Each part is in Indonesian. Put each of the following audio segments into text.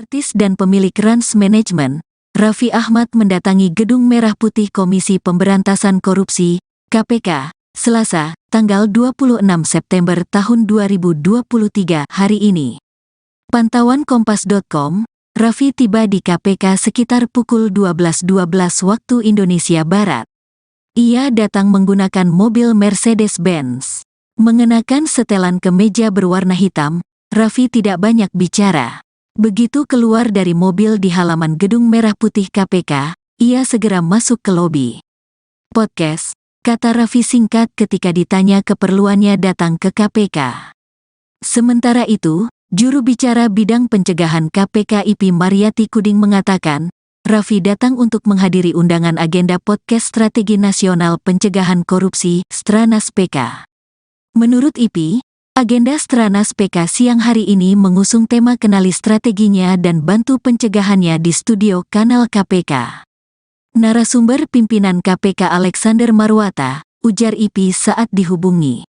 Artis dan pemilik Rans Management, Raffi Ahmad mendatangi Gedung Merah Putih Komisi Pemberantasan Korupsi, KPK, Selasa, tanggal 26 September tahun 2023 hari ini. Pantauan Kompas.com, Raffi tiba di KPK sekitar pukul 12.12 waktu Indonesia Barat. Ia datang menggunakan mobil Mercedes-Benz. Mengenakan setelan kemeja berwarna hitam, Raffi tidak banyak bicara. Begitu keluar dari mobil di halaman Gedung Merah Putih KPK, ia segera masuk ke lobi. Podcast, kata Raffi singkat ketika ditanya keperluannya datang ke KPK. Sementara itu, juru bicara bidang pencegahan KPK IP Mariati Kuding mengatakan, Raffi datang untuk menghadiri undangan agenda podcast Strategi Nasional Pencegahan Korupsi, Stranas PK. Menurut IP, agenda Stranas PK siang hari ini mengusung tema kenali strateginya dan bantu pencegahannya di studio kanal KPK. Narasumber pimpinan KPK Alexander Marwata, ujar IP saat dihubungi.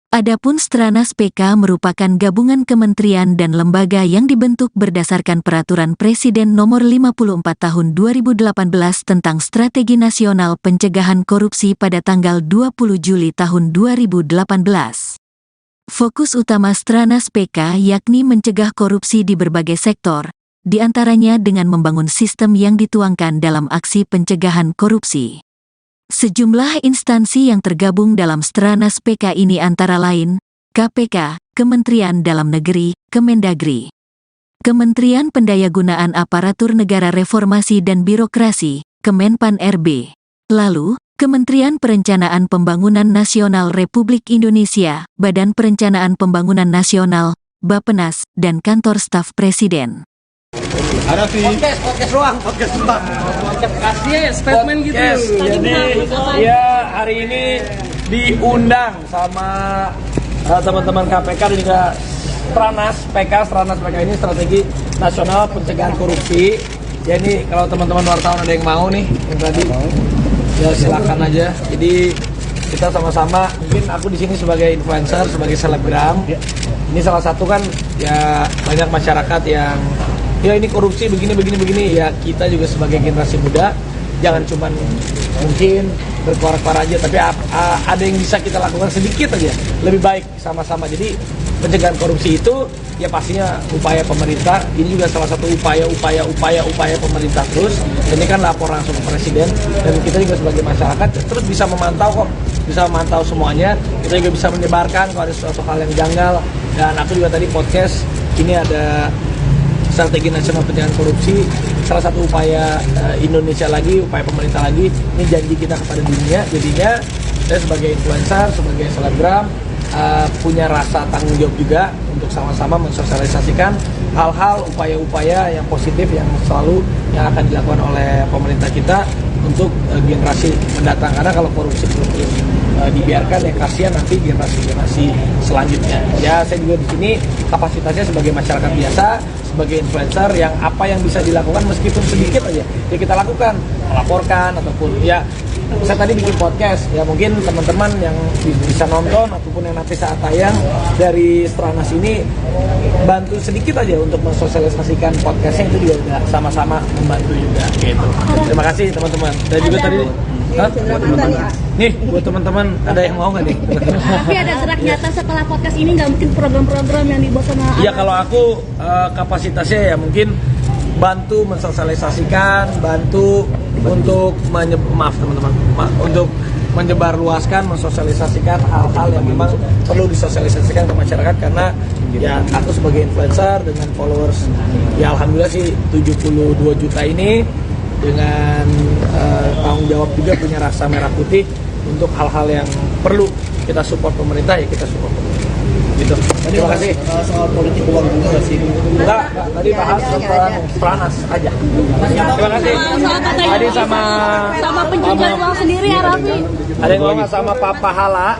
Adapun Stranas PK merupakan gabungan kementerian dan lembaga yang dibentuk berdasarkan Peraturan Presiden Nomor 54 Tahun 2018 tentang Strategi Nasional Pencegahan Korupsi pada tanggal 20 Juli tahun 2018. Fokus utama Stranas PK yakni mencegah korupsi di berbagai sektor, di antaranya dengan membangun sistem yang dituangkan dalam aksi pencegahan korupsi. Sejumlah instansi yang tergabung dalam Stranas PK ini antara lain, KPK, Kementerian Dalam Negeri, Kemendagri, Kementerian Pendayagunaan Aparatur Negara Reformasi dan Birokrasi, Kemenpan RB, lalu, Kementerian Perencanaan Pembangunan Nasional Republik Indonesia, Badan Perencanaan Pembangunan Nasional, Bappenas, dan Kantor Staf Presiden. Raffi. Podcast doang. Kasih ya statement gitu. Jadi ya hari ini diundang sama teman-teman KPK dan juga Stranas PK ini Strategi Nasional Pencegahan Korupsi. Ya ini kalau teman-teman wartawan ada yang mau nih yang tadi, ya silakan aja. Jadi kita sama-sama, mungkin aku di sini sebagai influencer, sebagai selebgram. Ini salah satu kan ya banyak masyarakat yang ya ini korupsi begini ya, kita juga sebagai generasi muda jangan cuman mungkin berkuar-kuar aja, tapi ada yang bisa kita lakukan sedikit aja lebih baik sama-sama. Jadi pencegahan korupsi itu ya pastinya upaya pemerintah, ini juga salah satu upaya pemerintah terus. Ini kan lapor langsung ke presiden dan kita juga sebagai masyarakat terus bisa memantau kok, bisa memantau semuanya. Kita juga bisa menyebarkan kalau ada suatu hal yang janggal. Dan aku juga tadi podcast ini ada Strategi Nasional Pencegahan Korupsi, salah satu upaya Indonesia lagi, upaya pemerintah lagi, ini janji kita kepada dunia. Jadinya saya sebagai influencer, sebagai selebgram, punya rasa tanggung jawab juga untuk sama-sama mensosialisasikan hal-hal, upaya-upaya yang positif yang selalu yang akan dilakukan oleh pemerintah kita untuk generasi mendatang. Karena kalau korupsi belum dibiarkan ya kasihan nanti generasi selanjutnya. Ya saya juga di sini kapasitasnya sebagai masyarakat biasa, sebagai influencer yang apa yang bisa dilakukan meskipun sedikit aja ya kita lakukan, melaporkan ataupun ya saya tadi bikin podcast ya mungkin teman-teman yang bisa nonton ataupun yang nanti saat tayang dari Stranas ini bantu sedikit aja untuk mensosialisasikan podcastnya, itu juga udah sama-sama membantu juga gitu. Terima kasih teman-teman. Dan juga tadi nih buat teman-teman ada yang mau nggak nih? Tapi ada gerak nyata setelah podcast ini, nggak mungkin program-program yang dibuat sama ya kalau aku kapasitasnya ya mungkin bantu mensosialisasikan, bantu untuk untuk menyebarluaskan, mensosialisasikan hal-hal yang memang perlu disosialisasikan ke masyarakat. Karena ya aku sebagai influencer dengan followers ya alhamdulillah sih 72 juta ini, dengan tanggung jawab juga punya rasa merah putih untuk hal-hal yang perlu kita support pemerintah, ya kita support pemerintah gitu. Terima kasih. Soal politik uang juga sih. Enggak, tadi bahas tentang Stranas aja. Terima kasih. Tadi sama pencucian uang sendiri ya Raffi. ada yang ngomong sama Pak Pahala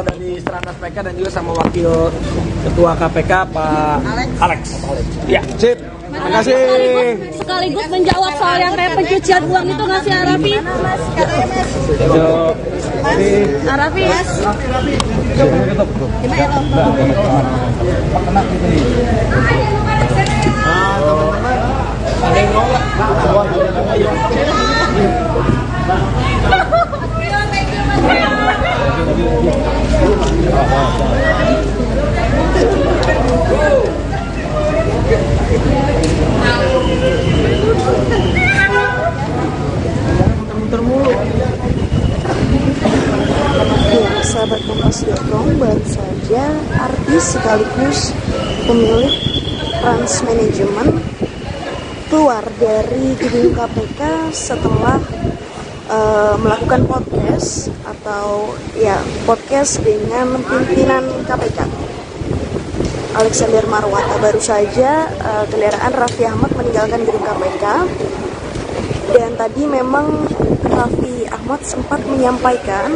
dari Stranas PK dan juga sama Wakil Ketua KPK Pak Alex. Ya, sip. Terima kasih. Sekaligus menjawab soal yang kayak pencucian uang itu nggak sih Raffi? Raffi. Gimana ya? Ya, sahabat Kompas.com, baru saja artis sekaligus pemilik Trans Manajemen keluar dari gedung KPK setelah melakukan podcast atau ya podcast dengan pimpinan KPK Alexander Marwata. Baru saja kendaraan Raffi Ahmad meninggalkan gedung KPK, dan tadi memang Raffi Ahmad sempat menyampaikan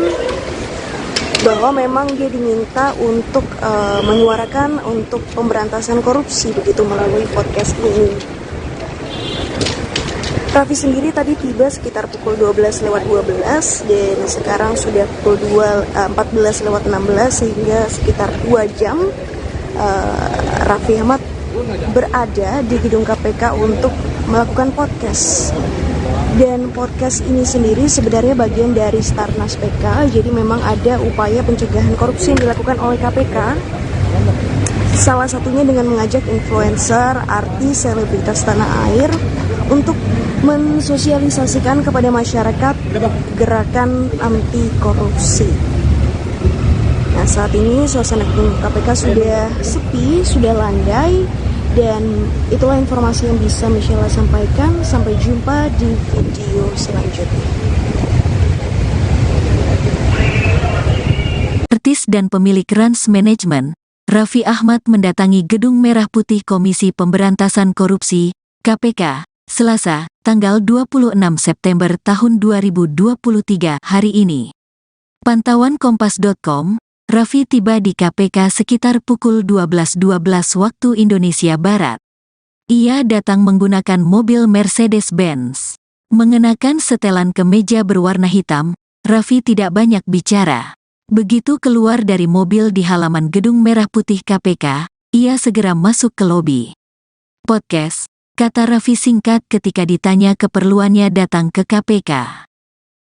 bahwa memang dia diminta untuk menyuarakan untuk pemberantasan korupsi begitu melalui podcast ini. Raffi sendiri tadi tiba sekitar pukul 12:12 dan sekarang sudah pukul 14:16 sehingga sekitar 2 jam Raffi Ahmad berada di gedung KPK untuk melakukan podcast. Dan podcast ini sendiri sebenarnya bagian dari Starnas PK, jadi memang ada upaya pencegahan korupsi yang dilakukan oleh KPK. Salah satunya dengan mengajak influencer, artis, selebritas tanah air untuk mensosialisasikan kepada masyarakat gerakan anti korupsi. Nah, saat ini suasana gedung KPK sudah sepi, sudah landai, dan itulah informasi yang bisa Michelle sampaikan. Sampai jumpa di video selanjutnya. Artis dan pemilik Trans Manajemen, Raffi Ahmad mendatangi Gedung Merah Putih Komisi Pemberantasan Korupsi, KPK, Selasa, tanggal 26 September tahun 2023 hari ini. Pantauan Kompas.com, Raffi tiba di KPK sekitar pukul 12.12 waktu Indonesia Barat. Ia datang menggunakan mobil Mercedes-Benz. Mengenakan setelan kemeja berwarna hitam, Raffi tidak banyak bicara. Begitu keluar dari mobil di halaman Gedung Merah Putih KPK, ia segera masuk ke lobi. Podcast, kata Raffi singkat ketika ditanya keperluannya datang ke KPK.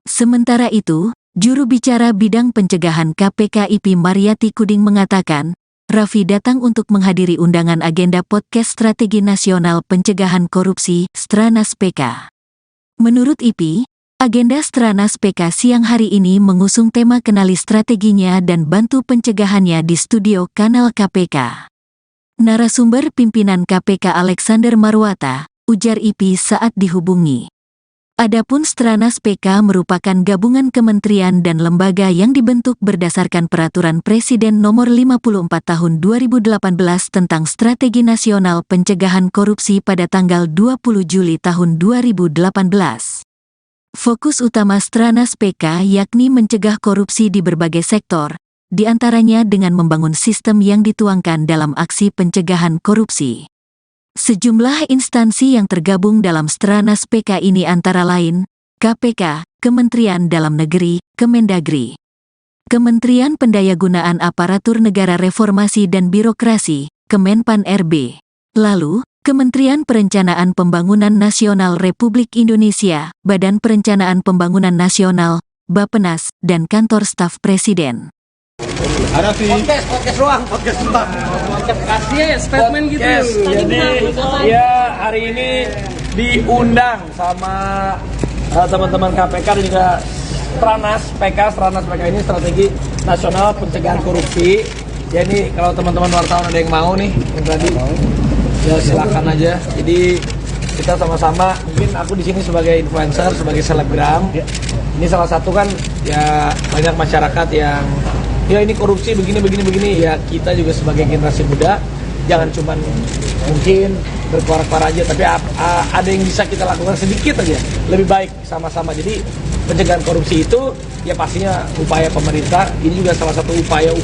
Sementara itu, juru bicara bidang pencegahan KPK IP Mariati Kuding mengatakan, Raffi datang untuk menghadiri undangan agenda podcast Strategi Nasional Pencegahan Korupsi, Stranas PK. Menurut IP, agenda Stranas PK siang hari ini mengusung tema kenali strateginya dan bantu pencegahannya di studio kanal KPK. Narasumber pimpinan KPK Alexander Marwata, ujar IP saat dihubungi. Adapun Stranas PK merupakan gabungan kementerian dan lembaga yang dibentuk berdasarkan Peraturan Presiden Nomor 54 Tahun 2018 tentang Strategi Nasional Pencegahan Korupsi pada tanggal 20 Juli tahun 2018. Fokus utama Stranas PK yakni mencegah korupsi di berbagai sektor, di antaranya dengan membangun sistem yang dituangkan dalam aksi pencegahan korupsi. Sejumlah instansi yang tergabung dalam Stranas PK ini antara lain, KPK, Kementerian Dalam Negeri, Kemendagri, Kementerian Pendayagunaan Aparatur Negara Reformasi dan Birokrasi, Kemenpan RB, lalu, Kementerian Perencanaan Pembangunan Nasional Republik Indonesia, Badan Perencanaan Pembangunan Nasional, Bappenas, dan Kantor Staf Presiden. Podcast doang. Kasih ya statement gitu. Jadi ya hari ini diundang sama teman-teman KPK dan juga Stranas PK ini Strategi Nasional Pencegahan Korupsi. Ya ini kalau teman-teman wartawan ada yang mau nih yang tadi, ya silakan aja. Jadi kita sama-sama, mungkin aku di sini sebagai influencer, sebagai selebgram. Ini salah satu kan ya banyak masyarakat yang ya ini korupsi begini ya, kita juga sebagai generasi muda jangan cuman mungkin berkoar-koar aja, tapi ada yang bisa kita lakukan sedikit aja lebih baik sama-sama. Jadi pencegahan korupsi itu ya pastinya upaya pemerintah, ini juga salah satu upaya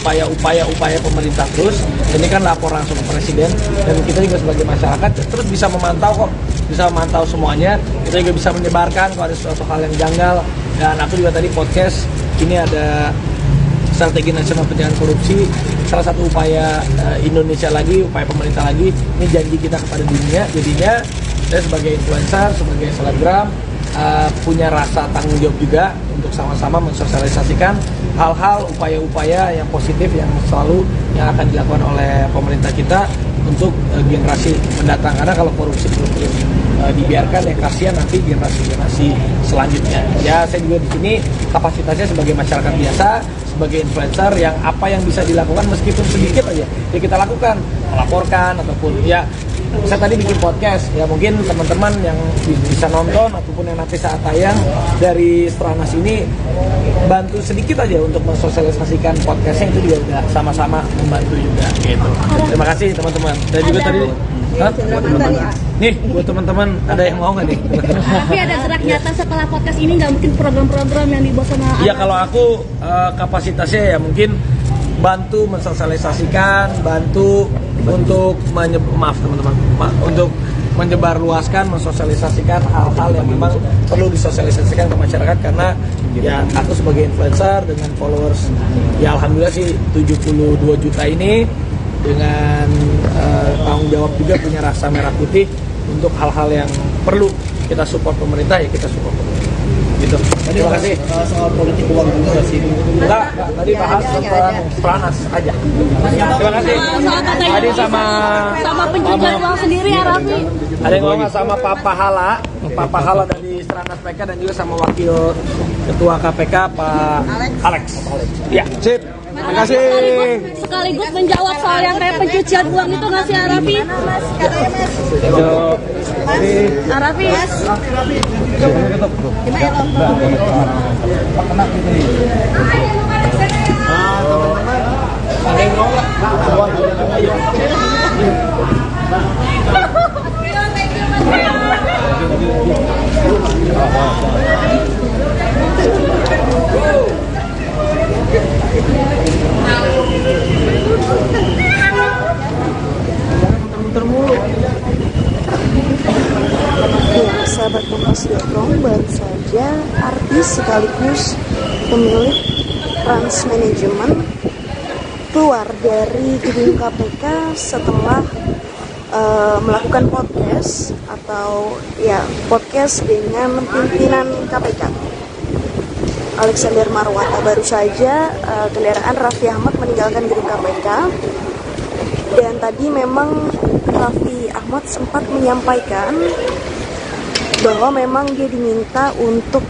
pemerintah terus. Ini kan lapor langsung ke presiden dan kita juga sebagai masyarakat terus bisa memantau semuanya. Kita juga bisa menyebarkan kalau ada suatu hal yang janggal. Dan aku juga tadi podcast ini ada Strategi Nasional Pencegahan Korupsi, salah satu upaya Indonesia lagi, upaya pemerintah lagi. Ini janji kita kepada dunia. Jadinya saya sebagai influencer, sebagai selebgram punya rasa tanggung jawab juga untuk sama-sama mensosialisasikan hal-hal, upaya-upaya yang positif yang selalu yang akan dilakukan oleh pemerintah kita untuk generasi mendatang. Karena kalau korupsi terus dibiarkan, ya kasihan nanti generasi selanjutnya. Ya saya juga di sini kapasitasnya sebagai masyarakat biasa, sebagai influencer yang apa yang bisa dilakukan meskipun sedikit aja ya kita lakukan, melaporkan ataupun ya saya tadi bikin podcast ya, mungkin teman-teman yang bisa nonton ataupun yang nanti saat tayang dari Stranas ini bantu sedikit aja untuk mensosialisasikan podcastnya, itu juga udah sama-sama membantu juga gitu. Terima kasih teman-teman. Dan juga tadi nih buat teman-teman ada yang mau nggak nih? Tapi ada gerak nyata setelah podcast ini, nggak mungkin program-program yang dibuat sama ya kalau aku kapasitasnya ya mungkin bantu mensosialisasikan, bantu untuk untuk menyebarluaskan, mensosialisasikan hal-hal yang memang perlu disosialisasikan ke masyarakat. Karena ya aku sebagai influencer dengan followers ya alhamdulillah sih 72 juta ini, dengan tanggung jawab juga punya rasa merah putih untuk hal-hal yang perlu kita support pemerintah, ya kita support pemerintah. Gitu. Terima kasih. Soal politik uang juga sih. Enggak, tadi bahas tentang Stranas aja. Terima kasih. Tadi sama pencucian uang sendiri ya Raffi. ada yang ngomong sama Pak Pahala dari Stranas PK, dan juga sama Wakil Ketua KPK Pak Alex. Ya, sip. Terima kasih. Sekaligus menjawab soal yang kayak pencucian uang itu nggak sih Raffi? Raffi. Ada yang mau nggak? Ayo. Ya, sahabat Kompas.com, baru saja artis sekaligus pemilik Trans Management keluar dari gedung KPK setelah melakukan podcast atau ya podcast dengan pimpinan KPK Alexander Marwata. Baru saja kendaraan Raffi Ahmad meninggalkan gedung KPK, dan tadi memang Raffi Ahmad sempat menyampaikan bahwa memang dia diminta untuk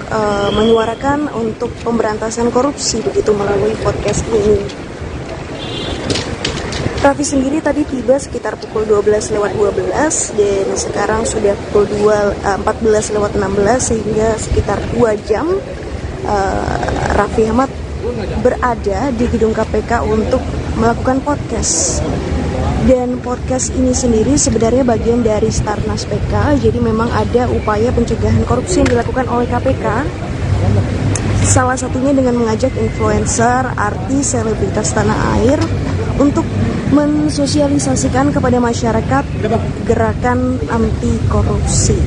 menyuarakan untuk pemberantasan korupsi begitu melalui podcast ini. Raffi sendiri tadi tiba sekitar pukul 12:12 dan sekarang sudah pukul 14:16 sehingga sekitar 2 jam Raffi Ahmad berada di gedung KPK untuk melakukan podcast. Dan podcast ini sendiri sebenarnya bagian dari Stranas PK, jadi memang ada upaya pencegahan korupsi yang dilakukan oleh KPK. Salah satunya dengan mengajak influencer, artis, selebritas tanah air untuk mensosialisasikan kepada masyarakat gerakan anti korupsi.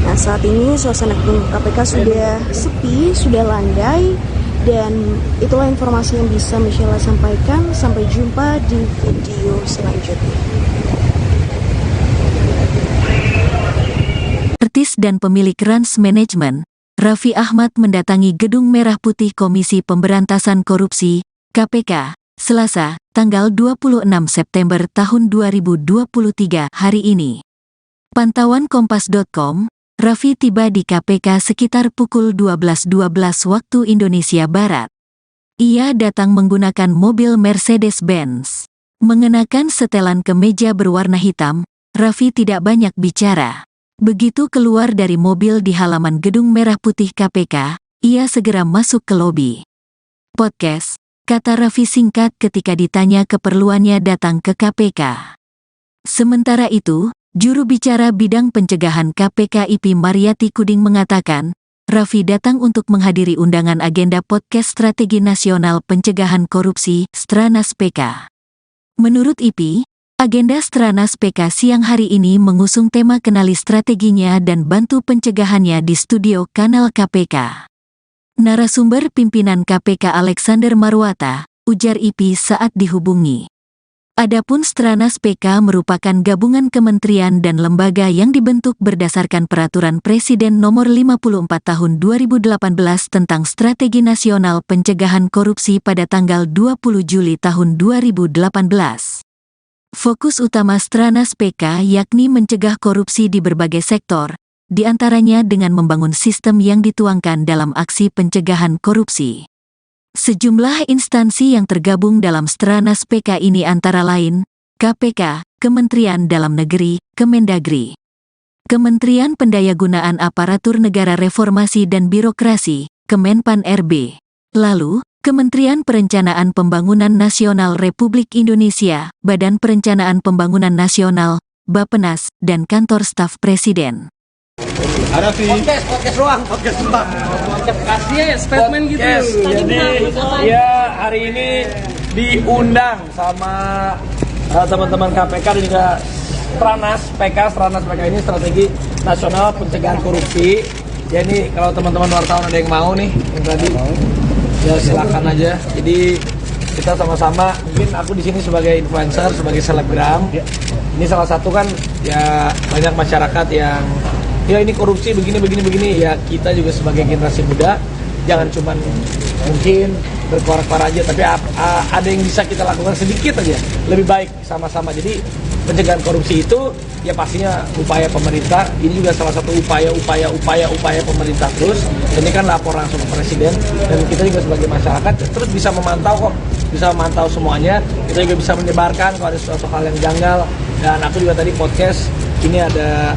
Nah, saat ini suasana gedung KPK sudah sepi, sudah landai, dan itulah informasi yang bisa Michelle sampaikan. Sampai jumpa di video selanjutnya. Artis dan pemilik Trans Management, Raffi Ahmad mendatangi Gedung Merah Putih Komisi Pemberantasan Korupsi, KPK, Selasa, tanggal 26 September tahun 2023 hari ini. Pantauan Kompas.com, Raffi tiba di KPK sekitar pukul 12.12 waktu Indonesia Barat. Ia datang menggunakan mobil Mercedes-Benz. Mengenakan setelan kemeja berwarna hitam, Raffi tidak banyak bicara. Begitu keluar dari mobil di halaman Gedung Merah Putih KPK, ia segera masuk ke lobi. Podcast, kata Raffi singkat ketika ditanya keperluannya datang ke KPK. Sementara itu, juru bicara bidang pencegahan KPK IP Mariati Kuding mengatakan, Raffi datang untuk menghadiri undangan agenda podcast Strategi Nasional Pencegahan Korupsi, Stranas PK. Menurut IP, agenda Stranas PK siang hari ini mengusung tema kenali strateginya dan bantu pencegahannya di studio kanal KPK. Narasumber pimpinan KPK Alexander Marwata, ujar IP saat dihubungi. Adapun Stranas PK merupakan gabungan kementerian dan lembaga yang dibentuk berdasarkan Peraturan Presiden Nomor 54 Tahun 2018 tentang Strategi Nasional Pencegahan Korupsi pada tanggal 20 Juli tahun 2018. Fokus utama Stranas PK yakni mencegah korupsi di berbagai sektor, di antaranya dengan membangun sistem yang dituangkan dalam aksi pencegahan korupsi. Sejumlah instansi yang tergabung dalam Stranas PK ini antara lain, KPK, Kementerian Dalam Negeri, Kemendagri, Kementerian Pendayagunaan Aparatur Negara Reformasi dan Birokrasi, Kemenpan RB, lalu, Kementerian Perencanaan Pembangunan Nasional Republik Indonesia, Badan Perencanaan Pembangunan Nasional, Bappenas, dan Kantor Staf Presiden. Podcast ruang. Kasih ya statement gitu. Jadi ya hari ini diundang sama teman-teman KPK dan juga Stranas PK ini Strategi Nasional Pencegahan Korupsi. Ya ini kalau teman-teman wartawan ada yang mau nih yang tadi, ya silakan aja. Jadi kita sama-sama, mungkin aku di sini sebagai influencer, sebagai selebgram. Ini salah satu kan ya banyak masyarakat yang ya ini korupsi begini ya, kita juga sebagai generasi muda jangan cuman mungkin berkoar-koar aja, tapi ada yang bisa kita lakukan sedikit aja lebih baik sama-sama. Jadi pencegahan korupsi itu ya pastinya upaya pemerintah, ini juga salah satu upaya pemerintah terus. Ini kan lapor langsung ke presiden dan kita juga sebagai masyarakat terus bisa memantau semuanya. Kita juga bisa menyebarkan kalau ada suatu hal yang janggal. Dan aku juga tadi podcast ini ada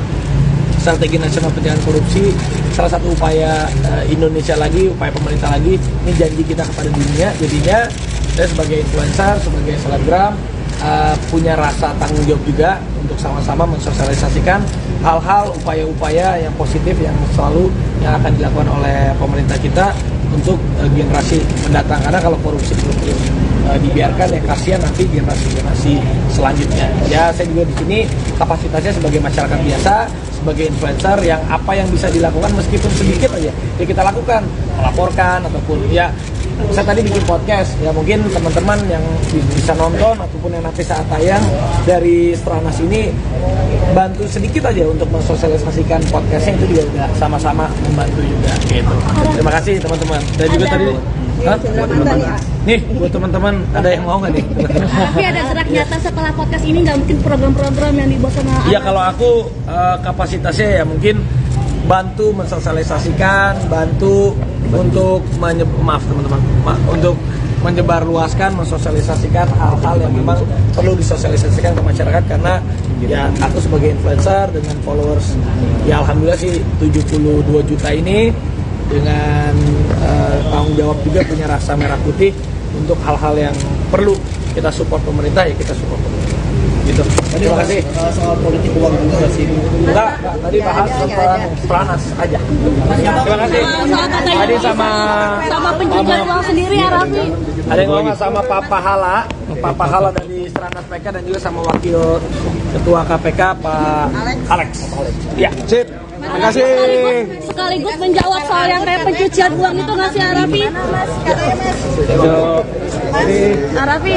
Strategi Nasional Pencegahan Korupsi, salah satu upaya Indonesia lagi, upaya pemerintah lagi. Ini janji kita kepada dunia. Jadinya saya sebagai influencer, sebagai selebgram punya rasa tanggung jawab juga untuk sama-sama mensosialisasikan hal-hal, upaya-upaya yang positif yang selalu yang akan dilakukan oleh pemerintah kita untuk generasi mendatang. Karena kalau korupsi terus dibiarkan ya kasihan nanti generasi selanjutnya. Ya saya juga di sini kapasitasnya sebagai masyarakat biasa, sebagai influencer yang apa yang bisa dilakukan meskipun sedikit aja ya kita lakukan, melaporkan ataupun ya saya tadi bikin podcast ya mungkin teman-teman yang bisa nonton ataupun yang nanti saat tayang dari Stranas ini bantu sedikit aja untuk mensosialisasikan podcastnya, itu juga udah sama-sama membantu juga gitu. Terima kasih teman-teman. Dan juga tadi nih buat teman-teman ada yang mau nggak nih? Tapi ada gerak nyata setelah podcast ini, nggak mungkin program-program yang dibuat sama ya kalau aku kapasitasnya ya mungkin bantu mensosialisasikan, bantu untuk untuk menyebarluaskan, mensosialisasikan hal-hal yang memang perlu disosialisasikan ke masyarakat. Karena ya aku sebagai influencer dengan followers ya alhamdulillah sih 72 juta ini, dengan tanggung jawab juga punya rasa merah putih untuk hal-hal yang perlu kita support pemerintah ya kita support pemerintah. Gitu. Terima kasih. Soal politik uang juga sih. Enggak, tadi bahas tentang Stranas aja. Terima kasih. Tadi sama pencegahan uang sendiri ya Raffi. ada yang ngomong sama Pak Pahala dari Stranas PK dan juga sama Wakil Ketua KPK Pak Alex. Ya, sip. Terima kasih. Sekaligus menjawab soal yang kayak pencucian uang itu nggak sih Raffi? Raffi.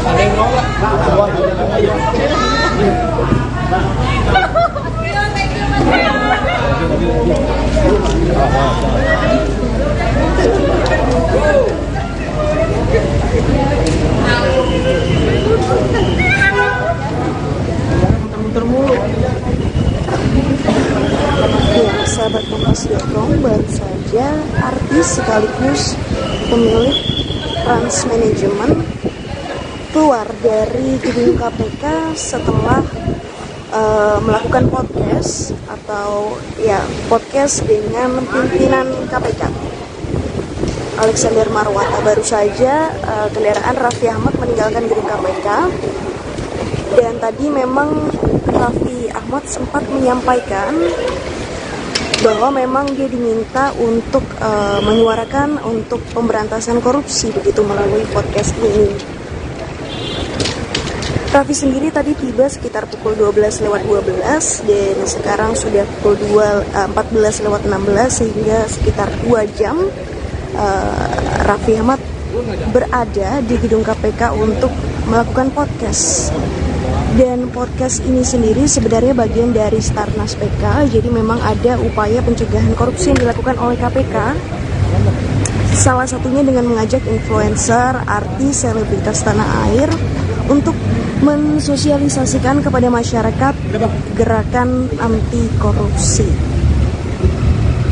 Ada yang mau nggak? Ya, sahabat Kompas.com, baru saja artis sekaligus pemilik Trans Manajemen keluar dari gedung KPK setelah melakukan podcast atau ya podcast dengan pimpinan KPK. Alexander Marwata. Baru saja kendaraan Raffi Ahmad meninggalkan gedung KPK, dan tadi memang Raffi Ahmad sempat menyampaikan bahwa memang dia diminta untuk menyuarakan untuk pemberantasan korupsi begitu melalui podcast ini. Raffi sendiri tadi tiba sekitar pukul 12:12 dan sekarang sudah pukul 14:16 sehingga sekitar 2 jam Raffi Ahmad berada di gedung KPK untuk melakukan podcast. Dan podcast ini sendiri sebenarnya bagian dari Starnas PK, jadi memang ada upaya pencegahan korupsi yang dilakukan oleh KPK. Salah satunya dengan mengajak influencer, artis, selebritas tanah air untuk mensosialisasikan kepada masyarakat gerakan anti korupsi.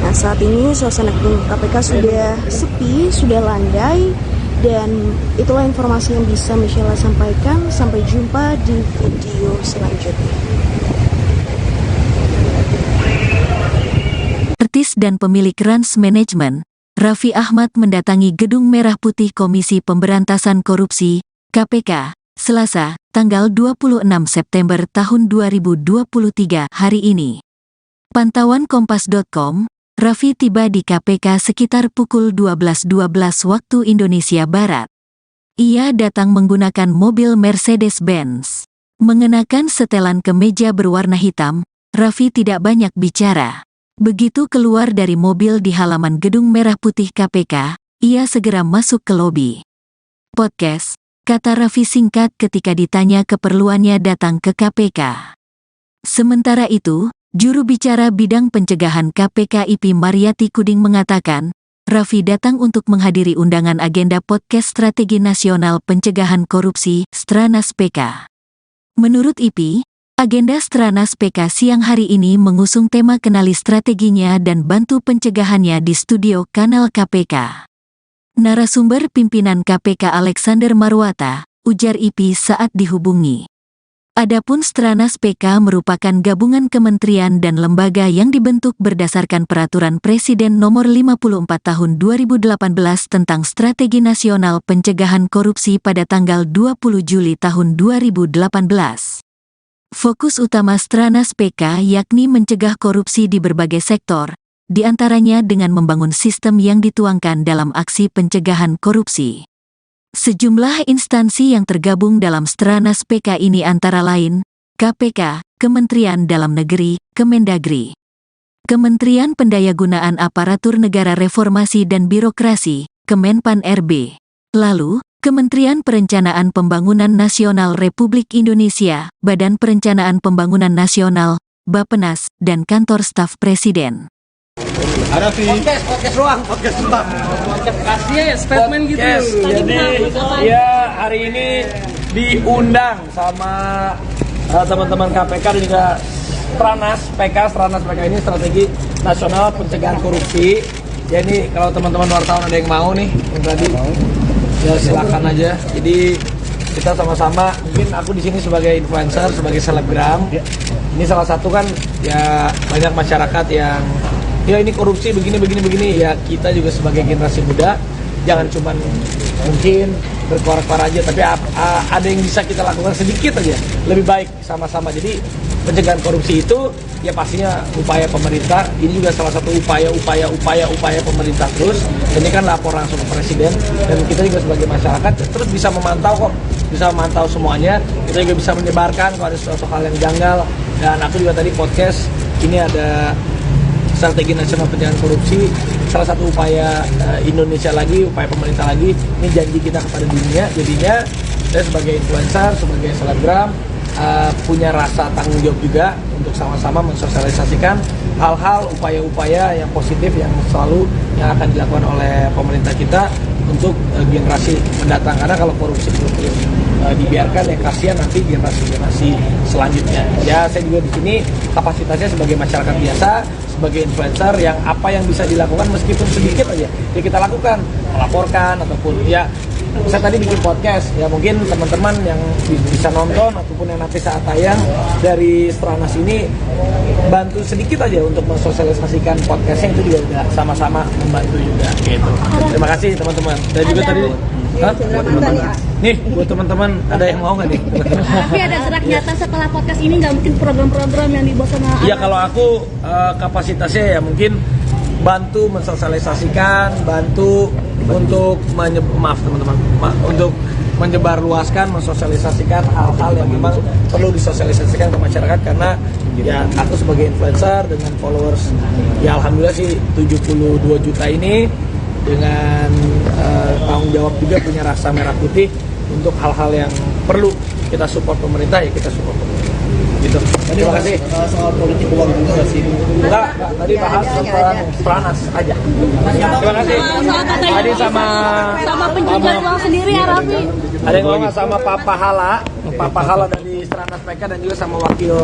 Nah, saat ini suasana gedung KPK sudah sepi, sudah landai, dan itulah informasi yang bisa Michelle sampaikan. Sampai jumpa di video selanjutnya. Artis dan pemilik Rans Management, Raffi Ahmad mendatangi Gedung Merah Putih Komisi Pemberantasan Korupsi, KPK, Selasa, tanggal 26 September tahun 2023 hari ini. Pantauan Kompas.com, Raffi tiba di KPK sekitar pukul 12.12 waktu Indonesia Barat. Ia datang menggunakan mobil Mercedes-Benz. Mengenakan setelan kemeja berwarna hitam, Raffi tidak banyak bicara. Begitu keluar dari mobil di halaman Gedung Merah Putih KPK, ia segera masuk ke lobi. Podcast, kata Raffi singkat ketika ditanya keperluannya datang ke KPK. Sementara itu, juru bicara bidang pencegahan KPK IP Mariati Kuding mengatakan, Raffi datang untuk menghadiri undangan agenda podcast Strategi Nasional Pencegahan Korupsi, Stranas PK. Menurut IP, agenda Stranas PK siang hari ini mengusung tema kenali strateginya dan bantu pencegahannya di studio kanal KPK. Narasumber pimpinan KPK Alexander Marwata, ujar IP saat dihubungi. Adapun Stranas PK merupakan gabungan kementerian dan lembaga yang dibentuk berdasarkan Peraturan Presiden Nomor 54 Tahun 2018 tentang Strategi Nasional Pencegahan Korupsi pada tanggal 20 Juli tahun 2018. Fokus utama Stranas PK yakni mencegah korupsi di berbagai sektor, di antaranya dengan membangun sistem yang dituangkan dalam aksi pencegahan korupsi. Sejumlah instansi yang tergabung dalam Stranas PK ini antara lain, KPK, Kementerian Dalam Negeri, Kemendagri, Kementerian Pendayagunaan Aparatur Negara Reformasi dan Birokrasi, Kemenpan RB, lalu, Kementerian Perencanaan Pembangunan Nasional Republik Indonesia, Badan Perencanaan Pembangunan Nasional, Bappenas, dan Kantor Staf Presiden. Podcast ruang. Kasih ya statement gitu. Jadi ya hari ini diundang sama teman-teman KPK dan juga Stranas PK ini Strategi Nasional Pencegahan Korupsi. Ya ini kalau teman-teman wartawan ada yang mau nih, yang tadi ya silakan aja. Jadi kita sama-sama, mungkin aku di sini sebagai influencer, sebagai selebgram. Ini salah satu kan ya banyak masyarakat yang ya ini korupsi begini ya, kita juga sebagai generasi muda jangan cuman mungkin berkuar-kuar aja, tapi ada yang bisa kita lakukan sedikit aja lebih baik sama-sama. Jadi pencegahan korupsi itu ya pastinya upaya pemerintah, ini juga salah satu upaya pemerintah terus. Ini kan lapor langsung ke presiden dan kita juga sebagai masyarakat terus bisa memantau semuanya. Kita juga bisa menyebarkan kalau ada sesuatu hal yang janggal. Dan aku juga tadi podcast ini ada Strategi Nasional Pencegahan Korupsi, salah satu upaya Indonesia lagi, upaya pemerintah lagi. Ini janji kita kepada dunia. Jadinya saya sebagai influencer, sebagai selebgram punya rasa tanggung jawab juga untuk sama-sama mensosialisasikan hal-hal, upaya-upaya yang positif yang selalu yang akan dilakukan oleh pemerintah kita untuk generasi mendatang. Karena kalau korupsi belum dibiarkan ya kasihan nanti generasi selanjutnya. Ya saya juga di sini kapasitasnya sebagai masyarakat biasa, sebagai influencer yang apa yang bisa dilakukan meskipun sedikit aja ya kita lakukan, melaporkan ataupun ya saya tadi bikin podcast ya mungkin teman-teman yang bisa nonton ataupun yang nanti saat tayang dari Stranas ini bantu sedikit aja untuk mensosialisasikan podcastnya, itu juga udah sama-sama membantu juga gitu. Terima kasih teman-teman. Dan juga tadi nih buat teman-teman ada yang mau nggak nih? Tapi ada gerak nyata setelah podcast ini, nggak mungkin program-program yang dibuat sama iya kalau aku kapasitasnya ya mungkin bantu mensosialisasikan, bantu untuk untuk menyebarluaskan, mensosialisasikan hal-hal yang memang perlu disosialisasikan ke masyarakat, karena ya aku sebagai influencer dengan followers ya alhamdulillah sih 72 juta ini, dengan tanggung jawab juga, punya rasa merah putih untuk hal-hal yang perlu kita support pemerintah, ya kita support pemerintah. Gitu. Terima kasih. Soal politik uang juga sih. Enggak, tadi bahas tentang Stranas aja. Terima kasih. Tadi sama pencucian uang sendiri ya Raffi. ada yang ngomong sama Pak Pahala dari Stranas PK, dan juga sama Wakil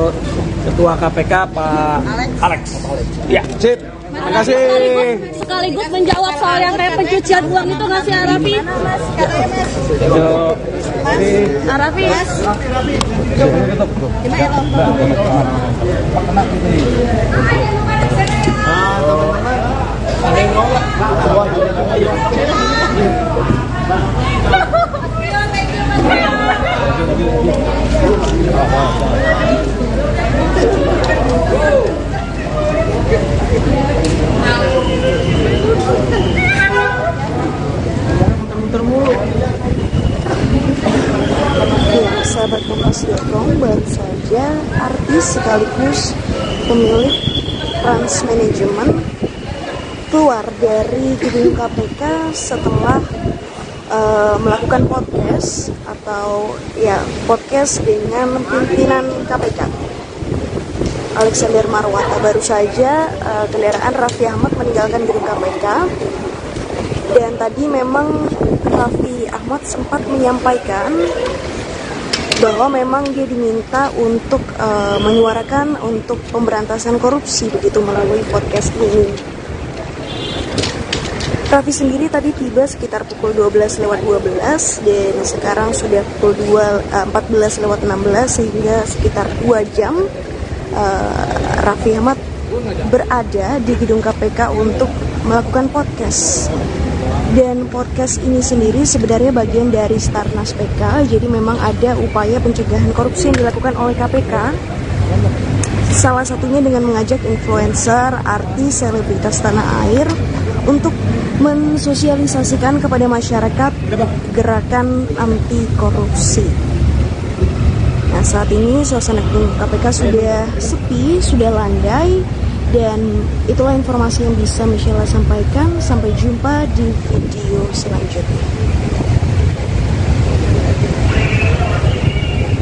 Ketua KPK Pak Alex. Ya, sip. Terima kasih. Sekaligus menjawab soal yang kayak pencucian uang itu nggak sih Raffi? Raffi. Ada yang nolak. Ya, sahabat Kompas.com, baru saja artis sekaligus pemilik Trans Management keluar dari gedung KPK setelah melakukan podcast atau ya podcast dengan pimpinan KPK Alexander Marwata. Baru saja kendaraan Raffi Ahmad meninggalkan gedung KPK, dan tadi memang Raffi Ahmad sempat menyampaikan bahwa memang dia diminta untuk menyuarakan untuk pemberantasan korupsi begitu melalui podcast ini. Raffi sendiri tadi tiba sekitar pukul 12:12 dan sekarang sudah pukul 14:16, sehingga sekitar 2 jam Raffi Ahmad berada di gedung KPK untuk melakukan podcast. Dan podcast ini sendiri sebenarnya bagian dari Stranas PK, jadi memang ada upaya pencegahan korupsi yang dilakukan oleh KPK. Salah satunya dengan mengajak influencer, artis, selebritas tanah air untuk mensosialisasikan kepada masyarakat gerakan anti korupsi. Nah, saat ini suasana gedung KPK sudah sepi, sudah landai, dan itulah informasi yang bisa Michelle sampaikan. Sampai jumpa di video selanjutnya.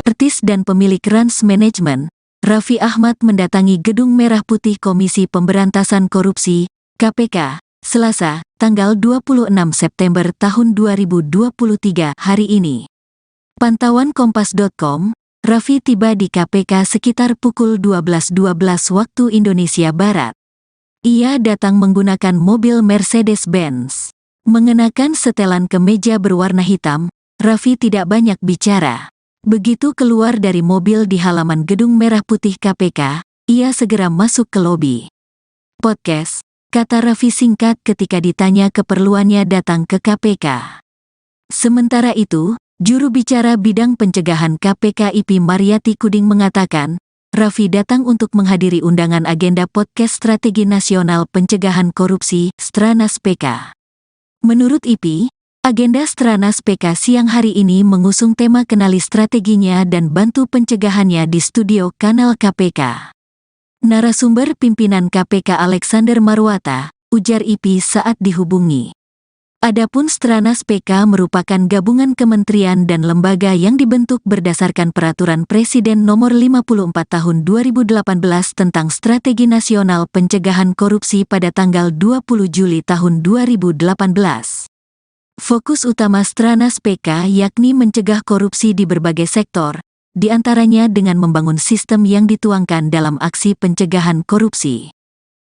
Artis dan pemilik Trans Management, Raffi Ahmad mendatangi Gedung Merah Putih Komisi Pemberantasan Korupsi, KPK, Selasa, tanggal 26 September tahun 2023 hari ini. Pantauan Kompas.com, Raffi tiba di KPK sekitar pukul 12.12 waktu Indonesia Barat. Ia datang menggunakan mobil Mercedes-Benz. Mengenakan setelan kemeja berwarna hitam, Raffi tidak banyak bicara. Begitu keluar dari mobil di halaman Gedung Merah Putih KPK, ia segera masuk ke lobi. Podcast, kata Raffi singkat ketika ditanya keperluannya datang ke KPK. Sementara itu, juru bicara bidang pencegahan KPK IP Mariati Kuding mengatakan, Raffi datang untuk menghadiri undangan agenda podcast Strategi Nasional Pencegahan Korupsi, Stranas PK. Menurut IP, agenda Stranas PK siang hari ini mengusung tema kenali strateginya dan bantu pencegahannya di studio kanal KPK. Narasumber pimpinan KPK Alexander Marwata, ujar IP saat dihubungi. Adapun Stranas PK merupakan gabungan kementerian dan lembaga yang dibentuk berdasarkan Peraturan Presiden Nomor 54 Tahun 2018 tentang Strategi Nasional Pencegahan Korupsi pada tanggal 20 Juli tahun 2018. Fokus utama Stranas PK yakni mencegah korupsi di berbagai sektor, di antaranya dengan membangun sistem yang dituangkan dalam aksi pencegahan korupsi.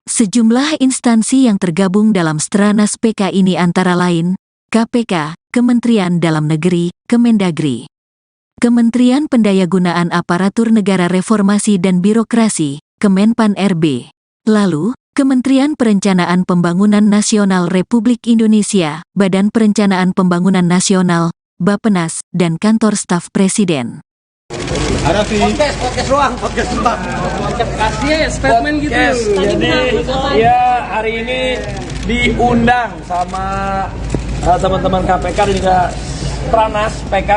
Sejumlah instansi yang tergabung dalam Stranas PK ini antara lain, KPK, Kementerian Dalam Negeri, Kemendagri, Kementerian Pendayagunaan Aparatur Negara Reformasi dan Birokrasi, Kemenpan RB, lalu, Kementerian Perencanaan Pembangunan Nasional Republik Indonesia, Badan Perencanaan Pembangunan Nasional, Bappenas, dan Kantor Staf Presiden. Podcast ruang. Kasih ya statement gitu. Jadi ya hari ini diundang sama teman-teman KPK dan juga Stranas PK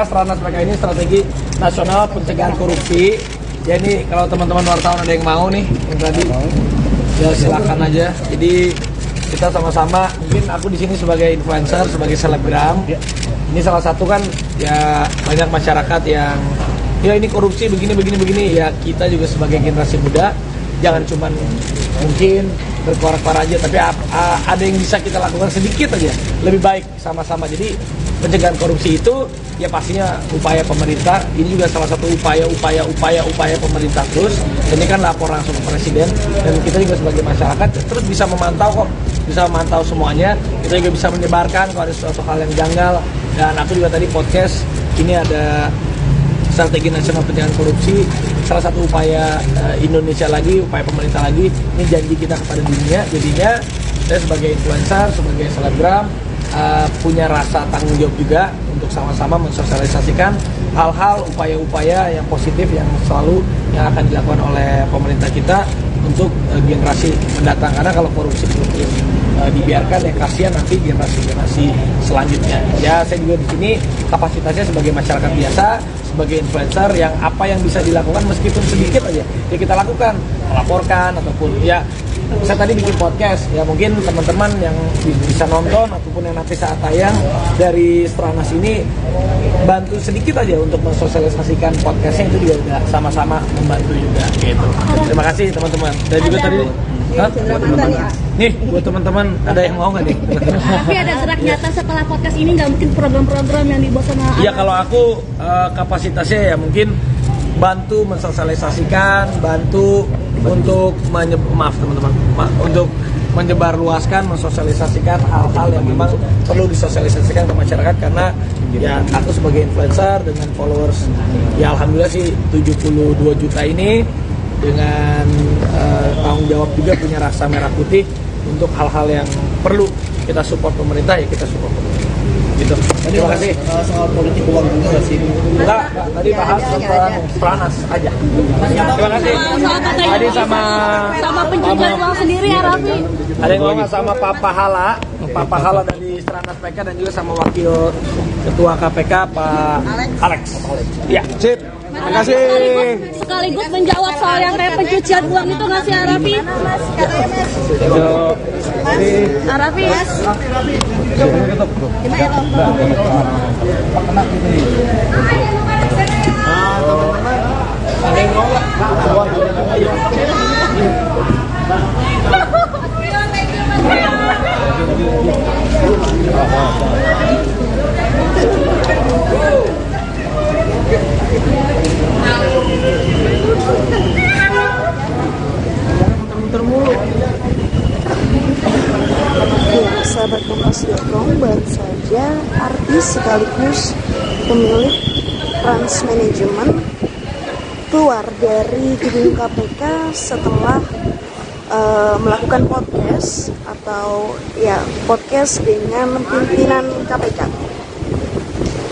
ini strategi nasional pencegahan korupsi. Ya ini kalau teman-teman wartawan ada yang mau nih, yang tadi, ya silakan aja. Jadi kita sama-sama, mungkin aku di sini sebagai influencer, sebagai selebgram. Ini salah satu kan ya banyak masyarakat yang ya ini korupsi begini. Ya kita juga sebagai generasi muda jangan cuman mungkin berkoar-koar aja, tapi ada yang bisa kita lakukan sedikit aja, lebih baik sama-sama. Jadi pencegahan korupsi itu ya pastinya upaya pemerintah. Ini juga salah satu upaya pemerintah terus. Ini kan lapor langsung ke presiden, dan kita juga sebagai masyarakat terus bisa memantau kok, bisa memantau semuanya. Kita juga bisa menyebarkan kalau ada suatu hal yang janggal. Dan aku juga tadi podcast ini ada strategi nasional pencegahan korupsi, salah satu upaya Indonesia lagi, upaya pemerintah lagi. Ini janji kita kepada dunia. Jadinya saya sebagai influencer, sebagai selebgram punya rasa tanggung jawab juga untuk sama-sama mensosialisasikan hal-hal, upaya-upaya yang positif yang selalu yang akan dilakukan oleh pemerintah kita untuk generasi mendatang. Karena kalau korupsi dibiarkan ya kasihan nanti generasi selanjutnya. Ya saya juga di sini kapasitasnya sebagai masyarakat biasa, sebagai influencer yang apa yang bisa dilakukan meskipun sedikit aja ya kita lakukan, melaporkan ataupun ya saya tadi bikin podcast ya, mungkin teman-teman yang bisa nonton ataupun yang nanti saat tayang dari Stranas ini bantu sedikit aja untuk mensosialisasikan podcastnya, itu juga udah sama-sama membantu juga gitu. Terima kasih teman-teman. Dan juga tadi nih buat teman-teman ada yang mau nggak nih? Tapi ada gerak nyata setelah podcast ini, nggak mungkin program-program yang dibuat sama ya kalau aku kapasitasnya ya mungkin bantu mensosialisasikan, bantu untuk untuk menyebarluaskan, mensosialisasikan hal-hal yang memang perlu disosialisasikan ke masyarakat. Karena ya aku sebagai influencer dengan followers ya alhamdulillah sih 72 juta ini, dengan tanggung jawab juga, punya rasa merah putih untuk hal-hal yang perlu kita support pemerintah, ya kita support pemerintah. Gitu. Terima kasih. Soal politik uang juga nggak sih? Enggak, tadi bahas tentang Stranas aja. Terima kasih. Tadi sama pencucian uang sendiri ya Raffi. ada yang ngomong sama Pak Pahala dari Stranas PK, dan juga sama Wakil Ketua KPK Pak Alex. Ya, sip. Terima kasih. Sekaligus menjawab soal yang kayak pencucian uang itu nggak sih Raffi? Raffi. Ada yang mau nggak? Ya, sahabat Kompas.com, baru saja artis sekaligus pemilik Trans Manajemen keluar dari gedung KPK setelah melakukan podcast atau ya podcast dengan pimpinan KPK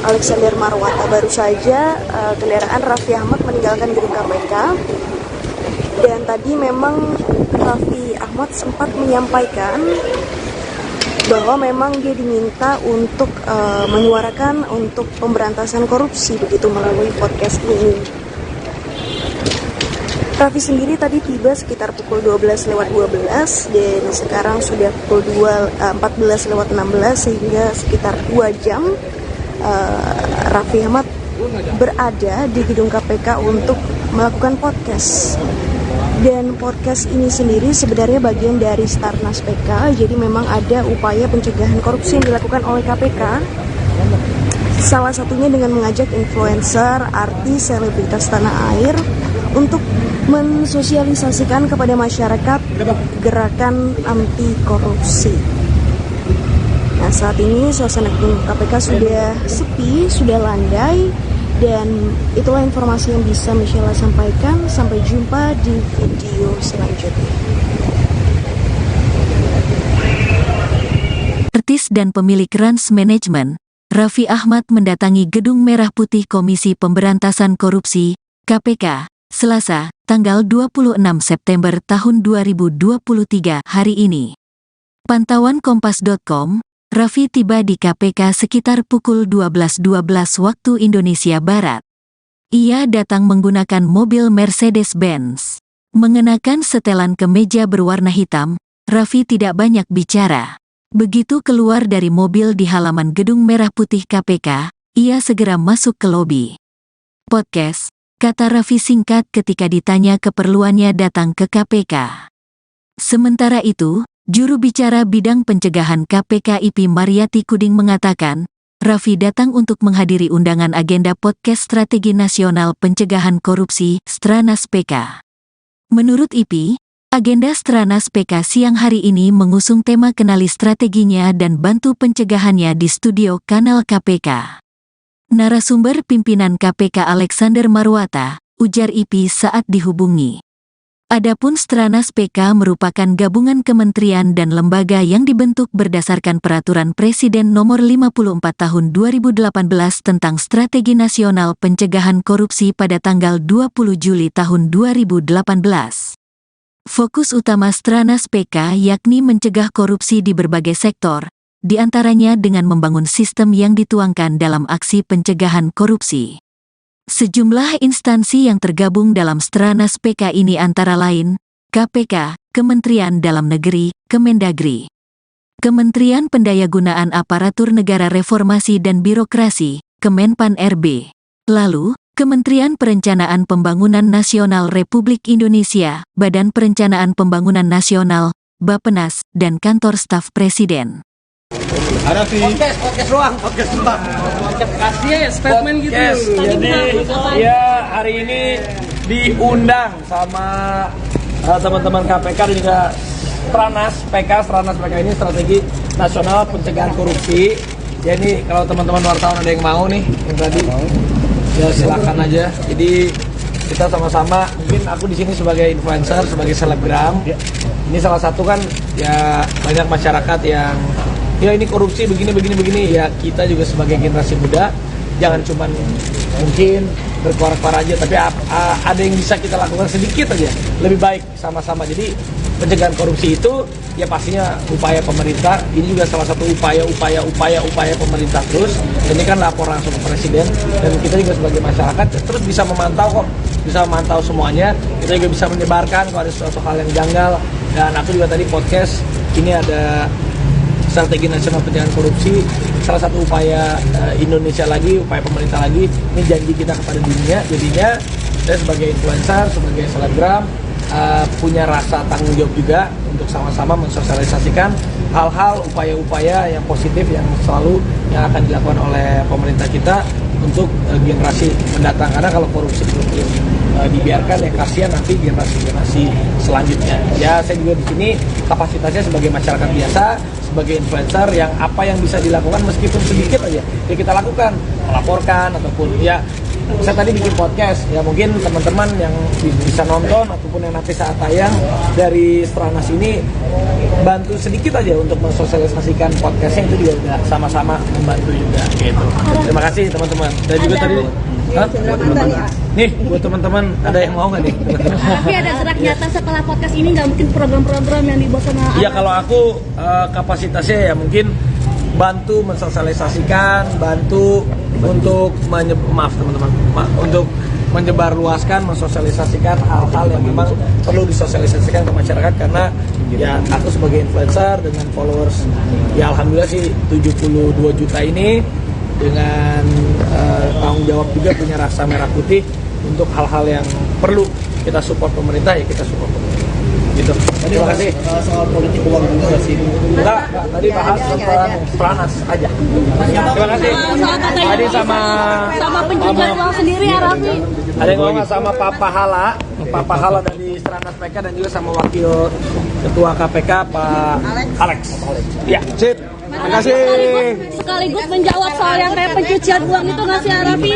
Alexander Marwata. Baru saja kendaraan Raffi Ahmad meninggalkan gedung KPK, dan tadi memang Raffi Ahmad sempat menyampaikan bahwa memang dia diminta untuk menyuarakan untuk pemberantasan korupsi begitu melalui podcast ini. Raffi sendiri tadi tiba sekitar pukul 12:12 dan sekarang sudah pukul 14:16, sehingga sekitar 2 jam Raffi Ahmad berada di gedung KPK untuk melakukan podcast. Dan podcast ini sendiri sebenarnya bagian dari Stranas PK, jadi memang ada upaya pencegahan korupsi yang dilakukan oleh KPK. Salah satunya dengan mengajak influencer, artis, selebritas tanah air untuk mensosialisasikan kepada masyarakat gerakan anti korupsi. Nah, saat ini suasana gedung KPK sudah sepi, sudah landai, dan itulah informasi yang bisa Michelle sampaikan. Sampai jumpa di video selanjutnya. Artis dan pemilik Rans Management, Raffi Ahmad mendatangi Gedung Merah Putih Komisi Pemberantasan Korupsi, KPK, Selasa, tanggal 26 September tahun 2023 hari ini. Pantauan Kompas.com, Raffi tiba di KPK sekitar pukul 12.12 waktu Indonesia Barat. Ia datang menggunakan mobil Mercedes-Benz. Mengenakan setelan kemeja berwarna hitam, Raffi tidak banyak bicara. Begitu keluar dari mobil di halaman Gedung Merah Putih KPK, ia segera masuk ke lobi. Podcast, kata Raffi singkat ketika ditanya keperluannya datang ke KPK. Sementara itu, juru bicara bidang pencegahan KPK IP Mariati Kuding mengatakan, Raffi datang untuk menghadiri undangan agenda podcast Strategi Nasional Pencegahan Korupsi, Stranas PK. Menurut IP, agenda Stranas PK siang hari ini mengusung tema kenali strateginya dan bantu pencegahannya di studio kanal KPK. Narasumber pimpinan KPK Alexander Marwata, ujar IP saat dihubungi. Adapun Stranas PK merupakan gabungan kementerian dan lembaga yang dibentuk berdasarkan Peraturan Presiden Nomor 54 Tahun 2018 tentang Strategi Nasional Pencegahan Korupsi pada tanggal 20 Juli tahun 2018. Fokus utama Stranas PK yakni mencegah korupsi di berbagai sektor, di antaranya dengan membangun sistem yang dituangkan dalam aksi pencegahan korupsi. Sejumlah instansi yang tergabung dalam Stranas PK ini antara lain, KPK, Kementerian Dalam Negeri, Kemendagri, Kementerian Pendayagunaan Aparatur Negara Reformasi dan Birokrasi, Kemenpan RB, lalu, Kementerian Perencanaan Pembangunan Nasional Republik Indonesia, Badan Perencanaan Pembangunan Nasional, Bappenas, dan Kantor Staf Presiden. Podcast ruang. Kasih ya statement gitu. Jadi ya hari ini diundang sama teman-teman KPK dan juga Stranas PK ini Strategi Nasional Pencegahan Korupsi. Jadi kalau teman-teman wartawan ada yang mau nih, yang tadi ya silakan aja. Jadi kita sama-sama, mungkin aku di sini sebagai influencer, sebagai selebgram. Ini salah satu kan ya banyak masyarakat yang ya ini korupsi begini ya, kita juga sebagai generasi muda jangan cuman mungkin berkuar-kuar aja, tapi ada yang bisa kita lakukan sedikit aja lebih baik sama-sama. Jadi pencegahan korupsi itu ya pastinya upaya pemerintah, ini juga salah satu upaya pemerintah terus. Ini kan lapor langsung ke presiden dan kita juga sebagai masyarakat terus bisa memantau semuanya. Kita juga bisa menyebarkan kalau ada suatu hal yang janggal. Dan aku juga tadi podcast ini ada Strategi Nasional Pencegahan Korupsi, salah satu upaya Indonesia lagi, upaya pemerintah lagi, ini janji kita kepada dunia. Jadinya saya sebagai influencer, sebagai selebgram, punya rasa tanggung jawab juga untuk sama-sama mensosialisasikan hal-hal, upaya-upaya yang positif yang selalu yang akan dilakukan oleh pemerintah kita untuk generasi mendatang. Karena kalau korupsi belum dibiarkan ya kasihan nanti generasi selanjutnya. Ya saya juga di sini kapasitasnya sebagai masyarakat biasa, sebagai influencer yang apa yang bisa dilakukan meskipun sedikit aja ya kita lakukan, melaporkan ataupun ya saya tadi bikin podcast ya mungkin teman-teman yang bisa nonton ataupun yang nanti saat tayang dari Stranas ini bantu sedikit aja untuk mensosialisasikan podcastnya, itu juga udah sama-sama membantu juga gitu. Terima kasih teman-teman. Dan juga tadi nih buat teman-teman ada yang mau nggak nih? Tapi ada gerak nyata setelah podcast ini, nggak mungkin program-program yang dibuat sama ya kalau aku kapasitasnya ya mungkin bantu mensosialisasikan, bantu untuk untuk menyebarluaskan, mensosialisasikan hal-hal yang memang perlu disosialisasikan ke masyarakat. Karena ya aku sebagai influencer dengan followers ya alhamdulillah sih 72 juta ini, dengan tanggung jawab juga punya rasa merah putih untuk hal-hal yang perlu kita support pemerintah ya kita support pemerintah gitu. Terima kasih. Soal politik uang juga sih. Enggak, tadi bahas tentang Stranas aja. Terima kasih. Tadi sama pencegahan uang sendiri ya Raffi. ada yang ngomong sama Pak Pahala dari Stranas PK dan juga sama Wakil Ketua KPK Pak Alex. Ya, sip. Terima kasih. Sekaligus menjawab soal yang kayak pencucian uang itu nggak sih Raffi?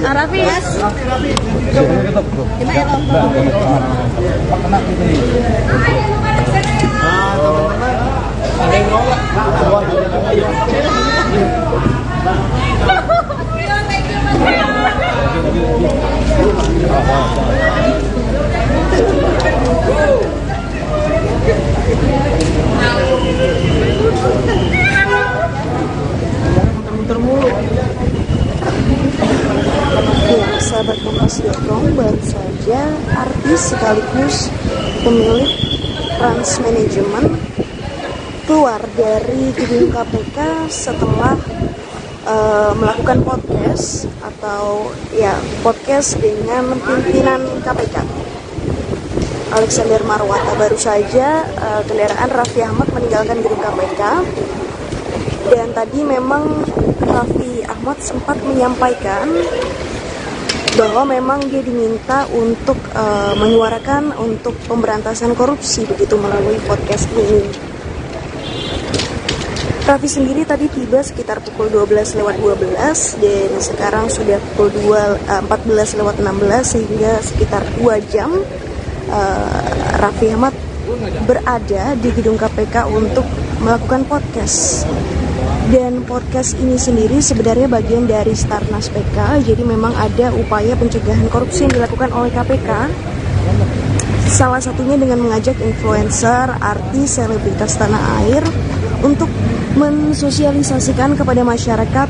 Raffi. Ada yang ngomong. Agus, pemilik Trans Management, keluar dari gedung KPK setelah melakukan podcast dengan pimpinan KPK Alexander Marwata. Baru saja kendaraan Raffi Ahmad meninggalkan gedung KPK, dan tadi memang Raffi Ahmad sempat menyampaikan bahwa memang dia diminta untuk menyuarakan untuk pemberantasan korupsi begitu melalui podcast ini. Raffi sendiri tadi tiba sekitar pukul 12:12 dan sekarang sudah pukul 14:16 sehingga sekitar 2 jam Raffi Ahmad berada di gedung KPK untuk melakukan podcast. Dan podcast ini sendiri sebenarnya bagian dari Starnas PK, jadi memang ada upaya pencegahan korupsi yang dilakukan oleh KPK. Salah satunya dengan mengajak influencer, artis, selebritas tanah air untuk mensosialisasikan kepada masyarakat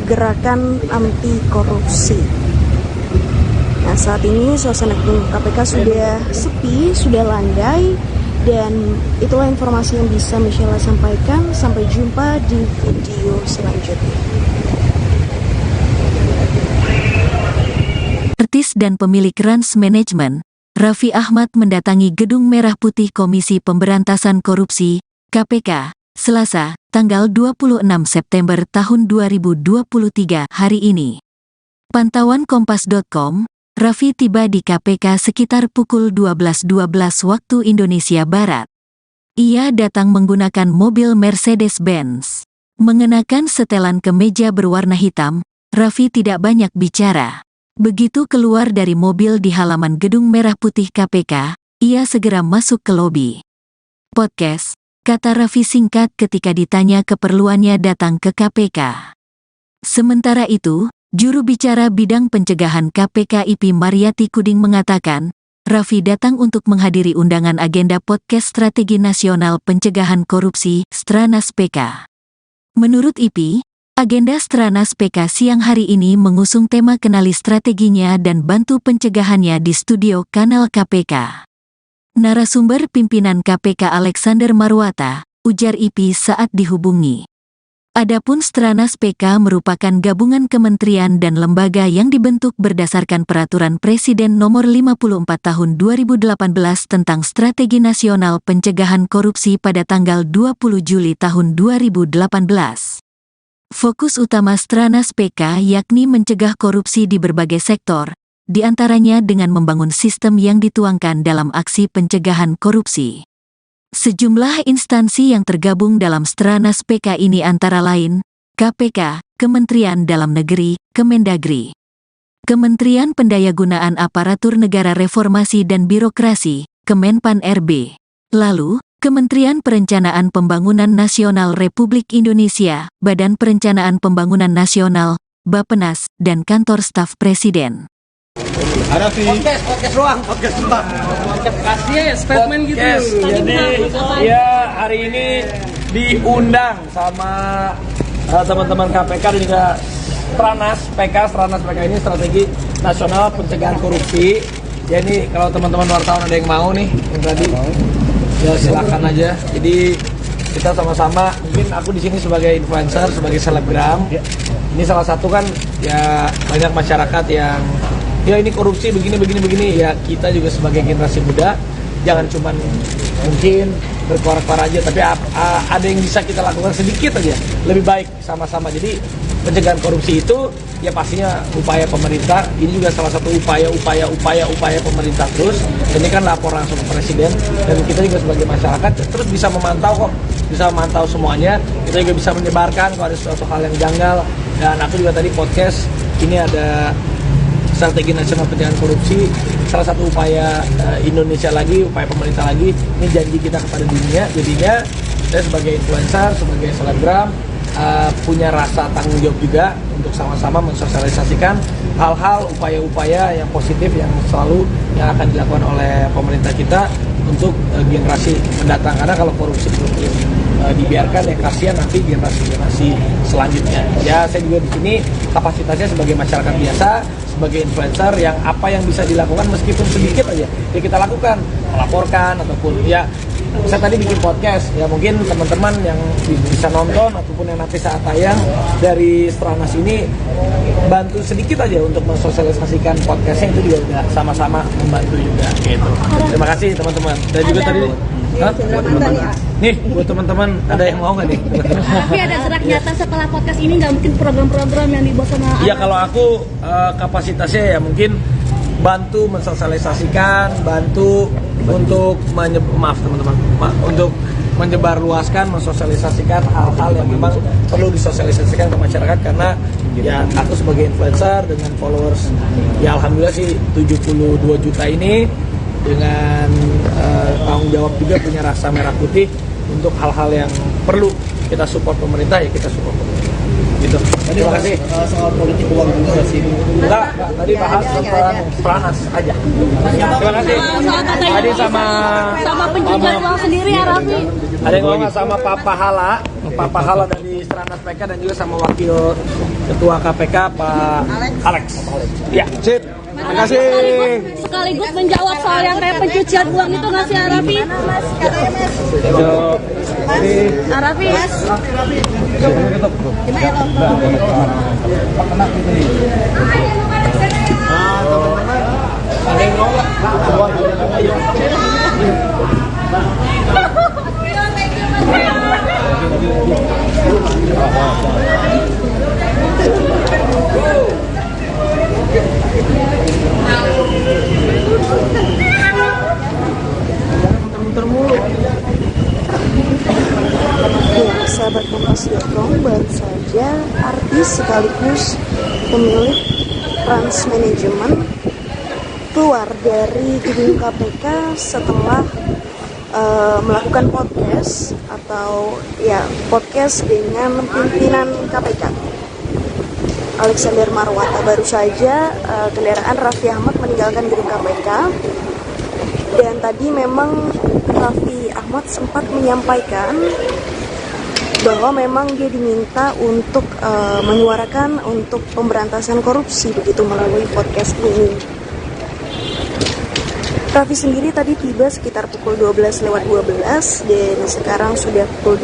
gerakan anti korupsi. Nah, saat ini suasana gedung KPK sudah sepi, sudah landai, dan itulah informasi yang bisa Michelle sampaikan. Sampai jumpa di video selanjutnya. Artis dan pemilik Trans Management, Raffi Ahmad mendatangi Gedung Merah Putih Komisi Pemberantasan Korupsi, KPK, Selasa, tanggal 26 September tahun 2023 hari ini. Pantauan Kompas.com, Raffi tiba di KPK sekitar pukul 12.12 waktu Indonesia Barat. Ia datang menggunakan mobil Mercedes-Benz. Mengenakan setelan kemeja berwarna hitam, Raffi tidak banyak bicara. Begitu keluar dari mobil di halaman Gedung Merah Putih KPK, ia segera masuk ke lobi. Podcast, kata Raffi singkat ketika ditanya keperluannya datang ke KPK. Sementara itu, juru bicara bidang pencegahan KPK IP Mariati Kuding mengatakan, Raffi datang untuk menghadiri undangan agenda podcast Strategi Nasional Pencegahan Korupsi, Stranas PK. Menurut IP, agenda Stranas PK siang hari ini mengusung tema kenali strateginya dan bantu pencegahannya di studio kanal KPK. Narasumber pimpinan KPK Alexander Marwata, ujar IP saat dihubungi. Adapun Stranas PK merupakan gabungan kementerian dan lembaga yang dibentuk berdasarkan Peraturan Presiden Nomor 54 Tahun 2018 tentang Strategi Nasional Pencegahan Korupsi pada tanggal 20 Juli tahun 2018. Fokus utama Stranas PK yakni mencegah korupsi di berbagai sektor, di antaranya dengan membangun sistem yang dituangkan dalam aksi pencegahan korupsi. Sejumlah instansi yang tergabung dalam Stranas PK ini antara lain, KPK, Kementerian Dalam Negeri, Kemendagri, Kementerian Pendayagunaan Aparatur Negara Reformasi dan Birokrasi, Kemenpan RB, lalu, Kementerian Perencanaan Pembangunan Nasional Republik Indonesia, Badan Perencanaan Pembangunan Nasional, Bappenas, dan Kantor Staf Presiden. Podcast ruang. Kasih ya statement gitu. Jadi ya hari ini diundang sama teman-teman KPK dan juga Stranas PK ini Strategi Nasional Pencegahan Korupsi. Ya ini kalau teman-teman wartawan ada yang mau nih, yang tadi ya silakan aja. Jadi kita sama-sama, mungkin aku di sini sebagai influencer, sebagai selebgram. Ini salah satu kan ya banyak masyarakat yang ya ini korupsi begini ya, kita juga sebagai generasi muda jangan cuman mungkin berkoar-koar aja, tapi ada yang bisa kita lakukan sedikit aja lebih baik sama-sama. Jadi pencegahan korupsi itu ya pastinya upaya pemerintah, ini juga salah satu upaya pemerintah terus. Ini kan lapor langsung ke presiden dan kita juga sebagai masyarakat terus bisa memantau semuanya. Kita juga bisa menyebarkan kalau ada suatu hal yang janggal. Dan aku juga tadi podcast ini ada Strategi Nasional Pencegahan Korupsi, salah satu upaya Indonesia lagi, upaya pemerintah lagi. Ini janji kita kepada dunia. Jadinya saya sebagai influencer, sebagai selebgram punya rasa tanggung jawab juga untuk sama-sama mensosialisasikan hal-hal upaya-upaya yang positif yang akan dilakukan oleh pemerintah kita untuk generasi mendatang. Karena kalau korupsi dibiarkan ya kasihan nanti generasi selanjutnya. Ya saya juga di sini kapasitasnya sebagai masyarakat biasa, sebagai influencer yang apa yang bisa dilakukan meskipun sedikit aja ya kita lakukan, melaporkan ataupun ya saya tadi bikin podcast ya mungkin teman-teman yang bisa nonton ataupun yang nanti saat tayang dari Stranas ini bantu sedikit aja untuk mensosialisasikan podcastnya, itu juga udah sama-sama membantu juga gitu. Terima kasih teman-teman dan juga tadi buat teman-teman nih buat teman-teman ada yang mau nggak nih? Tapi ada gerak nyata setelah podcast ini nggak mungkin program-program yang dibuat sama ya kalau aku kapasitasnya ya mungkin bantu mensosialisasikan, bantu untuk untuk menyebarluaskan, mensosialisasikan hal-hal yang memang perlu disosialisasikan ke masyarakat karena ya aku sebagai influencer dengan followers ya alhamdulillah sih 72 juta ini dengan tanggung jawab juga punya rasa merah putih untuk hal-hal yang perlu kita support pemerintah ya kita support pemerintah. Gitu. Terima kasih. Soal politik uang juga sih. Enggak, tadi bahas tentang Stranas aja. Terima kasih. Tadi sama pencucian uang sendiri ya Raffi. ada yang ngomong sama Pak Pahala dari Stranas PK dan juga sama Wakil Ketua KPK Pak Alex. Ya, sip. Terima kasih. Sekaligus menjawab soal yang kayak pencucian uang itu nggak sih Raffi? Raffi. Ada yang nolak. Ayo. Ya, sahabat Kompas.com, baru saja artis sekaligus pemilik Trans Management keluar dari gedung KPK setelah melakukan podcast atau ya podcast dengan pimpinan KPK Alexander Marwata. Baru saja kendaraan Raffi Ahmad meninggalkan gedung KPK dan tadi memang Raffi Ahmad sempat menyampaikan bahwa memang dia diminta untuk menyuarakan untuk pemberantasan korupsi begitu melalui podcast ini. Raffi sendiri tadi tiba sekitar pukul 12:12 dan sekarang sudah pukul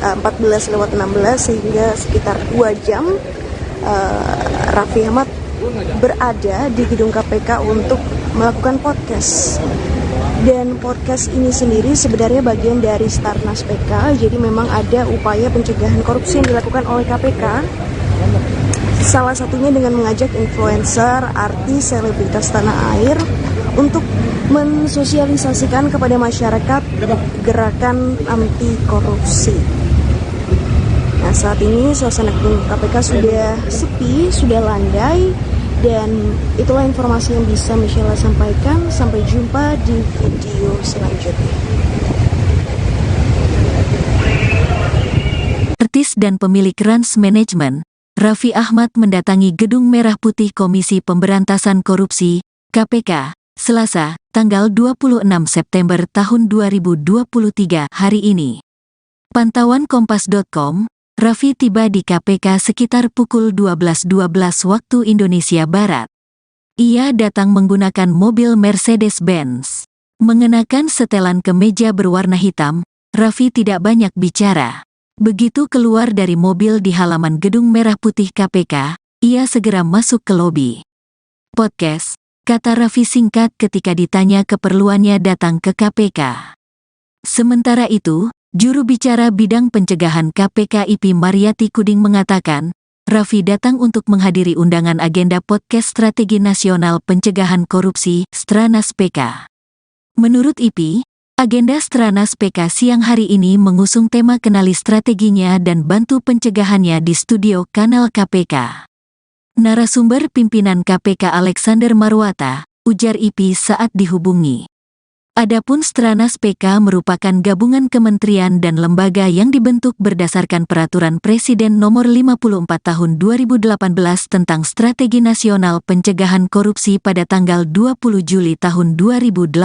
14:16 sehingga sekitar 2 jam Raffi Ahmad berada di gedung KPK untuk melakukan podcast. Dan podcast ini sendiri sebenarnya bagian dari Stranas PK, jadi memang ada upaya pencegahan korupsi yang dilakukan oleh KPK. Salah satunya dengan mengajak influencer, artis, selebritas tanah air untuk mensosialisasikan kepada masyarakat gerakan anti korupsi. Nah, saat ini suasana gedung KPK sudah sepi, sudah landai, dan itulah informasi yang bisa Michelle sampaikan. Sampai jumpa di video selanjutnya. Artis dan pemilik Trans Management, Raffi Ahmad mendatangi Gedung Merah Putih Komisi Pemberantasan Korupsi, KPK, Selasa, tanggal 26 September tahun 2023 hari ini. Pantauan Kompas.com, Raffi tiba di KPK sekitar pukul 12.12 waktu Indonesia Barat. Ia datang menggunakan mobil Mercedes-Benz. Mengenakan setelan kemeja berwarna hitam, Raffi tidak banyak bicara. Begitu keluar dari mobil di halaman Gedung Merah Putih KPK, ia segera masuk ke lobi. Podcast, kata Raffi singkat ketika ditanya keperluannya datang ke KPK. Sementara itu, juru bicara bidang pencegahan KPK IP Mariati Kuding mengatakan, Raffi datang untuk menghadiri undangan agenda podcast Strategi Nasional Pencegahan Korupsi, Stranas PK. Menurut IP, agenda Stranas PK siang hari ini mengusung tema kenali strateginya dan bantu pencegahannya di studio kanal KPK. Narasumber pimpinan KPK Alexander Marwata, ujar IP saat dihubungi. Adapun Stranas PK merupakan gabungan kementerian dan lembaga yang dibentuk berdasarkan Peraturan Presiden Nomor 54 Tahun 2018 tentang Strategi Nasional Pencegahan Korupsi pada tanggal 20 Juli tahun 2018.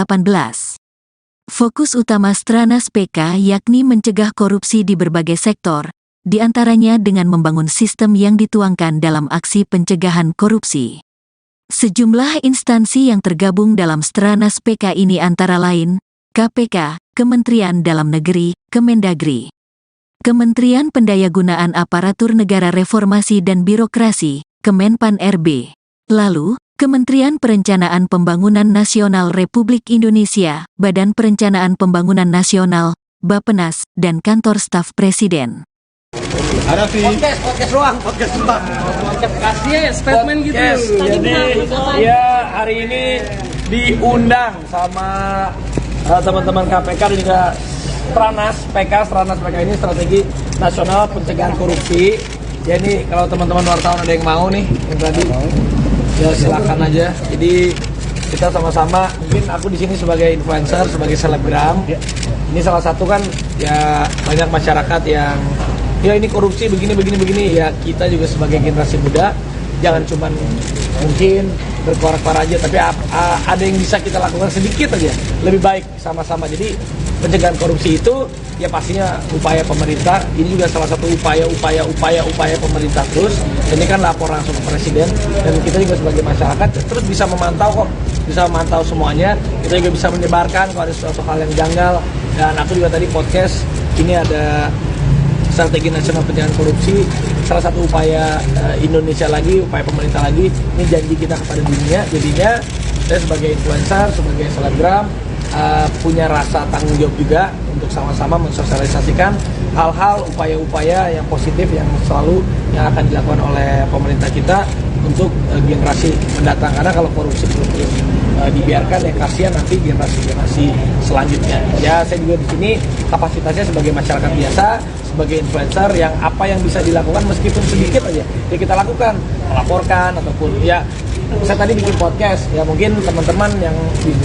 Fokus utama Stranas PK yakni mencegah korupsi di berbagai sektor, di antaranya dengan membangun sistem yang dituangkan dalam aksi pencegahan korupsi. Sejumlah instansi yang tergabung dalam Stranas PK ini antara lain, KPK, Kementerian Dalam Negeri, Kemendagri, Kementerian Pendayagunaan Aparatur Negara Reformasi dan Birokrasi, Kemenpan RB, lalu, Kementerian Perencanaan Pembangunan Nasional Republik Indonesia, Badan Perencanaan Pembangunan Nasional, Bappenas, dan Kantor Staf Presiden. Podcast ruang. Kasih ya statement gitu. Jadi ya hari ini diundang sama teman-teman KPK dan juga Stranas PK ini Strategi Nasional Pencegahan Korupsi. Ya ini kalau teman-teman wartawan ada yang mau nih yang tadi, ya silakan aja. Jadi kita sama-sama, mungkin aku di sini sebagai influencer, sebagai selebgram. Ini salah satu kan ya banyak masyarakat yang ya ini korupsi begini ya, kita juga sebagai generasi muda jangan cuman mungkin berkoar-koar aja, tapi ada yang bisa kita lakukan sedikit aja lebih baik sama-sama. Jadi pencegahan korupsi itu ya pastinya upaya pemerintah, ini juga salah satu upaya pemerintah terus. Ini kan lapor langsung ke presiden dan kita juga sebagai masyarakat terus bisa memantau semuanya. Kita juga bisa menyebarkan kalau ada suatu hal yang janggal. Dan aku juga tadi podcast ini ada Strategi Nasional Pencegahan Korupsi, salah satu upaya Indonesia lagi, upaya pemerintah lagi. Ini janji kita kepada dunia. Jadinya saya sebagai influencer, sebagai selebgram punya rasa tanggung jawab juga untuk sama-sama mensosialisasikan hal-hal, upaya-upaya yang positif yang selalu yang akan dilakukan oleh pemerintah kita untuk generasi mendatang. Karena kalau korupsi terus dibiarkan ya kasihan nanti generasi selanjutnya. Ya saya juga di sini kapasitasnya sebagai masyarakat biasa, sebagai influencer yang apa yang bisa dilakukan meskipun sedikit aja ya kita lakukan, melaporkan ataupun ya saya tadi bikin podcast ya mungkin teman-teman yang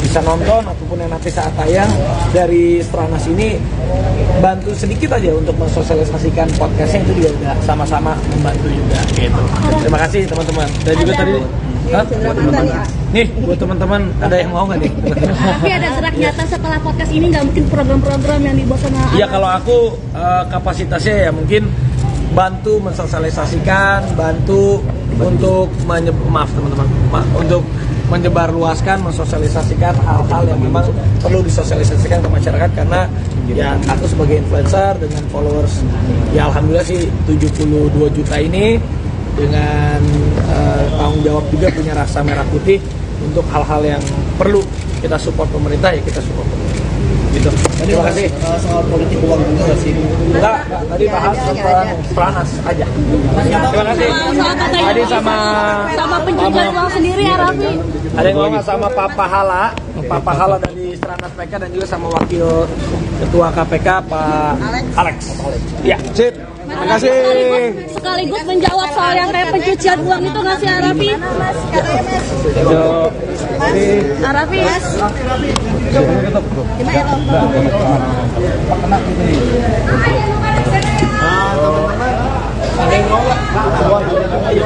bisa nonton ataupun yang nanti saat tayang dari Stranas ini bantu sedikit aja untuk mensosialisasikan podcastnya, itu juga udah sama-sama membantu juga gitu. Terima kasih teman-teman. Dan juga tadi nih buat teman-teman ada yang mau nggak nih? Tapi ada gerak nyata setelah podcast ini, nggak mungkin program-program yang dibuat sama Iya kalau aku kapasitasnya ya mungkin bantu mensosialisasikan, bantu untuk untuk menyebarluaskan, mensosialisasikan hal-hal yang memang perlu disosialisasikan ke masyarakat. Karena ya aku sebagai influencer dengan followers ya alhamdulillah sih 72 juta ini, dengan tanggung jawab juga punya rasa merah putih untuk hal-hal yang perlu kita support pemerintah ya kita support pemerintah. Gitu. Terima kasih. Soal politik uang juga sih. Enggak, tadi bahas tentang Stranas aja. Terima kasih. Tadi sama pencegahan uang sendiri ya Raffi. ada yang ngomong sama Pak Pahala dari Stranas PK dan juga sama Wakil Ketua KPK Pak Alex. Ya, sip. Terima kasih. Sekaligus menjawab soal yang kayak pencucian uang itu nggak sih Raffi? Raffi. Ada yang mau nggak? Ayo.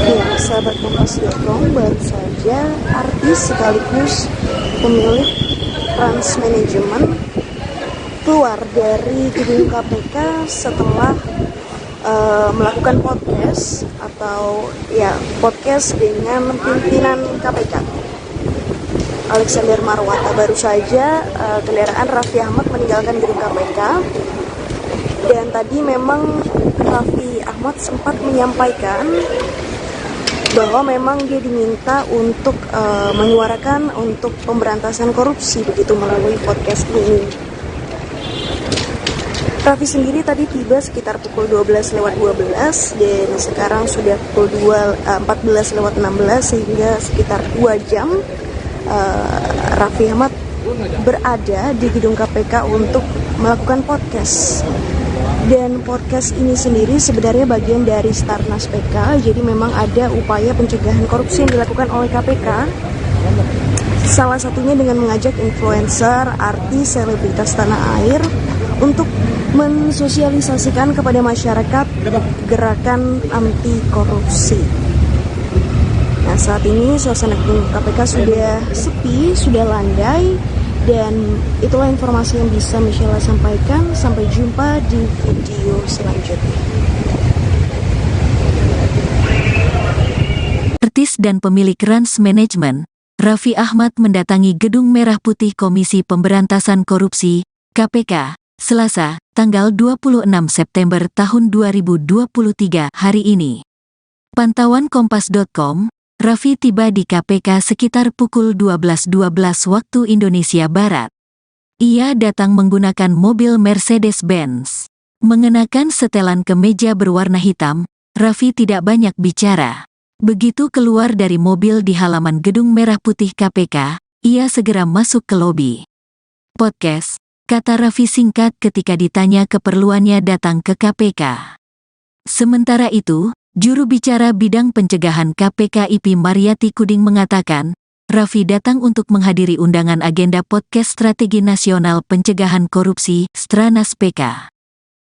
Ya, sahabat Kompas.com, baru saja artis sekaligus pemilik Trans Manajemen keluar dari gedung KPK setelah melakukan podcast atau ya podcast dengan pimpinan KPK Alexander Marwata. Baru saja kendaraan Raffi Ahmad meninggalkan gedung KPK, dan tadi memang Raffi Ahmad sempat menyampaikan bahwa memang dia diminta untuk menyuarakan untuk pemberantasan korupsi begitu melalui podcast ini. Raffi sendiri tadi tiba sekitar pukul 12:12 dan sekarang sudah pukul 14:16 sehingga sekitar 2 jam Raffi Ahmad berada di gedung KPK untuk melakukan podcast. Dan podcast ini sendiri sebenarnya bagian dari Starnas PK, jadi memang ada upaya pencegahan korupsi yang dilakukan oleh KPK. Salah satunya dengan mengajak influencer, artis, selebritas tanah air untuk mensosialisasikan kepada masyarakat gerakan anti korupsi. Nah, saat ini suasana gedung KPK sudah sepi, sudah landai, dan itulah informasi yang bisa Michelle sampaikan. Sampai jumpa di video selanjutnya. Artis dan pemilik Rans Management, Raffi Ahmad mendatangi Gedung Merah Putih Komisi Pemberantasan Korupsi, KPK, Selasa, tanggal 26 September tahun 2023 hari ini. Pantauan Kompas.com, Raffi tiba di KPK sekitar pukul 12.12 waktu Indonesia Barat. Ia datang menggunakan mobil Mercedes-Benz. Mengenakan setelan kemeja berwarna hitam, Raffi tidak banyak bicara. Begitu keluar dari mobil di halaman Gedung Merah Putih KPK, ia segera masuk ke lobi. Podcast, kata Raffi singkat ketika ditanya keperluannya datang ke KPK. Sementara itu, juru bicara bidang pencegahan KPK IP Mariati Kuding mengatakan, Raffi datang untuk menghadiri undangan agenda podcast Strategi Nasional Pencegahan Korupsi, Stranas PK.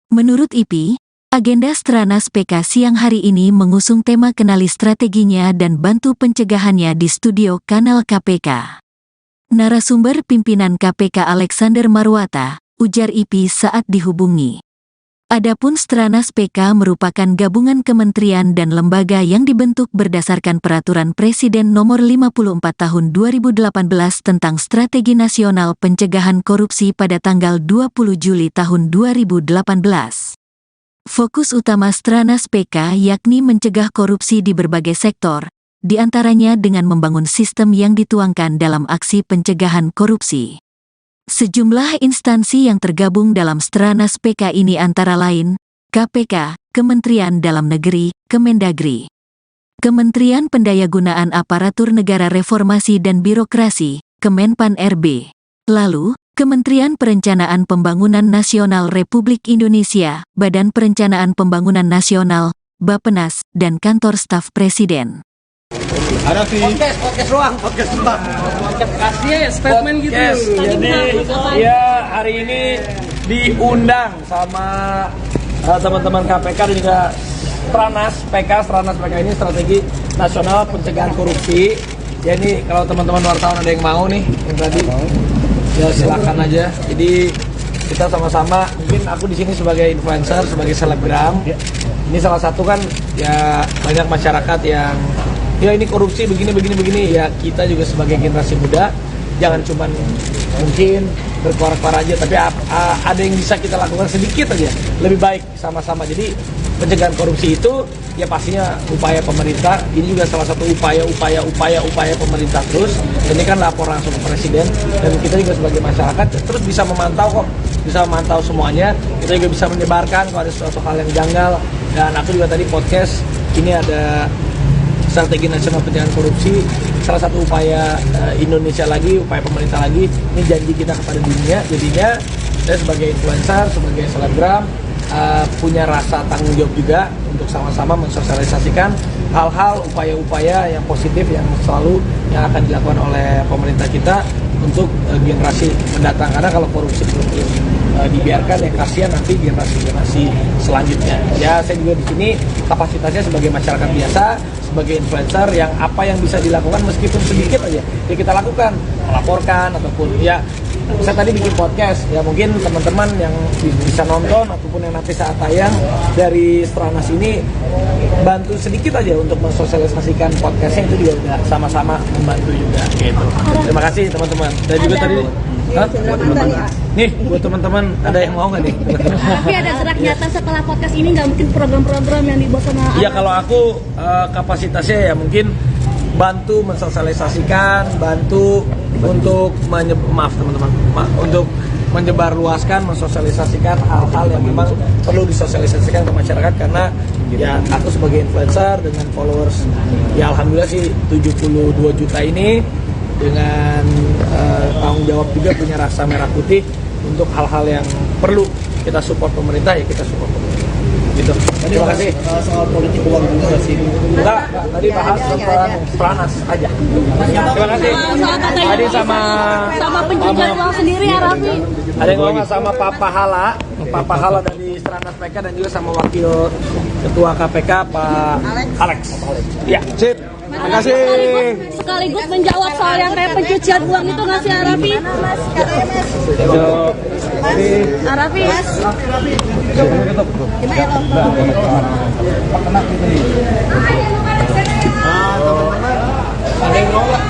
Menurut IP, agenda Stranas PK siang hari ini mengusung tema kenali strateginya dan bantu pencegahannya di studio kanal KPK. Narasumber pimpinan KPK Alexander Marwata, ujar IP saat dihubungi. Adapun Stranas PK merupakan gabungan kementerian dan lembaga yang dibentuk berdasarkan Peraturan Presiden Nomor 54 Tahun 2018 tentang Strategi Nasional Pencegahan Korupsi pada tanggal 20 Juli tahun 2018. Fokus utama Stranas PK yakni mencegah korupsi di berbagai sektor, di antaranya dengan membangun sistem yang dituangkan dalam aksi pencegahan korupsi. Sejumlah instansi yang tergabung dalam Stranas PK ini antara lain, KPK, Kementerian Dalam Negeri, Kemendagri, Kementerian Pendayagunaan Aparatur Negara Reformasi dan Birokrasi, Kemenpan RB, lalu, Kementerian Perencanaan Pembangunan Nasional Republik Indonesia, Badan Perencanaan Pembangunan Nasional, Bappenas, dan Kantor Staf Presiden. Podcast ruang. Kasih ya statement gitu. Yes. Jadi ya hari ini diundang sama teman-teman KPK dan juga Stranas PK ini Strategi Nasional Pencegahan Korupsi. Ya ini kalau teman-teman wartawan ada yang mau nih yang tadi, ya silakan aja. Jadi kita sama-sama, mungkin aku di sini sebagai influencer, sebagai selebgram. Ini salah satu kan ya banyak masyarakat yang ya ini korupsi begini ya, kita juga sebagai generasi muda jangan cuman mungkin berkuar-kuar aja, tapi ada yang bisa kita lakukan sedikit aja lebih baik sama-sama. Jadi pencegahan korupsi itu ya pastinya upaya pemerintah, ini juga salah satu upaya pemerintah terus. Ini kan lapor langsung ke presiden dan kita juga sebagai masyarakat terus bisa memantau semuanya. Kita juga bisa menyebarkan kalau ada sesuatu hal yang janggal. Dan aku juga tadi podcast ini ada Strategi Nasional Pencegahan Korupsi, salah satu upaya Indonesia lagi, upaya pemerintah lagi. Ini janji kita kepada dunia. Jadinya saya sebagai influencer, sebagai selebgram punya rasa tanggung jawab juga untuk sama-sama mensosialisasikan hal-hal, upaya-upaya yang positif yang selalu yang akan dilakukan oleh pemerintah kita untuk generasi mendatang. Karena kalau korupsi terus dibiarkan ya kasihan nanti generasi selanjutnya. Ya saya juga di sini kapasitasnya sebagai masyarakat biasa, sebagai influencer yang apa yang bisa dilakukan meskipun sedikit aja ya kita lakukan, melaporkan ataupun ya saya tadi bikin podcast ya mungkin teman-teman yang bisa nonton ataupun yang nanti saat tayang dari Stranas ini bantu sedikit aja untuk mensosialisasikan podcastnya, itu juga udah sama-sama membantu juga gitu. Terima kasih teman-teman. Dan juga tadi buat teman-teman. Nih, buat teman-teman ada yang mau nggak nih? Tapi ada gerak nyata setelah podcast ini, nggak mungkin program-program yang dibuat sama Iya, kalau aku kapasitasnya ya mungkin bantu mensosialisasikan, bantu untuk untuk menyebarluaskan, mensosialisasikan hal-hal yang memang perlu disosialisasikan ke masyarakat, karena ya aku sebagai influencer dengan followers ya alhamdulillah sih 72 juta ini, dengan tanggung jawab juga punya rasa merah putih untuk hal-hal yang perlu kita support pemerintah, ya kita support pemerintah. Gitu. Terima kasih. Soal politik uang juga sih. Enggak, tadi bahas tentang Stranas aja. Terima kasih. Tadi sama pencucian uang sendiri ya Raffi. ada yang ngomong sama Papa Hala dari Stranas PK, dan juga sama Wakil Ketua KPK Pak Alex. Ya, sip. Terima kasih. Sekaligus menjawab soal yang kayak pencucian uang itu nggak sih Raffi? Raffi. Ada yang ngomong.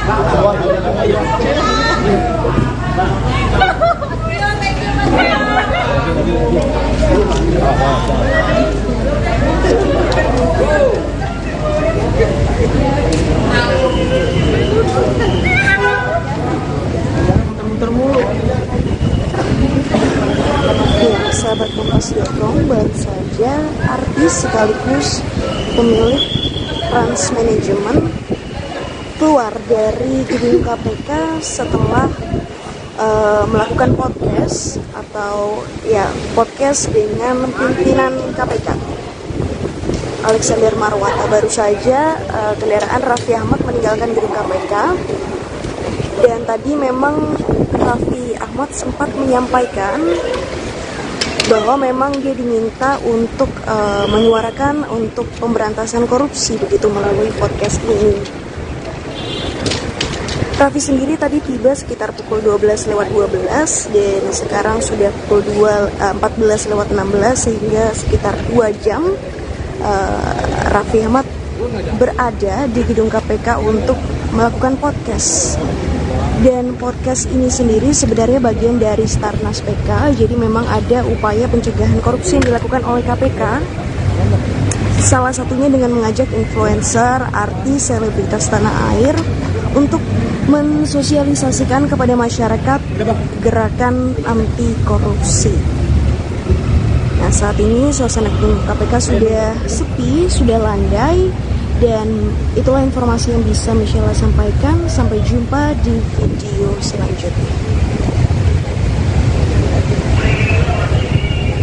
Ya, sahabat Kompas.com, baru saja artis sekaligus pemilik Trans Management keluar dari gedung KPK setelah melakukan podcast atau ya podcast dengan pimpinan KPK Alexander Marwata. Baru saja kendaraan Raffi Ahmad meninggalkan gedung KPK, dan tadi memang Raffi Ahmad sempat menyampaikan bahwa memang dia diminta untuk menyuarakan untuk pemberantasan korupsi begitu melalui podcast ini. Raffi sendiri tadi tiba sekitar pukul 12 lewat 12 dan sekarang sudah pukul 14 lewat 16, sehingga sekitar 2 jam Raffi Ahmad berada di gedung KPK untuk melakukan podcast. Dan podcast ini sendiri sebenarnya bagian dari Stranas PK, jadi memang ada upaya pencegahan korupsi yang dilakukan oleh KPK. Salah satunya dengan mengajak influencer, artis, selebritas tanah air untuk mensosialisasikan kepada masyarakat gerakan anti korupsi. Nah, saat ini suasana gedung KPK sudah sepi, sudah landai, dan itulah informasi yang bisa Michelle sampaikan. Sampai jumpa di video selanjutnya.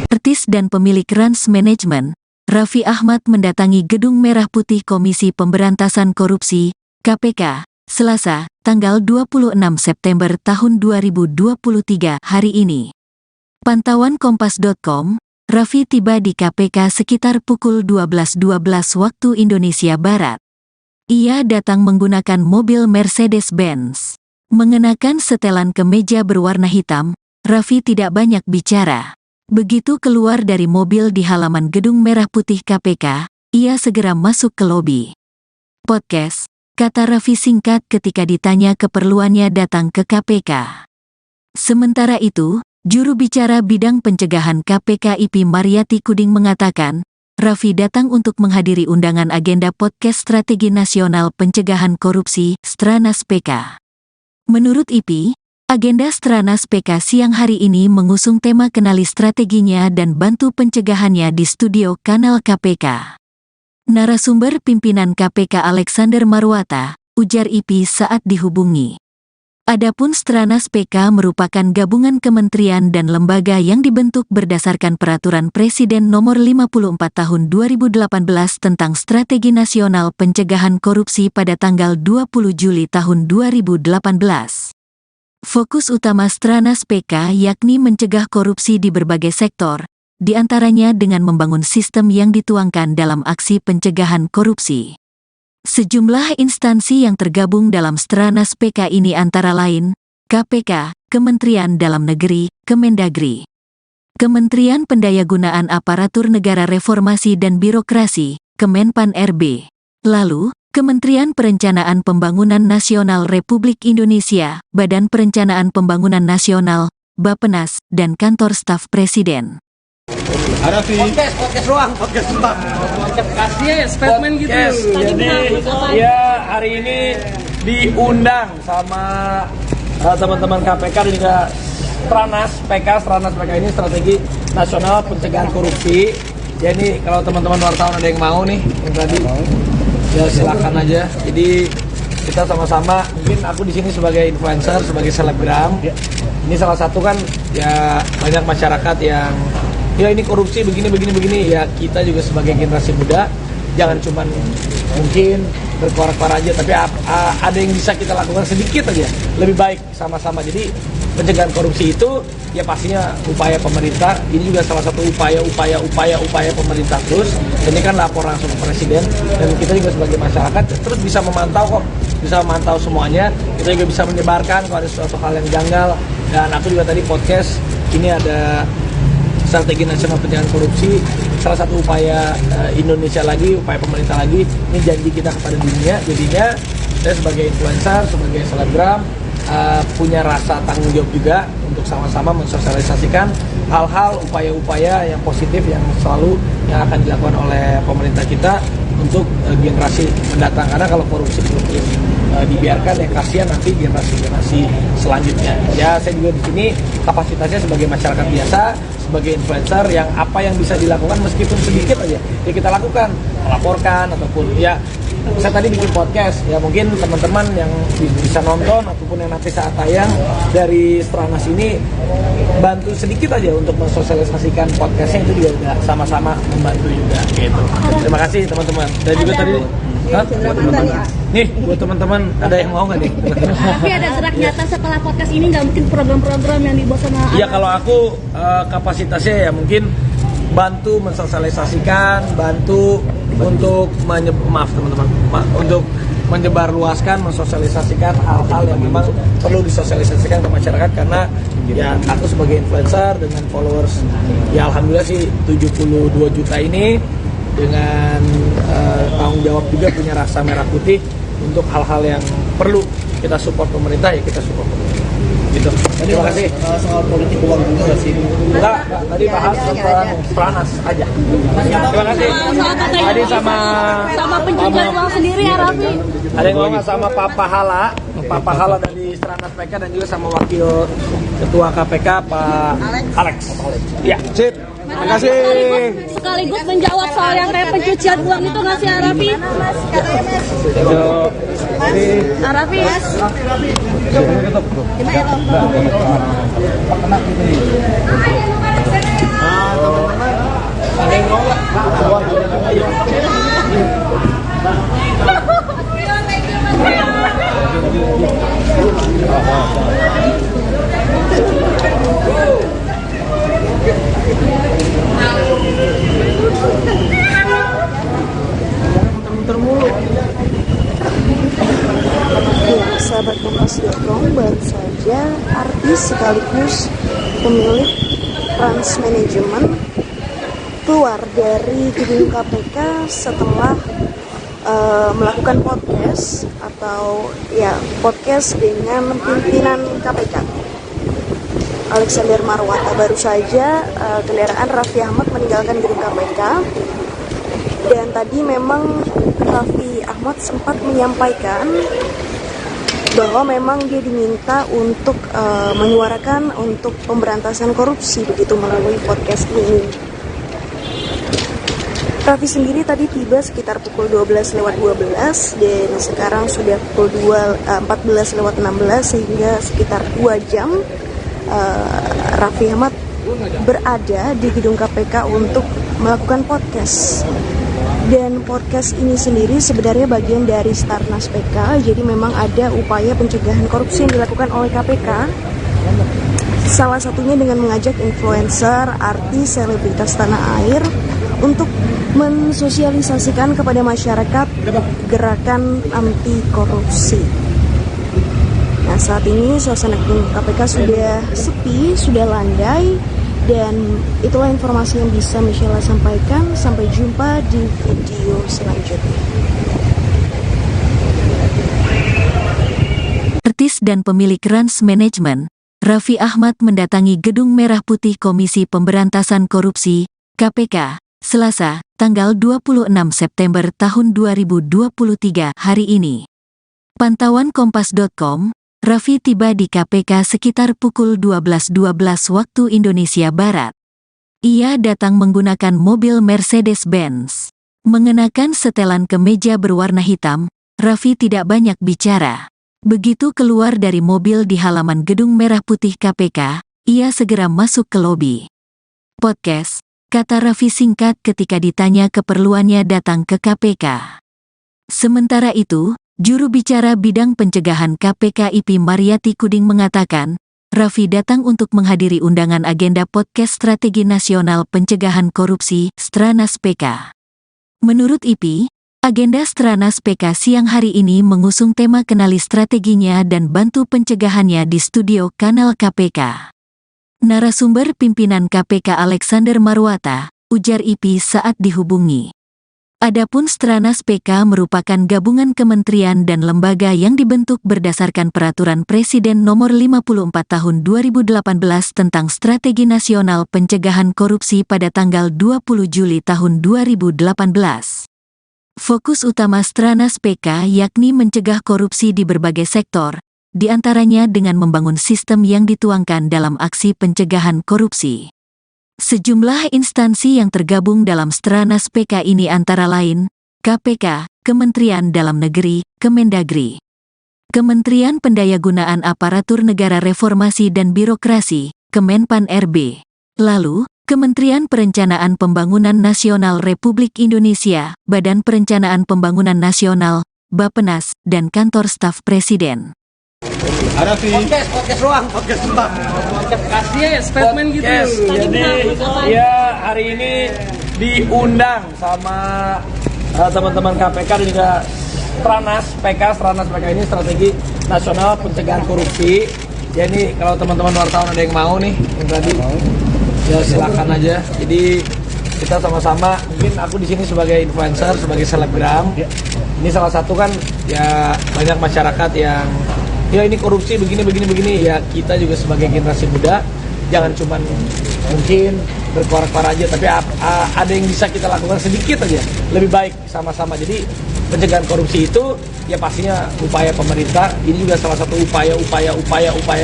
Artis dan pemilik Trans Management, Raffi Ahmad mendatangi Gedung Merah Putih Komisi Pemberantasan Korupsi, KPK, Selasa, tanggal 26 September tahun 2023 hari ini. Pantauan Kompas.com, Raffi tiba di KPK sekitar pukul 12.12 waktu Indonesia Barat. Ia datang menggunakan mobil Mercedes-Benz. Mengenakan setelan kemeja berwarna hitam, Raffi tidak banyak bicara. Begitu keluar dari mobil di halaman Gedung Merah Putih KPK, ia segera masuk ke lobi. Podcast, kata Raffi singkat ketika ditanya keperluannya datang ke KPK. Sementara itu, juru bicara bidang pencegahan KPK IP Mariati Kuding mengatakan, Raffi datang untuk menghadiri undangan agenda podcast Strategi Nasional Pencegahan Korupsi, Stranas PK. Menurut IP, agenda Stranas PK siang hari ini mengusung tema kenali strateginya dan bantu pencegahannya di studio kanal KPK. Narasumber pimpinan KPK Alexander Marwata, ujar IP saat dihubungi. Adapun Stranas PK merupakan gabungan kementerian dan lembaga yang dibentuk berdasarkan Peraturan Presiden Nomor 54 Tahun 2018 tentang Strategi Nasional Pencegahan Korupsi pada tanggal 20 Juli tahun 2018. Fokus utama Stranas PK yakni mencegah korupsi di berbagai sektor, di antaranya dengan membangun sistem yang dituangkan dalam aksi pencegahan korupsi. Sejumlah instansi yang tergabung dalam Stranas PK ini antara lain, KPK, Kementerian Dalam Negeri, Kemendagri, Kementerian Pendayagunaan Aparatur Negara Reformasi dan Birokrasi, Kemenpan RB, lalu, Kementerian Perencanaan Pembangunan Nasional Republik Indonesia, Badan Perencanaan Pembangunan Nasional, Bappenas, dan Kantor Staf Presiden. Podcast ruang. Kasih ya statement gitu. Jadi ya hari ini diundang sama teman-teman KPK dan juga Stranas PK ini strategi nasional pencegahan korupsi. Ya ini kalau teman-teman wartawan ada yang mau nih, yang tadi, ya silakan aja. Jadi kita sama-sama, mungkin aku di sini sebagai influencer, sebagai selebgram. Ini salah satu kan ya banyak masyarakat yang ya ini korupsi begini. Ya kita juga sebagai generasi muda jangan cuman mungkin berkoar-koar aja, tapi ada yang bisa kita lakukan sedikit aja, lebih baik sama-sama. Jadi pencegahan korupsi itu ya pastinya upaya pemerintah. Ini juga salah satu upaya pemerintah terus. Ini kan lapor langsung ke presiden, dan kita juga sebagai masyarakat terus bisa memantau semuanya. Kita juga bisa menyebarkan kalau ada suatu hal yang janggal. Dan aku juga tadi podcast ini ada strategi nasional pencegahan korupsi, salah satu upaya Indonesia lagi, upaya pemerintah lagi. Ini janji kita kepada dunia. Jadinya saya sebagai influencer, sebagai selebgram punya rasa tanggung jawab juga untuk sama-sama mensosialisasikan hal-hal, upaya-upaya yang positif yang selalu yang akan dilakukan oleh pemerintah kita untuk generasi mendatang. Karena kalau korupsi itu dibiarkan ya kasihan nanti generasi selanjutnya. Ya saya juga di sini kapasitasnya sebagai masyarakat biasa, sebagai influencer yang apa yang bisa dilakukan meskipun sedikit aja ya kita lakukan, melaporkan ataupun ya saya tadi bikin podcast ya mungkin teman-teman yang bisa nonton ataupun yang nanti saat tayang dari Stranas ini bantu sedikit aja untuk mensosialisasikan podcastnya, itu juga udah sama-sama membantu juga gitu. Terima kasih teman-teman. Dan juga tadi nih buat teman-teman ada yang mau nggak nih? Tapi ada gerak nyata setelah podcast ini, nggak mungkin program-program yang dibuat sama Iya kalau aku kapasitasnya ya mungkin bantu mensosialisasikan, bantu untuk untuk menyebarluaskan, mensosialisasikan hal-hal yang memang perlu disosialisasikan ke masyarakat. Karena ya aku sebagai influencer dengan followers ya alhamdulillah sih 72 juta ini, dengan tanggung jawab juga punya rasa merah putih untuk hal-hal yang perlu kita support pemerintah ya kita support pemerintah. Gitu. Terima kasih. Soal politik uang juga sih. Enggak, tadi bahas tentang Stranas aja. Terima kasih. Tadi sama pencegahan uang sendiri ya Raffi. ada yang ngomong sama Pak Pahala dari Stranas PK dan juga sama Wakil Ketua KPK Pak Alex. Ya, sip. Terima kasih. Sekaligus menjawab soal yang kayak pencucian uang itu nggak sih Raffi? Raffi. Ada yang ngomong Sahabat Kompas.com, baru saja artis sekaligus pemilik Trans Manajemen keluar dari gedung KPK setelah melakukan podcast atau ya podcast dengan pimpinan KPK Alexander Marwata. Baru saja kendaraan Raffi Ahmad meninggalkan gedung KPK, dan tadi memang Raffi Ahmad sempat menyampaikan bahwa memang dia diminta untuk menyuarakan untuk pemberantasan korupsi begitu melalui podcast ini. Raffi sendiri tadi tiba sekitar pukul 12:12 dan sekarang sudah pukul 14:16 sehingga sekitar 2 jam Raffi Ahmad berada di gedung KPK untuk melakukan podcast. Dan podcast ini sendiri sebenarnya bagian dari Stranas PK, jadi memang ada upaya pencegahan korupsi yang dilakukan oleh KPK. Salah satunya dengan mengajak influencer, artis, selebritas tanah air untuk mensosialisasikan kepada masyarakat gerakan anti korupsi. Nah, saat ini suasana gedung KPK sudah sepi, sudah landai. Dan itulah informasi yang bisa Michelle sampaikan. Sampai jumpa di video selanjutnya. Artis dan pemilik Rans Management, Raffi Ahmad mendatangi Gedung Merah Putih Komisi Pemberantasan Korupsi, KPK, Selasa, tanggal 26 September tahun 2023 hari ini. Pantauan Kompas.com, Raffi tiba di KPK sekitar pukul 12.12 waktu Indonesia Barat. Ia datang menggunakan mobil Mercedes-Benz. Mengenakan setelan kemeja berwarna hitam, Raffi tidak banyak bicara. Begitu keluar dari mobil di halaman Gedung Merah Putih KPK, ia segera masuk ke lobi. Podcast, kata Raffi singkat ketika ditanya keperluannya datang ke KPK. Sementara itu, juru bicara bidang pencegahan KPK IP Mariati Kuding mengatakan, Raffi datang untuk menghadiri undangan agenda podcast Strategi Nasional Pencegahan Korupsi, Stranas PK. Menurut IP, agenda Stranas PK siang hari ini mengusung tema kenali strateginya dan bantu pencegahannya di studio kanal KPK. Narasumber pimpinan KPK Alexander Marwata, ujar IP saat dihubungi. Adapun Stranas PK merupakan gabungan kementerian dan lembaga yang dibentuk berdasarkan Peraturan Presiden Nomor 54 Tahun 2018 tentang Strategi Nasional Pencegahan Korupsi pada tanggal 20 Juli tahun 2018. Fokus utama Stranas PK yakni mencegah korupsi di berbagai sektor, di antaranya dengan membangun sistem yang dituangkan dalam aksi pencegahan korupsi. Sejumlah instansi yang tergabung dalam Stranas PK ini antara lain, KPK, Kementerian Dalam Negeri, Kemendagri, Kementerian Pendayagunaan Aparatur Negara Reformasi dan Birokrasi, Kemenpan RB, lalu, Kementerian Perencanaan Pembangunan Nasional Republik Indonesia, Badan Perencanaan Pembangunan Nasional, Bappenas, dan Kantor Staf Presiden. Podcast ruang. Kasih ya statement gitu. Jadi ya hari ini diundang sama teman-teman KPK dan juga Stranas PK ini Strategi Nasional Pencegahan Korupsi. Ya ini kalau teman-teman wartawan ada yang mau nih, yang tadi ya silakan aja. Jadi kita sama-sama, mungkin aku di sini sebagai influencer, sebagai selebgram. Ini salah satu kan ya banyak masyarakat yang ya ini korupsi begini ya, kita juga sebagai generasi muda jangan cuman mungkin berkoar-koar aja, tapi ada yang bisa kita lakukan sedikit aja lebih baik sama-sama. Jadi pencegahan korupsi itu ya pastinya upaya pemerintah, ini juga salah satu upaya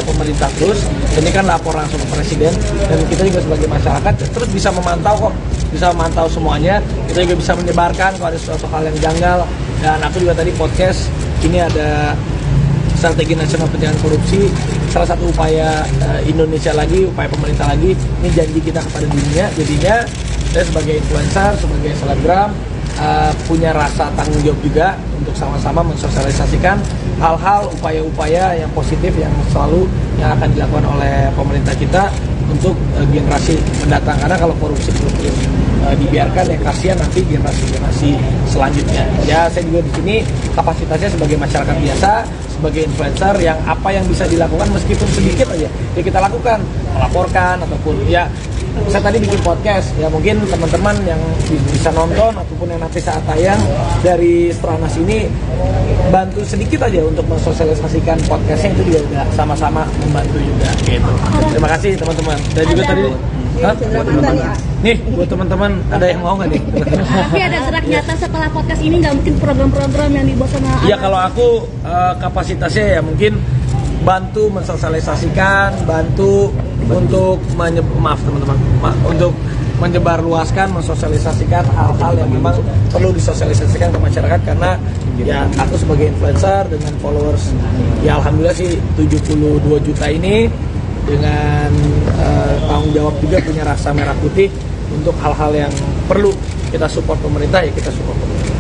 pemerintah terus. Ini kan lapor langsung ke presiden dan kita juga sebagai masyarakat terus bisa memantau semuanya. Kita juga bisa menyebarkan kalau ada suatu hal yang janggal. Dan aku juga tadi podcast ini ada Strategi Nasional Pencegahan Korupsi, salah satu upaya Indonesia lagi, upaya pemerintah lagi, ini janji kita kepada dunia. Jadinya saya sebagai influencer, sebagai selebgram, punya rasa tanggung jawab juga untuk sama-sama mensosialisasikan hal-hal, upaya-upaya yang positif yang selalu yang akan dilakukan oleh pemerintah kita untuk generasi mendatang. Karena kalau korupsi terus dibiarkan ya kasihan nanti generasi selanjutnya. Ya saya juga di sini kapasitasnya sebagai masyarakat biasa, sebagai influencer yang apa yang bisa dilakukan meskipun sedikit aja ya kita lakukan, melaporkan ataupun ya saya tadi bikin podcast ya mungkin teman-teman yang bisa nonton ataupun yang nanti saat tayang dari Stranas ini bantu sedikit aja untuk mensosialisasikan podcastnya, itu juga udah sama-sama membantu juga gitu. Terima kasih teman-teman. Dan juga tadi nih buat teman-teman ada yang mau nggak nih? Tapi ada gerak nyata setelah podcast ini, nggak mungkin program-program yang dibuat sama ya kalau aku kapasitasnya ya mungkin bantu mensosialisasikan, bantu untuk untuk menyebarluaskan, mensosialisasikan hal-hal yang memang perlu disosialisasikan ke masyarakat. Karena ya aku sebagai influencer dengan followers ya alhamdulillah sih 72 juta ini, dengan tanggung jawab juga punya rasa merah putih untuk hal-hal yang perlu kita support pemerintah, ya kita support pemerintah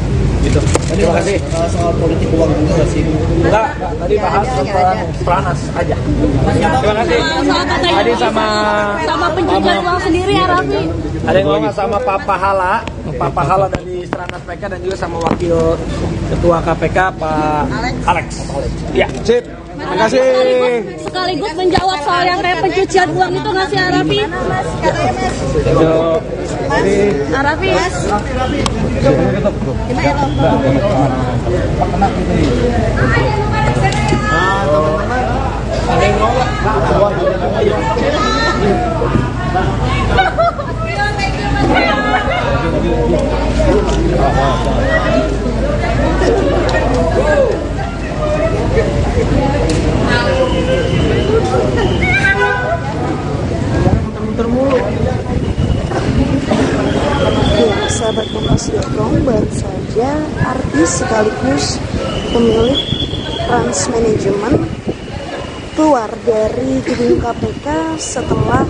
gitu. Terima kasih. Soal politik uang juga sih. Enggak, tadi bahas tentang Stranas aja. Terima kasih. Tadi sama pencucian uang sendiri ya Raffi. ada yang ngomong sama Pak Pahala dari Stranas PK dan juga sama Wakil Ketua KPK Pak Alex. Ya, sip. Terima kasih. Sekaligus menjawab soal yang kayak pencucian uang itu nggak sih Raffi? Raffi. Ada yang ngomong. Ya, sahabat Kompas.com, baru saja artis sekaligus pemilik Trans Management keluar dari gedung KPK setelah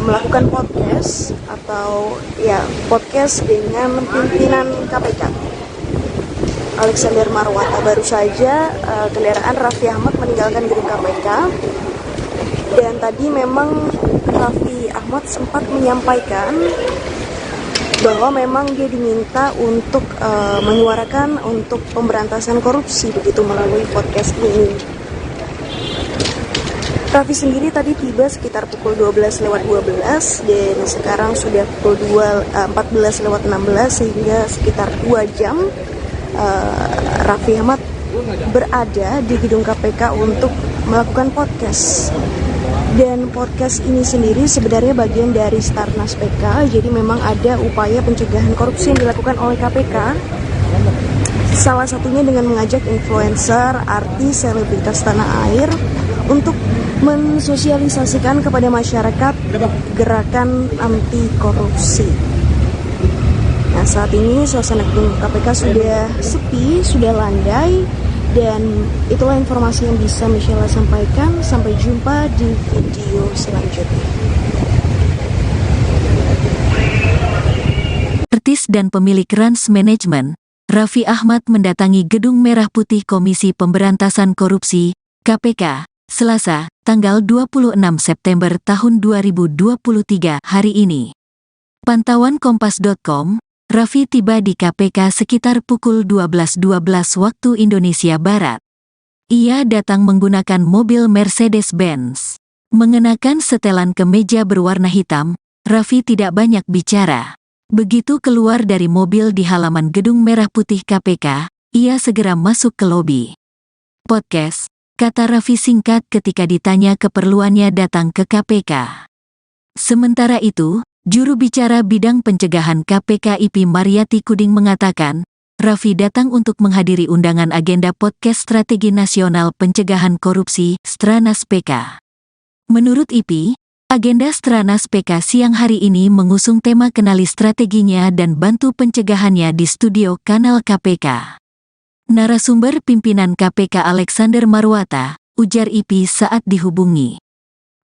melakukan podcast atau ya podcast dengan pimpinan KPK Alexander Marwata. Baru saja kendaraan Raffi Ahmad meninggalkan gedung KPK, dan tadi memang Raffi Ahmad sempat menyampaikan bahwa memang dia diminta untuk menyuarakan untuk pemberantasan korupsi begitu melalui podcast ini. Raffi sendiri tadi tiba sekitar pukul 12:12 dan sekarang sudah pukul 14:16 sehingga sekitar 2 jam Raffi Ahmad berada di gedung KPK untuk melakukan podcast. Dan podcast ini sendiri sebenarnya bagian dari Starnas PK, jadi memang ada upaya pencegahan korupsi yang dilakukan oleh KPK. Salah satunya dengan mengajak influencer, artis, selebritas tanah air untuk mensosialisasikan kepada masyarakat gerakan anti korupsi. Nah, saat ini suasana gedung KPK sudah sepi, sudah landai, dan itulah informasi yang bisa Michelle sampaikan. Sampai jumpa di video selanjutnya. Artis dan pemilik Trans Management, Raffi Ahmad mendatangi Gedung Merah Putih Komisi Pemberantasan Korupsi, KPK, Selasa, tanggal 26 September tahun 2023 hari ini. Pantauan Kompas.com, Raffi tiba di KPK sekitar pukul 12.12 waktu Indonesia Barat. Ia datang menggunakan mobil Mercedes-Benz. Mengenakan setelan kemeja berwarna hitam, Raffi tidak banyak bicara. Begitu keluar dari mobil di halaman Gedung Merah Putih KPK, ia segera masuk ke lobi. Podcast, kata Raffi singkat ketika ditanya keperluannya datang ke KPK. Sementara itu, juru bicara bidang pencegahan KPK IP Mariati Kuding mengatakan, Raffi datang untuk menghadiri undangan agenda podcast Strategi Nasional Pencegahan Korupsi, Stranas PK. Menurut IP, agenda Stranas PK siang hari ini mengusung tema kenali strateginya dan bantu pencegahannya di studio kanal KPK. Narasumber pimpinan KPK Alexander Marwata, ujar IP saat dihubungi.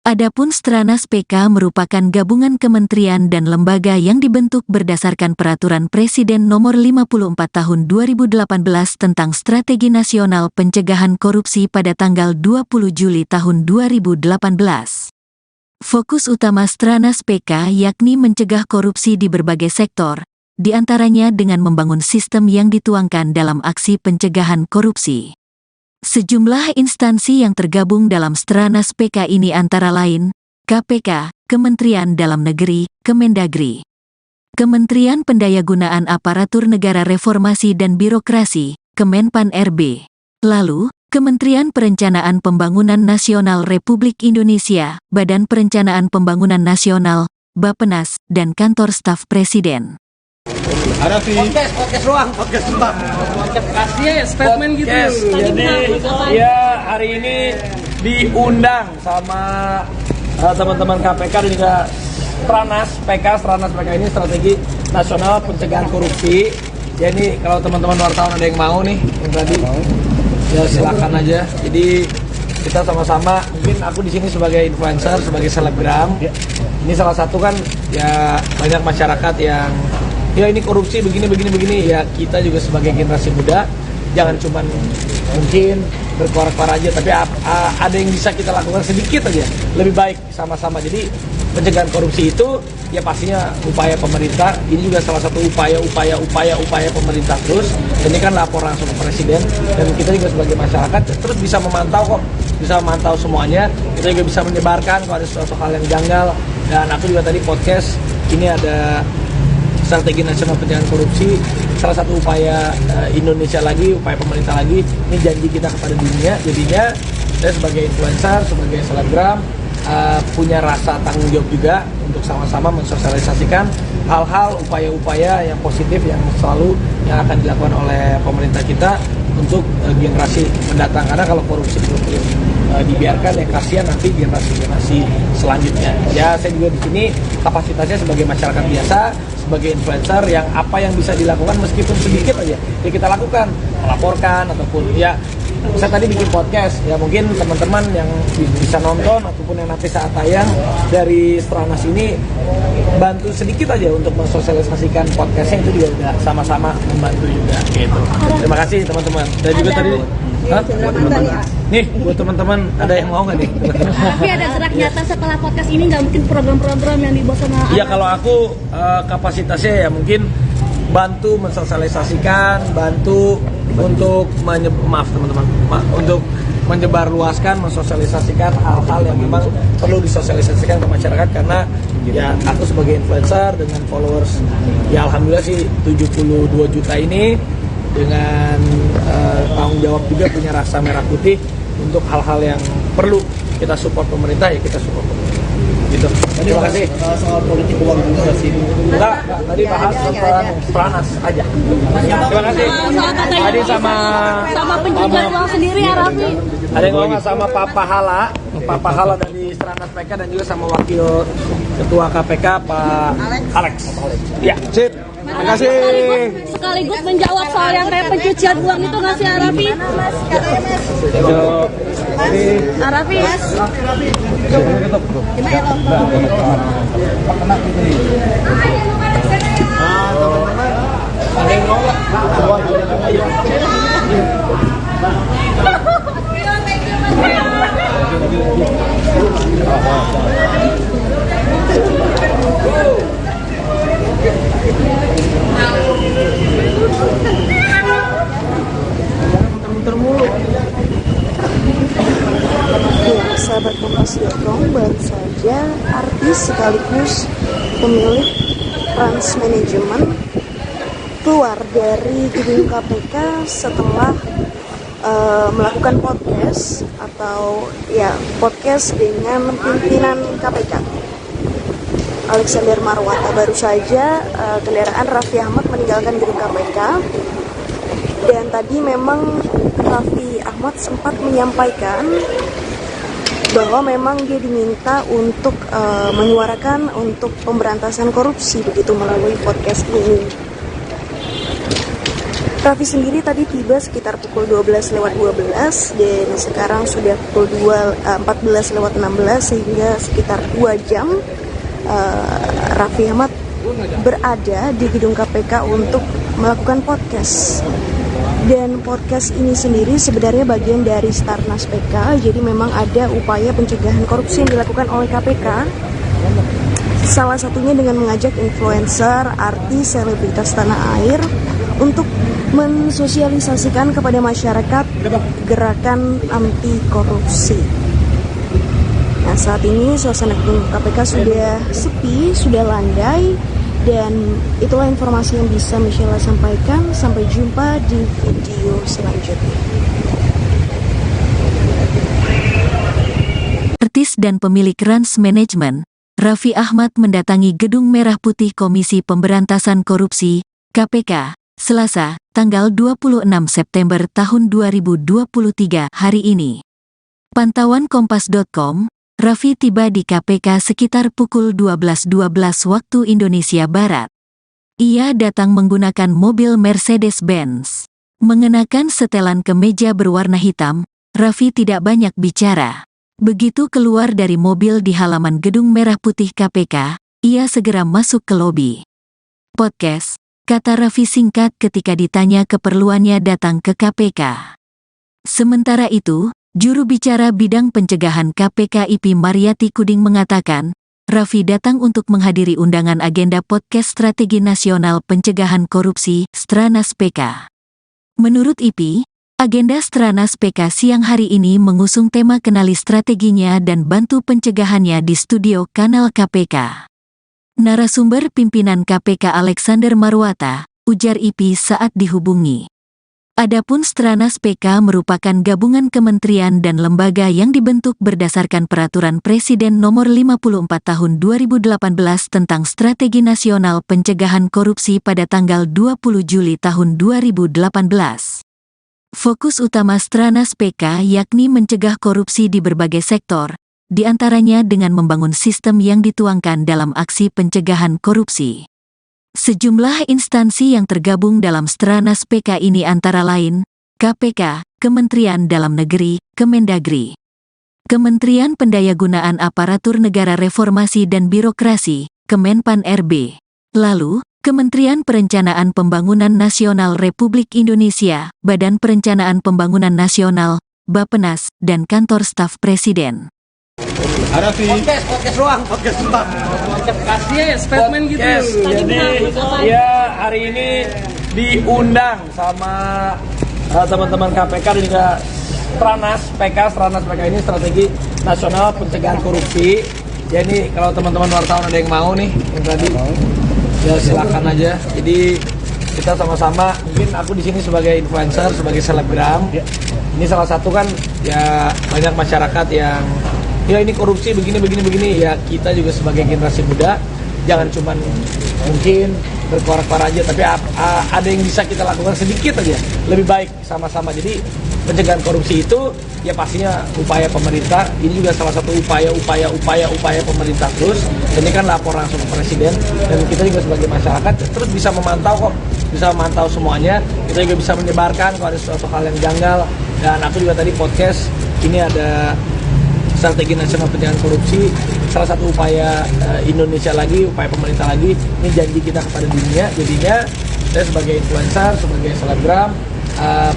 Adapun Stranas PK merupakan gabungan kementerian dan lembaga yang dibentuk berdasarkan Peraturan Presiden Nomor 54 Tahun 2018 tentang Strategi Nasional Pencegahan Korupsi pada tanggal 20 Juli tahun 2018. Fokus utama Stranas PK yakni mencegah korupsi di berbagai sektor, di antaranya dengan membangun sistem yang dituangkan dalam aksi pencegahan korupsi. Sejumlah instansi yang tergabung dalam Stranas PK ini antara lain, KPK, Kementerian Dalam Negeri, Kemendagri, Kementerian Pendayagunaan Aparatur Negara Reformasi dan Birokrasi, Kemenpan RB, lalu, Kementerian Perencanaan Pembangunan Nasional Republik Indonesia, Badan Perencanaan Pembangunan Nasional, Bappenas, dan Kantor Staf Presiden. Ada sih. Podcast ruang. Kasih ya statement gitu. Jadi ya hari ini diundang sama teman-teman KPK dan juga Stranas PK ini Strategi Nasional Pencegahan Korupsi. Jadi kalau teman-teman wartawan ada yang mau nih yang tadi, ya silakan aja. Jadi kita sama-sama, mungkin aku di sini sebagai influencer, sebagai selebgram. Ini salah satu kan ya banyak masyarakat yang ya ini korupsi begini ya, kita juga sebagai generasi muda jangan cuma mungkin berkoar-koar aja, tapi ada yang bisa kita lakukan sedikit aja lebih baik sama-sama. Jadi pencegahan korupsi itu ya pastinya upaya pemerintah, ini juga salah satu upaya pemerintah terus. Ini kan lapor langsung ke presiden dan kita juga sebagai masyarakat terus bisa memantau kok, bisa memantau semuanya. Kita juga bisa menyebarkan kalau ada suatu hal yang janggal. Dan aku juga tadi podcast ini ada Strategi Nasional Pencegahan Korupsi, salah satu upaya Indonesia lagi, upaya pemerintah lagi. Ini janji kita kepada dunia. Jadinya saya sebagai influencer, sebagai selebgram punya rasa tanggung jawab juga untuk sama-sama mensosialisasikan hal-hal, upaya-upaya yang positif yang selalu yang akan dilakukan oleh pemerintah kita untuk generasi mendatang, karena kalau korupsi terus dibiarkan ya kasihan nanti generasi selanjutnya. Ya saya juga di sini kapasitasnya sebagai masyarakat biasa, sebagai influencer yang apa yang bisa dilakukan meskipun sedikit aja ya kita lakukan, melaporkan ataupun ya saya tadi bikin podcast ya, mungkin teman-teman yang bisa nonton ataupun yang nanti saat tayang dari Stranas ini bantu sedikit aja untuk mensosialisasikan podcastnya, itu juga udah sama-sama membantu juga gitu. Terima kasih teman-teman. Dan juga tadi nih buat teman-teman ada yang mau nggak nih? Tapi ada gerak nyata setelah podcast ini, nggak mungkin program-program yang dibawa sama Iya, kalau aku kapasitasnya ya mungkin bantu mensosialisasikan, bantu untuk untuk menyebarluaskan, mensosialisasikan hal-hal yang memang perlu disosialisasikan ke masyarakat, karena ya aku sebagai influencer dengan followers ya alhamdulillah sih 72 juta ini, dengan tanggung jawab juga punya rasa merah putih untuk hal-hal yang perlu kita support pemerintah ya kita support pemerintah. Gitu. Terima kasih. Soal politik uang juga sih. Enggak, tadi bahas tentang Stranas aja. Terima kasih. Tadi sama pencucian uang sendiri ya Raffi. ada yang ngomong sama Pak Pahala dari Stranas PK, dan juga sama Wakil Ketua KPK Pak Alex. Ya, sip. Terima kasih. Sekaligus menjawab soal yang kayak pencucian uang itu nggak sih Raffi? Raffi. Ada yang mau nggak? Ya, sahabat Kompas.com, baru saja artis sekaligus pemilik Trans Manajemen keluar dari gedung KPK setelah melakukan podcast atau ya podcast dengan pimpinan KPK Alexander Marwata. Baru saja kendaraan Raffi Ahmad meninggalkan gedung KPK, dan tadi memang Raffi Ahmad sempat menyampaikan bahwa memang dia diminta untuk menyuarakan untuk pemberantasan korupsi begitu melalui podcast ini. Raffi sendiri tadi tiba sekitar pukul 12:12 dan sekarang sudah pukul 14:16, sehingga sekitar 2 jam Raffi Ahmad berada di gedung KPK untuk melakukan podcast. Dan podcast ini sendiri sebenarnya bagian dari Stranas PK, jadi memang ada upaya pencegahan korupsi yang dilakukan oleh KPK. Salah satunya dengan mengajak influencer, artis, selebritas tanah air untuk mensosialisasikan kepada masyarakat gerakan anti korupsi. Nah, saat ini suasana gedung KPK sudah sepi, sudah landai, dan itulah informasi yang bisa Michelle sampaikan. Sampai jumpa di video selanjutnya. Artis dan pemilik Trans Manajemen, Raffi Ahmad mendatangi Gedung Merah Putih Komisi Pemberantasan Korupsi, KPK, Selasa, tanggal 26 September tahun 2023 hari ini. Pantauan Kompas.com, Raffi tiba di KPK sekitar pukul 12.12 waktu Indonesia Barat. Ia datang menggunakan mobil Mercedes-Benz. Mengenakan setelan kemeja berwarna hitam, Raffi tidak banyak bicara. Begitu keluar dari mobil di halaman Gedung Merah Putih KPK, ia segera masuk ke lobi. Podcast, kata Raffi singkat ketika ditanya keperluannya datang ke KPK. Sementara itu, juru bicara bidang pencegahan KPK IP Mariati Kuding mengatakan, Raffi datang untuk menghadiri undangan agenda podcast Strategi Nasional Pencegahan Korupsi, Stranas PK. Menurut IP, agenda Stranas PK siang hari ini mengusung tema kenali strateginya dan bantu pencegahannya di studio kanal KPK. Narasumber pimpinan KPK Alexander Marwata, ujar IP saat dihubungi. Adapun Stranas PK merupakan gabungan kementerian dan lembaga yang dibentuk berdasarkan Peraturan Presiden Nomor 54 Tahun 2018 tentang Strategi Nasional Pencegahan Korupsi pada tanggal 20 Juli tahun 2018. Fokus utama Stranas PK yakni mencegah korupsi di berbagai sektor, di antaranya dengan membangun sistem yang dituangkan dalam aksi pencegahan korupsi. Sejumlah instansi yang tergabung dalam Stranas PK ini antara lain, KPK, Kementerian Dalam Negeri, Kemendagri, Kementerian Pendayagunaan Aparatur Negara Reformasi dan Birokrasi, Kemenpan RB, lalu, Kementerian Perencanaan Pembangunan Nasional Republik Indonesia, Badan Perencanaan Pembangunan Nasional, Bappenas, dan Kantor Staf Presiden. Podcast ruang. Kasih ya statement gitu. Yes. Jadi ya hari ini diundang sama teman-teman KPK dan juga Stranas PK ini Strategi Nasional Pencegahan Korupsi. Jadi kalau teman-teman wartawan ada yang mau nih yang tadi, ya silakan aja. Jadi kita sama-sama, mungkin aku di sini sebagai influencer, sebagai selebgram. Ini salah satu kan ya banyak masyarakat yang ya ini korupsi begini ya, kita juga sebagai generasi muda jangan cuman mungkin berkoar-koar aja, tapi ada yang bisa kita lakukan sedikit aja lebih baik sama-sama. Jadi pencegahan korupsi itu ya pastinya upaya pemerintah, ini juga salah satu upaya pemerintah terus. Ini kan lapor langsung ke presiden dan kita juga sebagai masyarakat terus bisa memantau semuanya. Kita juga bisa menyebarkan kalau ada suatu hal yang janggal. Dan aku juga tadi podcast ini ada Strategi Nasional Pencegahan Korupsi, salah satu upaya Indonesia lagi, upaya pemerintah lagi. Ini janji kita kepada dunia. Jadinya saya sebagai influencer, sebagai selebgram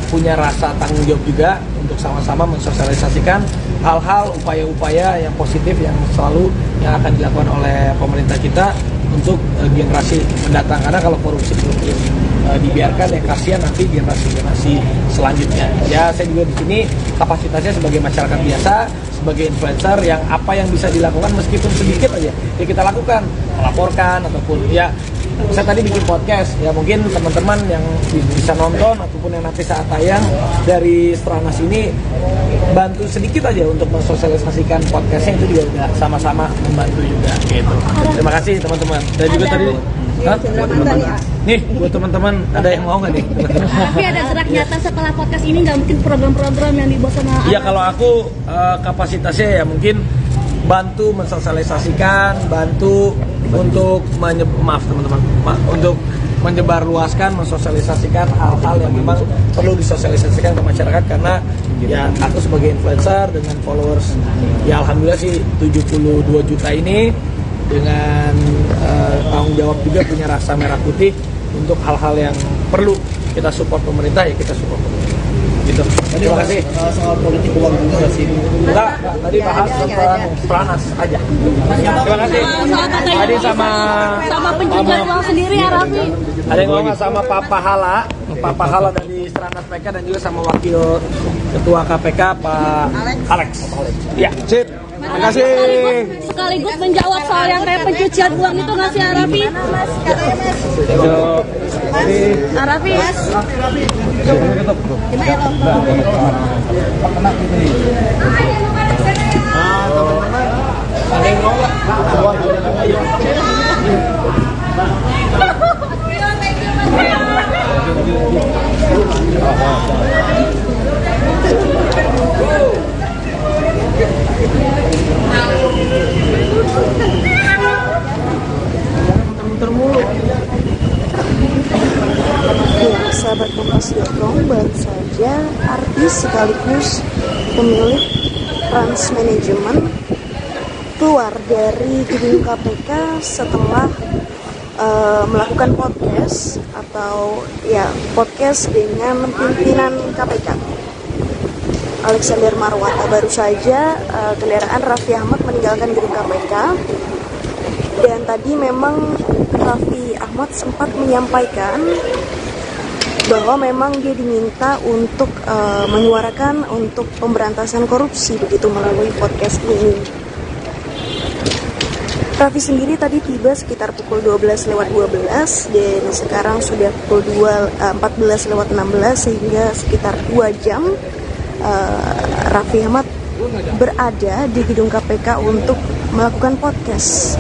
punya rasa tanggung jawab juga untuk sama-sama mensosialisasikan hal-hal, upaya-upaya yang positif yang selalu yang akan dilakukan oleh pemerintah kita untuk generasi mendatang. Karena kalau korupsi itu dibiarkan ya kasihan nanti generasi selanjutnya. Ya saya juga di sini kapasitasnya sebagai masyarakat biasa, sebagai influencer yang apa yang bisa dilakukan meskipun sedikit aja ya kita lakukan, melaporkan ataupun ya saya tadi bikin podcast ya mungkin teman-teman yang bisa nonton ataupun yang nanti saat tayang dari Stranas ini bantu sedikit aja untuk mensosialisasikan podcastnya, itu juga udah sama-sama membantu juga gitu. Terima kasih teman-teman. Dan juga tadi nih buat teman-teman ada yang mau nggak nih? Tapi ada gerak nyata setelah podcast ini, nggak mungkin program-program yang dibuat sama Iya kalau aku kapasitasnya ya mungkin bantu mensosialisasikan, bantu untuk untuk menyebarluaskan, mensosialisasikan hal-hal yang memang perlu disosialisasikan ke masyarakat. Karena ya aku sebagai influencer dengan followers ya alhamdulillah sih 72 juta ini, dengan tanggung jawab juga punya rasa merah putih untuk hal-hal yang perlu kita support pemerintah ya kita support pemerintah. Gitu. Terima kasih. Soal politik uang juga sih. Enggak, tadi bahas tentang Stranas aja. Terima kasih. Tadi sama pencegahan uang sendiri ya Raffi. ada yang ngomong sama Pak Pahala dari Stranas PK dan juga sama Wakil Ketua KPK Pak Alex. Ya, sip. Terima kasih. Sekaligus menjawab soal yang kayak pencucian uang itu nggak sih Raffi? Raffi. Ada yang ngomong. Ya, sahabat Kompas.com, baru saja artis sekaligus pemilik Trans Manajemen keluar dari gedung KPK setelah melakukan podcast atau ya podcast dengan pimpinan KPK Alexander Marwata. Baru saja kendaraan Raffi Ahmad meninggalkan gedung KPK, dan tadi memang Raffi Ahmad sempat menyampaikan bahwa memang dia diminta untuk menyuarakan untuk pemberantasan korupsi begitu melalui podcast ini. Raffi sendiri tadi tiba sekitar pukul 12:12 dan sekarang sudah pukul 14:16 sehingga sekitar 2 jam Raffi Ahmad berada di gedung KPK untuk melakukan podcast.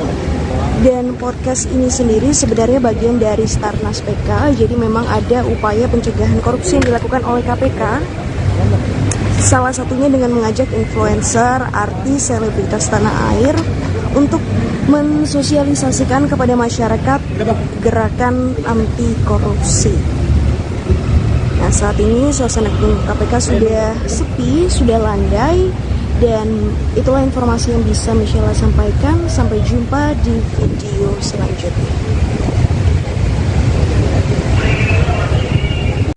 Dan podcast ini sendiri sebenarnya bagian dari Starnas PK, jadi memang ada upaya pencegahan korupsi yang dilakukan oleh KPK. Salah satunya dengan mengajak influencer, artis, selebritas tanah air untuk mensosialisasikan kepada masyarakat gerakan anti korupsi. Nah, saat ini suasana gedung KPK sudah sepi, sudah landai, dan itulah informasi yang bisa Michelle sampaikan. Sampai jumpa di video selanjutnya.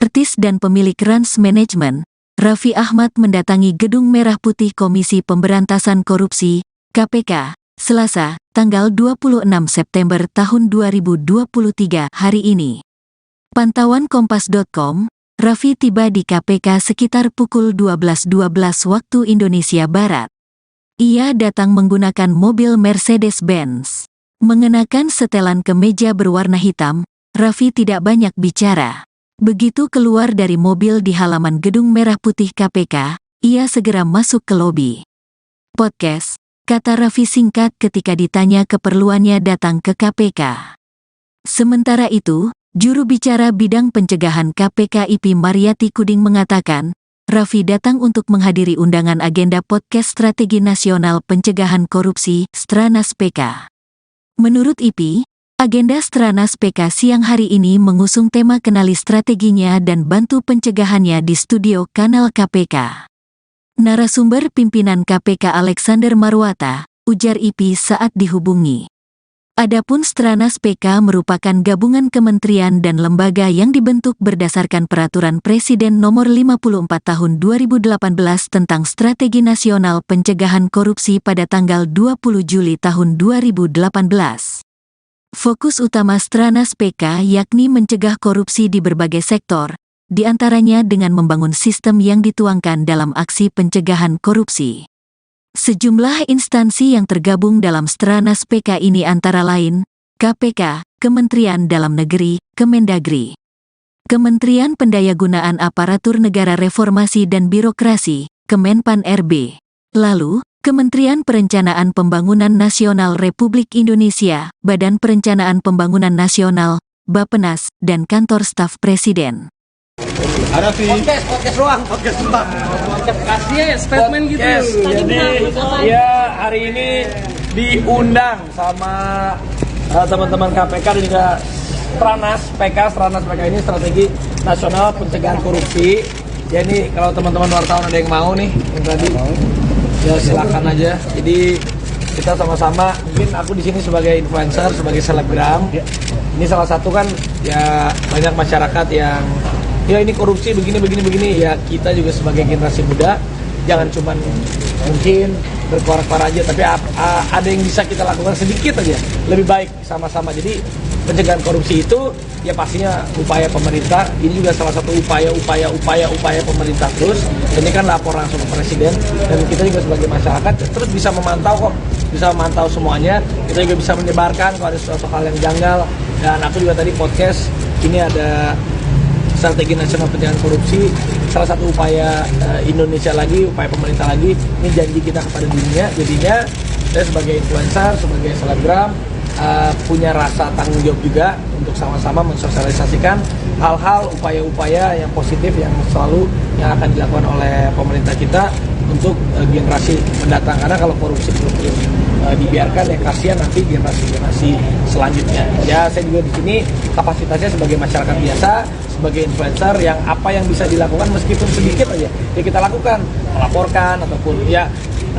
Artis dan pemilik Rans Management, Raffi Ahmad mendatangi Gedung Merah Putih Komisi Pemberantasan Korupsi, KPK, Selasa, tanggal 26 September tahun 2023 hari ini. Pantauan Kompas.com, Raffi tiba di KPK sekitar pukul 12.12 waktu Indonesia Barat. Ia datang menggunakan mobil Mercedes-Benz. Mengenakan setelan kemeja berwarna hitam, Raffi tidak banyak bicara. Begitu keluar dari mobil di halaman Gedung Merah Putih KPK, ia segera masuk ke lobi. Podcast, kata Raffi singkat ketika ditanya keperluannya datang ke KPK. Sementara itu, juru bicara bidang pencegahan KPK IP Mariati Kuding mengatakan, Raffi datang untuk menghadiri undangan agenda podcast Strategi Nasional Pencegahan Korupsi, Stranas PK. Menurut IP, agenda Stranas PK siang hari ini mengusung tema kenali strateginya dan bantu pencegahannya di studio kanal KPK. Narasumber pimpinan KPK Alexander Marwata, ujar IP saat dihubungi. Adapun Stranas PK merupakan gabungan kementerian dan lembaga yang dibentuk berdasarkan Peraturan Presiden Nomor 54 Tahun 2018 tentang Strategi Nasional Pencegahan Korupsi pada tanggal 20 Juli tahun 2018. Fokus utama Stranas PK yakni mencegah korupsi di berbagai sektor, di antaranya dengan membangun sistem yang dituangkan dalam aksi pencegahan korupsi. Sejumlah instansi yang tergabung dalam Stranas PK ini antara lain, KPK, Kementerian Dalam Negeri, Kemendagri, Kementerian Pendayagunaan Aparatur Negara Reformasi dan Birokrasi, Kemenpan RB, lalu, Kementerian Perencanaan Pembangunan Nasional Republik Indonesia, Badan Perencanaan Pembangunan Nasional, Bappenas, dan Kantor Staf Presiden. Podcast doang. Kasih ya statement gitu. Jadi ya hari ini diundang sama teman-teman KPK dan juga Stranas PK ini Strategi Nasional Pencegahan Korupsi. Ya ini kalau teman-teman wartawan ada yang mau nih, yang tadi ya silakan aja. Jadi kita sama-sama, mungkin aku di sini sebagai influencer, sebagai selebgram. Ini salah satu kan ya banyak masyarakat yang ya ini korupsi begini ya, kita juga sebagai generasi muda jangan cuman mungkin berkoar-koar aja, tapi ada yang bisa kita lakukan sedikit aja lebih baik sama-sama. Jadi pencegahan korupsi itu ya pastinya upaya pemerintah, ini juga salah satu upaya pemerintah terus. Ini kan lapor langsung ke presiden dan kita juga sebagai masyarakat terus bisa memantau semuanya. Kita juga bisa menyebarkan kalau ada suatu hal yang janggal. Dan aku juga tadi podcast ini ada Strategi Nasional Pencegahan Korupsi, salah satu upaya Indonesia lagi, upaya pemerintah lagi, ini janji kita kepada dunia. Jadinya saya sebagai influencer, sebagai selebgram, punya rasa tanggung jawab juga untuk sama-sama mensosialisasikan hal-hal, upaya-upaya yang positif yang selalu yang akan dilakukan oleh pemerintah kita untuk generasi mendatang. Karena kalau korupsi terus dibiarkan ya kasihan nanti generasi selanjutnya. Ya saya juga di sini kapasitasnya sebagai masyarakat biasa, sebagai influencer yang apa yang bisa dilakukan meskipun sedikit aja ya kita lakukan, melaporkan ataupun ya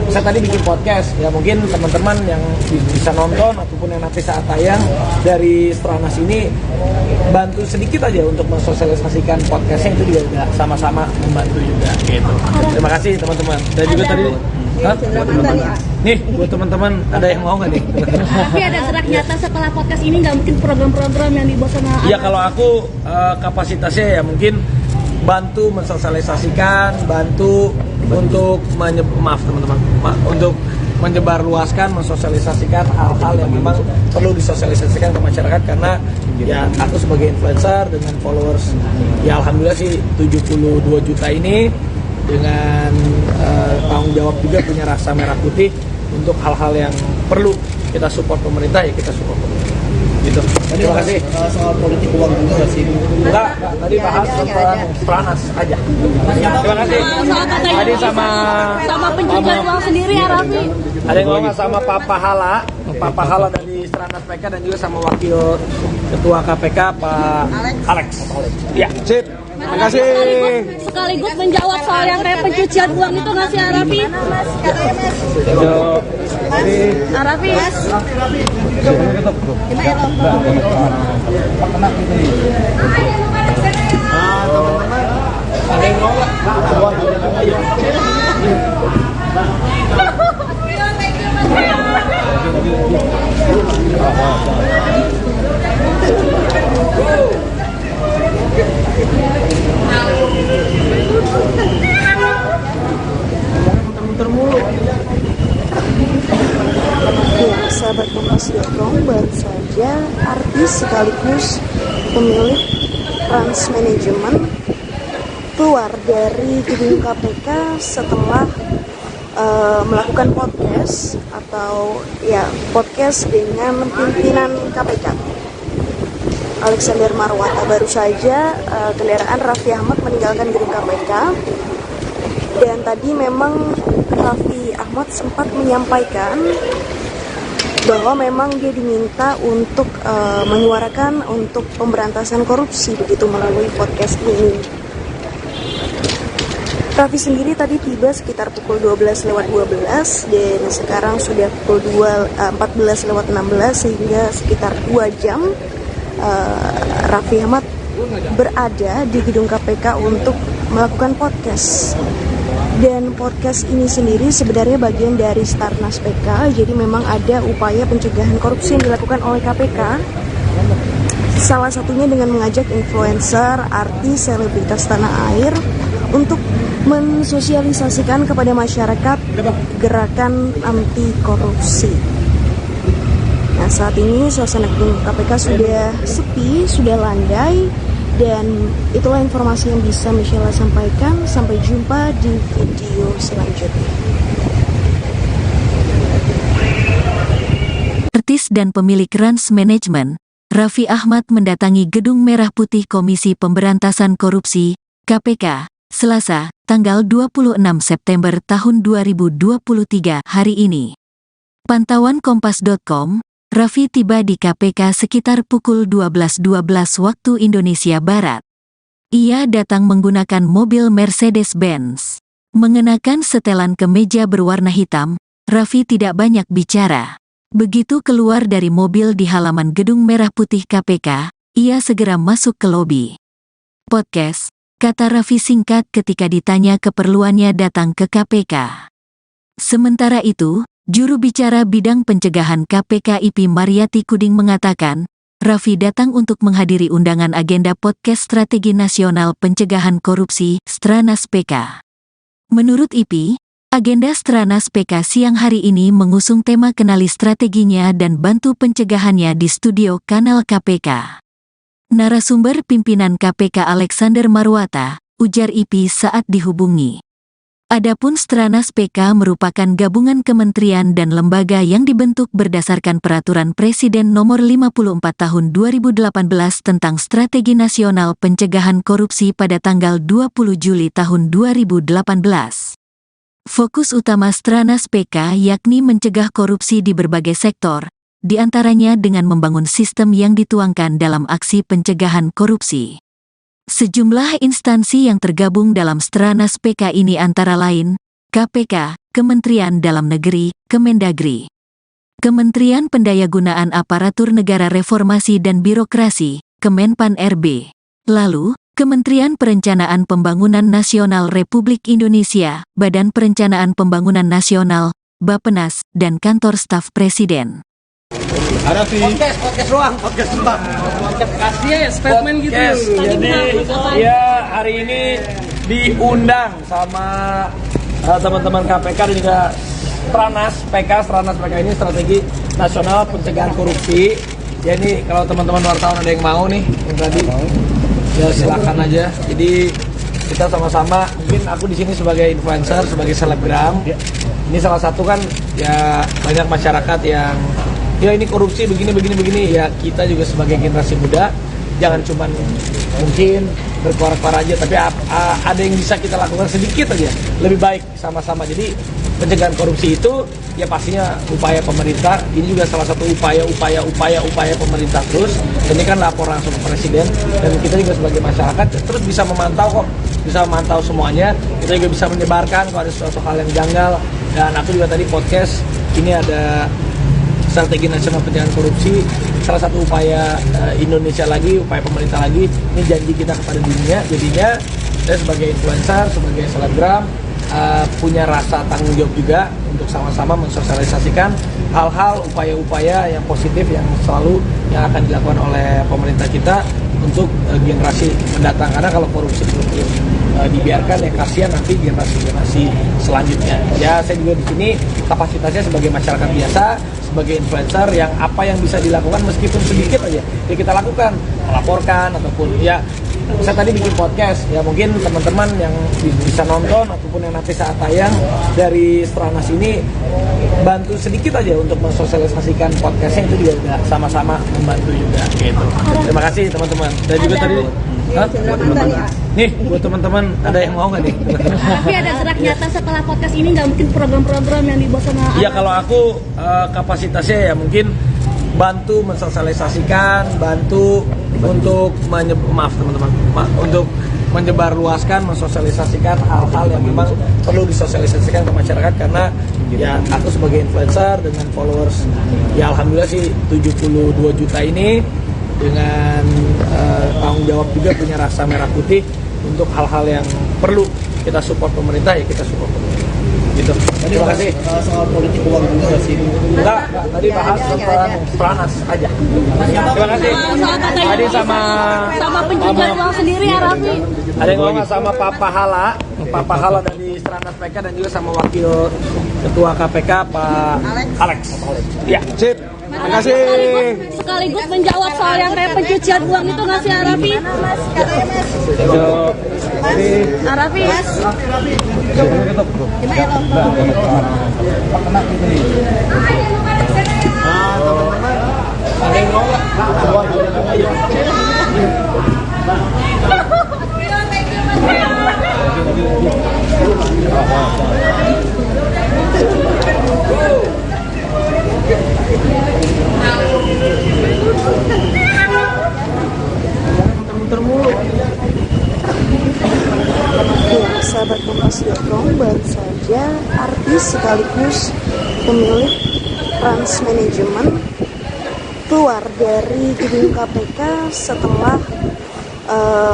saya tadi bikin podcast ya mungkin teman-teman yang bisa nonton ataupun yang nanti saat tayang dari Stranas ini bantu sedikit aja untuk mensosialisasikan podcastnya, itu juga udah sama-sama membantu juga gitu. Terima kasih teman-teman. Dan juga tadi nih buat teman-teman ada yang mau nggak nih? Tapi ada gerak nyata setelah podcast ini, nggak mungkin program-program yang dibuat sama ya kalau aku kapasitasnya ya mungkin bantu mensosialisasikan, bantu untuk untuk menyebarluaskan, mensosialisasikan hal-hal yang memang perlu disosialisasikan ke masyarakat. Karena ya aku sebagai influencer dengan followers ya alhamdulillah sih 72 juta ini, dengan tanggung jawab juga punya rasa merah putih untuk hal-hal yang perlu kita support pemerintah, ya kita support pemerintah. Gitu. Terima kasih. Soal politik uang juga nggak sih? Enggak, tadi bahas tentang Stranas aja. Terima kasih. Tadi sama pencucian uang sendiri ya Raffi. ada yang ngomong sama Pak Pahala dari Stranas PK dan juga sama Wakil Ketua KPK Pak Alex. Ya, sip. Terima kasih. Sekaligus menjawab soal yang kayak pencucian uang itu nggak sih Raffi? Raffi. Ada yang ngomong Ya, sahabat Kompas.com, baru saja artis sekaligus pemilik Trans Management keluar dari gedung KPK setelah melakukan podcast atau ya podcast dengan pimpinan KPK Alexander Marwata. Baru saja kendaraan Raffi Ahmad meninggalkan gedung KPK, dan tadi memang Raffi Ahmad sempat menyampaikan bahwa memang dia diminta untuk menyuarakan untuk pemberantasan korupsi begitu melalui podcast ini. Raffi sendiri tadi tiba sekitar pukul 12:12 dan sekarang sudah pukul 14:16 sehingga sekitar 2 jam Raffi Ahmad berada di gedung KPK untuk melakukan podcast. Dan podcast ini sendiri sebenarnya bagian dari Stranas PK, jadi memang ada upaya pencegahan korupsi yang dilakukan oleh KPK. Salah satunya dengan mengajak influencer, artis, selebritas tanah air untuk mensosialisasikan kepada masyarakat gerakan anti korupsi. Nah, saat ini suasana gedung KPK sudah sepi, sudah landai, dan itulah informasi yang bisa Michelle sampaikan. Sampai jumpa di video selanjutnya. Artis dan pemilik Trans Management, Raffi Ahmad mendatangi Gedung Merah Putih Komisi Pemberantasan Korupsi, KPK, Selasa, tanggal 26 September tahun 2023 hari ini. Pantauan Kompas.com, Raffi tiba di KPK sekitar pukul 12.12 waktu Indonesia Barat. Ia datang menggunakan mobil Mercedes-Benz. Mengenakan setelan kemeja berwarna hitam, Raffi tidak banyak bicara. Begitu keluar dari mobil di halaman Gedung Merah Putih KPK, ia segera masuk ke lobi. Podcast, kata Raffi singkat ketika ditanya keperluannya datang ke KPK. Sementara itu, juru bicara bidang pencegahan KPK IP Mariati Kuding mengatakan, Raffi datang untuk menghadiri undangan agenda podcast Strategi Nasional Pencegahan Korupsi, Stranas PK. Menurut IP, agenda Stranas PK siang hari ini mengusung tema kenali strateginya dan bantu pencegahannya di studio kanal KPK. Narasumber pimpinan KPK Alexander Marwata, ujar IP saat dihubungi. Adapun Stranas PK merupakan gabungan kementerian dan lembaga yang dibentuk berdasarkan Peraturan Presiden Nomor 54 Tahun 2018 tentang Strategi Nasional Pencegahan Korupsi pada tanggal 20 Juli tahun 2018. Fokus utama Stranas PK yakni mencegah korupsi di berbagai sektor, di antaranya dengan membangun sistem yang dituangkan dalam aksi pencegahan korupsi. Sejumlah instansi yang tergabung dalam Stranas PK ini antara lain, KPK, Kementerian Dalam Negeri, Kemendagri, Kementerian Pendayagunaan Aparatur Negara Reformasi dan Birokrasi, Kemenpan RB, lalu, Kementerian Perencanaan Pembangunan Nasional Republik Indonesia, Badan Perencanaan Pembangunan Nasional, Bappenas, dan Kantor Staf Presiden. Podcast ruang. Kasih ya statement gitu. Jadi ya hari ini diundang sama teman-teman KPK dan juga Stranas PK ini Strategi Nasional Pencegahan Korupsi. Ya ini kalau teman-teman wartawan ada yang mau nih yang tadi, ya silakan aja. Jadi kita sama-sama, mungkin aku di sini sebagai influencer, sebagai selebgram. Ini salah satu kan ya banyak masyarakat yang ya ini korupsi begini ya, kita juga sebagai generasi muda jangan cuman mungkin berkuar-kuar aja, tapi ada yang bisa kita lakukan sedikit aja lebih baik sama-sama. Jadi pencegahan korupsi itu ya pastinya upaya pemerintah, ini juga salah satu upaya pemerintah terus. Ini kan lapor langsung ke presiden, dan kita juga sebagai masyarakat terus bisa memantau kok, bisa memantau semuanya. Kita juga bisa menyebarkan kalau ada suatu hal yang janggal. Dan aku juga tadi podcast ini ada strategi nasional pencegahan korupsi, salah satu upaya Indonesia lagi, upaya pemerintah lagi. Ini janji kita kepada dunia. Jadinya saya sebagai influencer, sebagai selebgram punya rasa tanggung jawab juga untuk sama-sama mensosialisasikan hal-hal, upaya-upaya yang positif yang selalu yang akan dilakukan oleh pemerintah kita untuk generasi mendatang. Karena kalau korupsi belum dibiarkan ya kasihan nanti generasi selanjutnya. Ya saya juga di sini kapasitasnya sebagai masyarakat biasa, sebagai influencer yang apa yang bisa dilakukan meskipun sedikit aja ya kita lakukan, melaporkan ataupun ya saya tadi bikin podcast ya, mungkin teman-teman yang bisa nonton ataupun yang nanti saat tayang dari Stranas ini bantu sedikit aja untuk mensosialisasikan podcastnya, itu juga udah sama-sama membantu juga gitu. Terima kasih teman-teman. Dan juga tadi nih buat teman-teman ada yang mau nggak nih? Tapi ada gerak nyata setelah podcast ini, nggak mungkin program-program yang dibuat sama ya kalau aku kapasitasnya ya mungkin bantu mensosialisasikan, bantu untuk untuk menyebarluaskan, mensosialisasikan hal-hal yang memang perlu disosialisasikan ke masyarakat. Karena ya aku sebagai influencer dengan followers ya alhamdulillah sih 72 juta ini, dengan tanggung jawab juga punya rasa merah putih untuk hal-hal yang perlu kita support pemerintah, ya kita support pemerintah gitu. Terima kasih. Soal politik uang juga sih. Enggak, tadi bahas tentang Stranas aja. Terima kasih. Tadi sama pencegahan uang sendiri ya Raffi. ada yang ngomong sama Pak Pahala dari Stranas PK, dan juga sama Wakil Ketua KPK Pak Alex. Ya, sip. Terima kasih. Sekaligus menjawab soal yang kayak pencucian uang itu nggak sih Raffi? Raffi. Ada yang mau nggak? Ya, sahabat Kompas.com, baru saja artis sekaligus pemilik Trans Management keluar dari gedung KPK setelah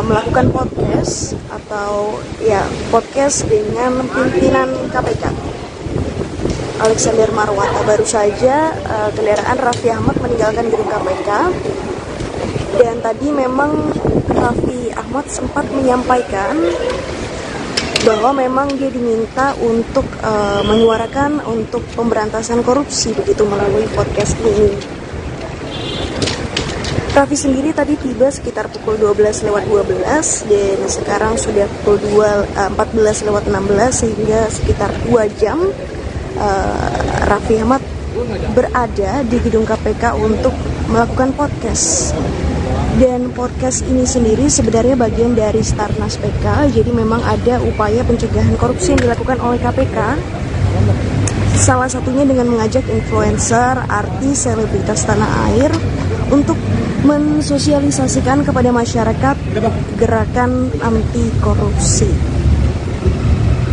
melakukan podcast atau ya podcast dengan pimpinan KPK Alexander Marwata. Baru saja kendaraan Raffi Ahmad meninggalkan gedung KPK, dan tadi memang Raffi Ahmad sempat menyampaikan bahwa memang dia diminta untuk menyuarakan untuk pemberantasan korupsi begitu melalui podcast ini. Raffi sendiri tadi tiba sekitar pukul 12:12 dan sekarang sudah pukul 14:16, sehingga sekitar 2 jam Raffi Ahmad berada di gedung KPK untuk melakukan podcast. Dan podcast ini sendiri sebenarnya bagian dari Stranas PK, jadi memang ada upaya pencegahan korupsi yang dilakukan oleh KPK. Salah satunya dengan mengajak influencer, artis, selebritas tanah air untuk mensosialisasikan kepada masyarakat gerakan anti korupsi.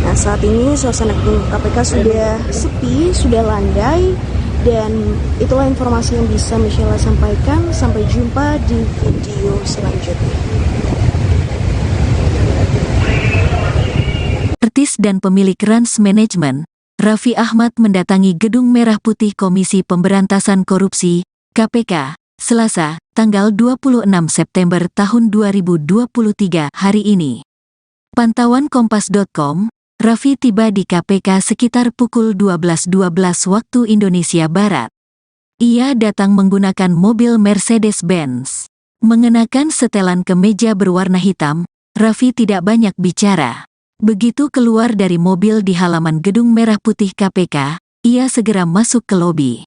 Nah, saat ini suasana gedung KPK sudah sepi, sudah landai, dan itulah informasi yang bisa Michelle sampaikan. Sampai jumpa di video selanjutnya. Artis dan pemilik Trans Management, Raffi Ahmad mendatangi Gedung Merah Putih Komisi Pemberantasan Korupsi, KPK, Selasa, tanggal 26 September tahun 2023 hari ini. Pantauan Kompas.com, Raffi tiba di KPK sekitar pukul 12.12 waktu Indonesia Barat. Ia datang menggunakan mobil Mercedes-Benz. Mengenakan setelan kemeja berwarna hitam, Raffi tidak banyak bicara. Begitu keluar dari mobil di halaman Gedung Merah Putih KPK, ia segera masuk ke lobi.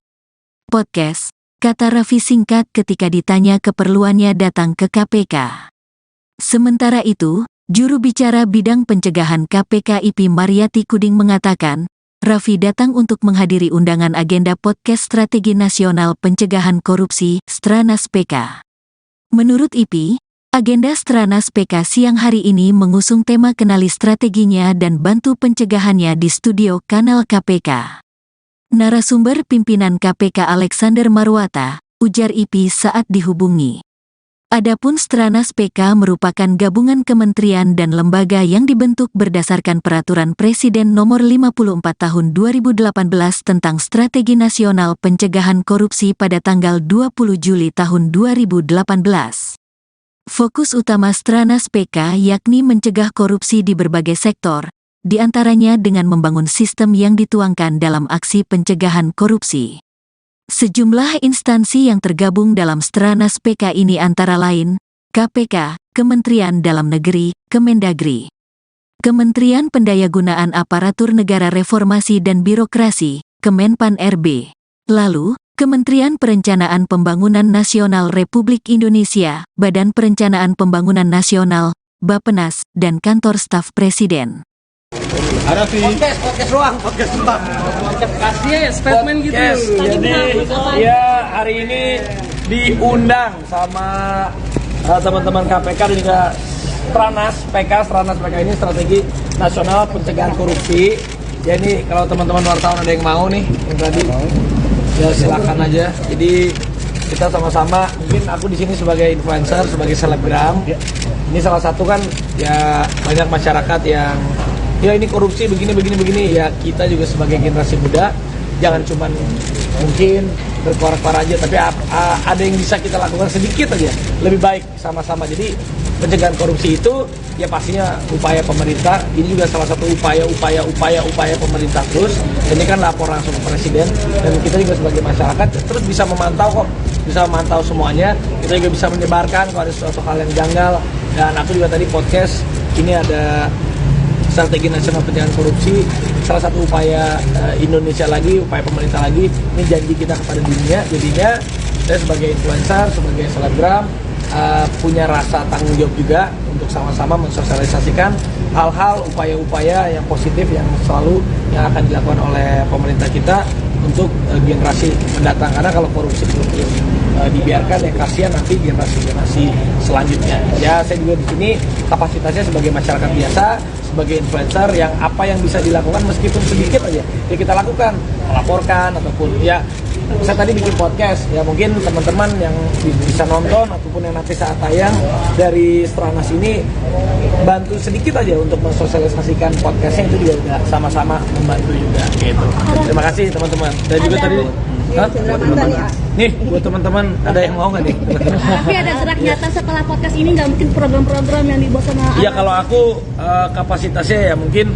Podcast, kata Raffi singkat ketika ditanya keperluannya datang ke KPK. Sementara itu, juru bicara bidang pencegahan KPK IP Mariati Kuding mengatakan, Raffi datang untuk menghadiri undangan agenda podcast Strategi Nasional Pencegahan Korupsi, Stranas PK. Menurut IP, agenda Stranas PK siang hari ini mengusung tema kenali strateginya dan bantu pencegahannya di studio kanal KPK. Narasumber pimpinan KPK Alexander Marwata, ujar IP saat dihubungi. Adapun Stranas PK merupakan gabungan kementerian dan lembaga yang dibentuk berdasarkan Peraturan Presiden Nomor 54 Tahun 2018 tentang Strategi Nasional Pencegahan Korupsi pada tanggal 20 Juli tahun 2018. Fokus utama Stranas PK yakni mencegah korupsi di berbagai sektor, di antaranya dengan membangun sistem yang dituangkan dalam aksi pencegahan korupsi. Sejumlah instansi yang tergabung dalam Stranas PK ini antara lain, KPK, Kementerian Dalam Negeri, Kemendagri, Kementerian Pendayagunaan Aparatur Negara Reformasi dan Birokrasi, Kemenpan RB, lalu, Kementerian Perencanaan Pembangunan Nasional Republik Indonesia, Badan Perencanaan Pembangunan Nasional, Bappenas, dan Kantor Staf Presiden. Podcast ruang. Kasih ya statement gitu. Jadi ya hari ini diundang sama teman-teman KPK dan juga Stranas PK ini Strategi Nasional Pencegahan Korupsi. Ya ini kalau teman-teman wartawan ada yang mau nih yang tadi, ya silakan aja. Jadi kita sama-sama, mungkin aku di sini sebagai influencer, sebagai selebgram. Ini salah satu kan ya banyak masyarakat yang ya ini korupsi begini ya, kita juga sebagai generasi muda jangan cuman mungkin berkoar-koar aja, tapi ada yang bisa kita lakukan sedikit aja lebih baik sama-sama. Jadi pencegahan korupsi itu ya pastinya upaya pemerintah, ini juga salah satu upaya pemerintah terus. Ini kan lapor langsung ke presiden dan kita juga sebagai masyarakat terus bisa memantau semuanya. Kita juga bisa menyebarkan kalau ada suatu hal yang janggal. Dan aku juga tadi podcast ini ada Strategi Nasional Pencegahan Korupsi, salah satu upaya Indonesia lagi, upaya pemerintah lagi, ini janji kita kepada dunia. Jadinya saya sebagai influencer, sebagai selebgram, punya rasa tanggung jawab juga untuk sama-sama mensosialisasikan hal-hal, upaya-upaya yang positif yang selalu yang akan dilakukan oleh pemerintah kita untuk generasi mendatang. Karena kalau korupsi itu dibiarkan ya kasihan nanti generasi selanjutnya. Ya saya juga di sini kapasitasnya sebagai masyarakat biasa, sebagai influencer yang apa yang bisa dilakukan meskipun sedikit aja ya kita lakukan, melaporkan ataupun ya saya tadi bikin podcast ya mungkin teman-teman yang bisa nonton ataupun yang nanti saat tayang dari Stranas ini bantu sedikit aja untuk mensosialisasikan podcastnya, itu juga udah sama-sama membantu juga gitu. Terima kasih teman-teman. Dan juga tadi nih buat teman-teman ada yang mau nggak nih? Tapi ada gerak nyata setelah podcast ini, nggak mungkin program-program yang dibuat sama iya kalau aku kapasitasnya ya mungkin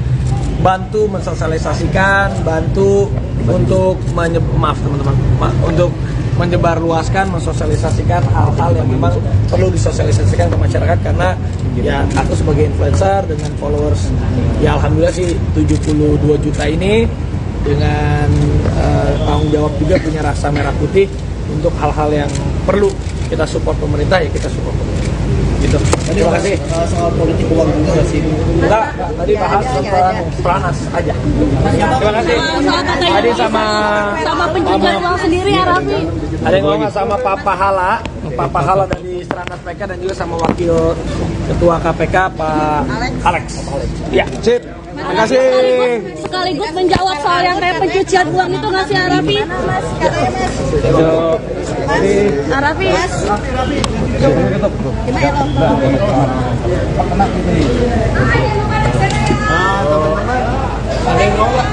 bantu mensosialisasikan, bantu untuk untuk menyebarluaskan, mensosialisasikan hal-hal yang memang perlu disosialisasikan ke masyarakat. Karena ya aku sebagai influencer dengan followers ya alhamdulillah sih 72 juta ini, dengan tanggung jawab juga punya rasa merah putih untuk hal-hal yang perlu kita support pemerintah ya kita support pemerintah gitu. Terima kasih. Soal politik uang juga sih. Enggak, tadi bahas tentang Stranas aja. Terima kasih. Tadi sama pencegahan uang sendiri ya Raffi. ada yang ngomong sama Pak Pahala dari Stranas PK dan juga sama Wakil Ketua KPK Pak Alex. Ya, sip. Terima kasih. Sekaligus menjawab soal yang kayak pencucian uang itu nggak sih Raffi? Raffi. Ada yang ngomong.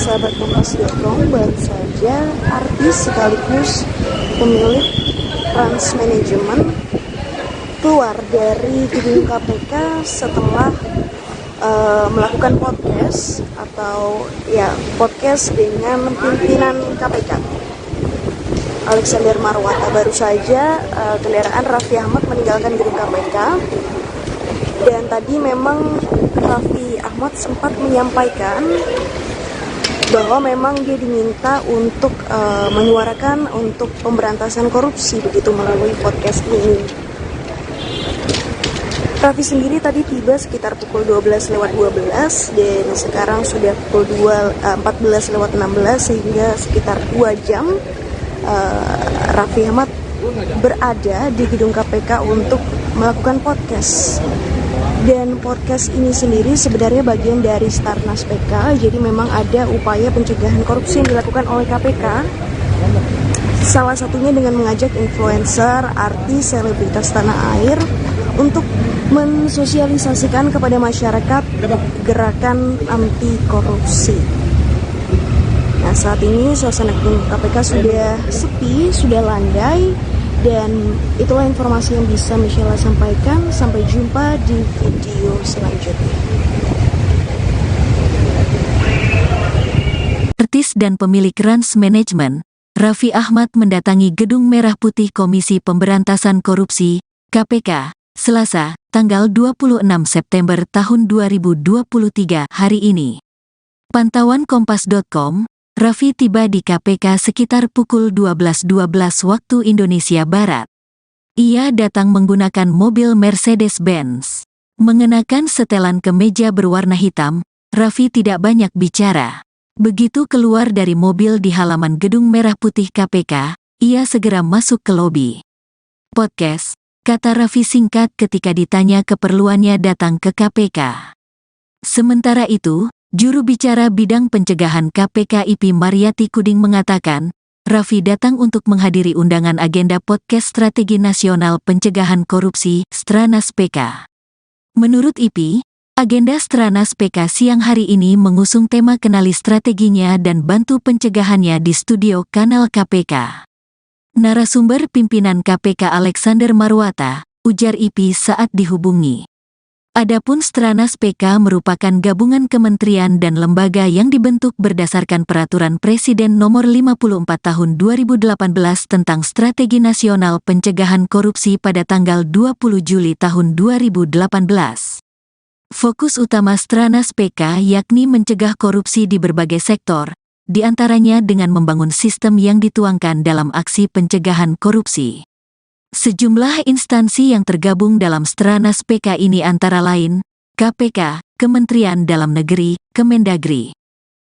Sahabat Kompas.com, baru saja artis sekaligus pemilik Trans Management keluar dari gedung KPK setelah melakukan podcast atau podcast dengan pimpinan KPK. Alexander Marwata. Baru saja kendaraan Raffi Ahmad meninggalkan gedung KPK, dan tadi memang Raffi Ahmad sempat menyampaikan bahwa memang dia diminta untuk menyuarakan untuk pemberantasan korupsi begitu melalui podcast ini. Raffi sendiri tadi tiba sekitar pukul 12 lewat 12 dan sekarang sudah pukul 14 lewat 16 sehingga sekitar 2 jam Raffi Ahmad berada di gedung KPK untuk melakukan podcast. Dan podcast ini sendiri sebenarnya bagian dari Starnas PK, jadi memang ada upaya pencegahan korupsi yang dilakukan oleh KPK. Salah satunya dengan mengajak influencer, artis, selebritas tanah air untuk mensosialisasikan kepada masyarakat gerakan anti korupsi. Nah, saat ini suasana gedung KPK sudah sepi, sudah landai, dan itulah informasi yang bisa Michelle sampaikan. Sampai jumpa di video selanjutnya. Artis dan pemilik Trans Management, Raffi Ahmad mendatangi Gedung Merah Putih Komisi Pemberantasan Korupsi, KPK, Selasa, tanggal 26 September tahun 2023 hari ini. Pantauan Kompas.com, Raffi tiba di KPK sekitar pukul 12.12 waktu Indonesia Barat. Ia datang menggunakan mobil Mercedes-Benz. Mengenakan setelan kemeja berwarna hitam, Raffi tidak banyak bicara. Begitu keluar dari mobil di halaman Gedung Merah Putih KPK, ia segera masuk ke lobi. Podcast, kata Raffi singkat ketika ditanya keperluannya datang ke KPK. Sementara itu, juru bicara bidang pencegahan KPK IP Mariati Kuding mengatakan, Raffi datang untuk menghadiri undangan agenda podcast Strategi Nasional Pencegahan Korupsi, Stranas PK. Menurut IP, agenda Stranas PK siang hari ini mengusung tema kenali strateginya dan bantu pencegahannya di studio kanal KPK. Narasumber pimpinan KPK Alexander Marwata, ujar IP saat dihubungi. Adapun Stranas PK merupakan gabungan kementerian dan lembaga yang dibentuk berdasarkan Peraturan Presiden Nomor 54 Tahun 2018 tentang Strategi Nasional Pencegahan Korupsi pada tanggal 20 Juli tahun 2018. Fokus utama Stranas PK yakni mencegah korupsi di berbagai sektor, di antaranya dengan membangun sistem yang dituangkan dalam aksi pencegahan korupsi. Sejumlah instansi yang tergabung dalam Stranas PK ini antara lain, KPK, Kementerian Dalam Negeri, Kemendagri,